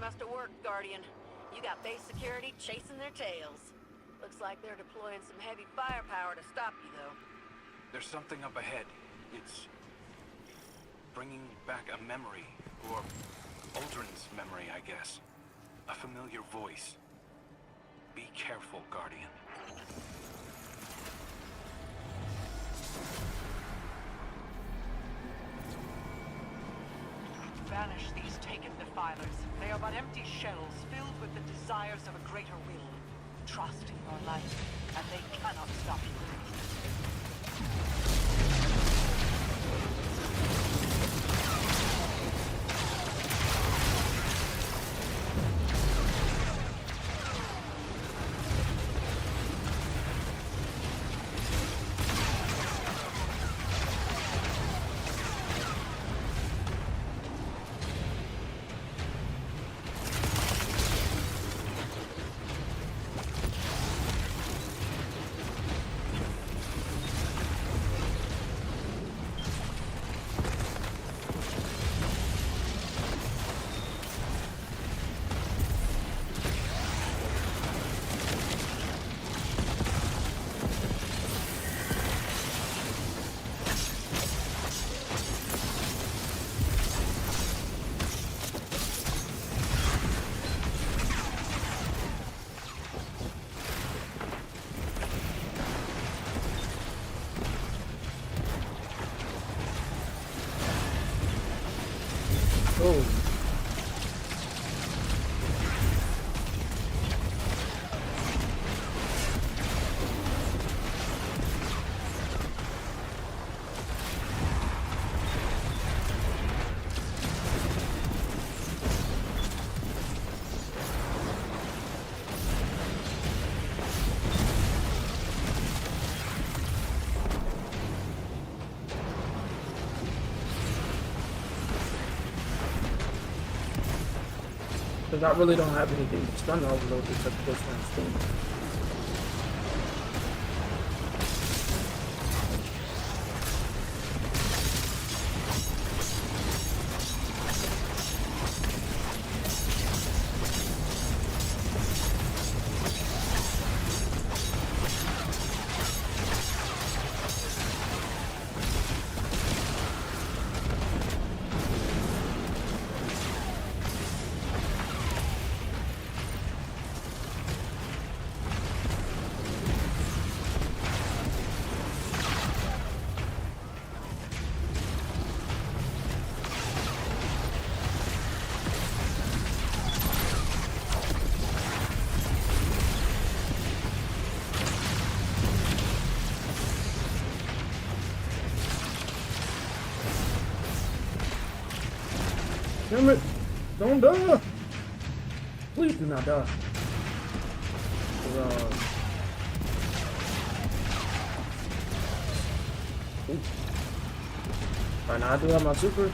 must have worked, Guardian. You got base security chasing their tails. Looks like they're deploying some heavy firepower to stop you, though. There's something up ahead. It's bringing back a memory, or Aldrin's memory, I guess. A familiar voice. Be careful, Guardian. Banish these taken defilers. They are but empty shells filled with the desires of a greater will. Trust in your life, and they cannot stop you. Because I really don't have anything to stun overload except this one stun. Damn it! Don't die! Please do not die. Alright, now I do have my super.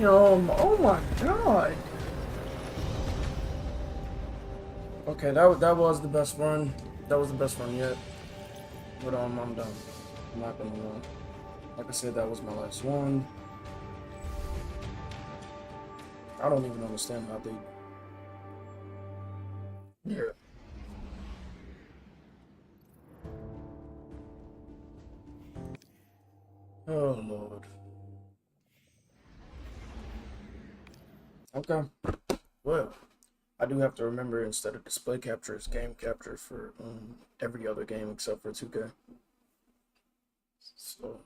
Oh my god. Okay, that was the best run. That was the best run yet. But I'm done. I'm not gonna lie. Like I said, that was my last one. I don't even understand how they. Yeah. Oh Lord. Okay. Well, I do have to remember instead of display capture, it's game capture for every other game except for 2K. So.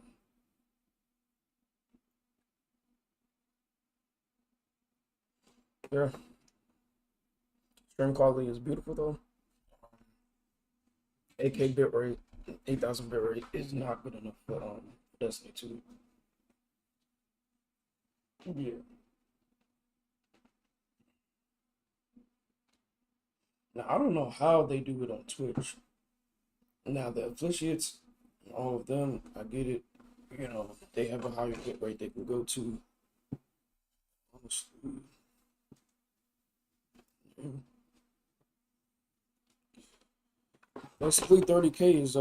Yeah. Stream quality is beautiful though. 8K bitrate, 8,000 bitrate is not good enough for Destiny 2. Yeah. Now I don't know how they do it on Twitch. Now the affiliates, all of them, I get it. You know, they have a higher hit rate they can go to. Honestly. Basically 30K is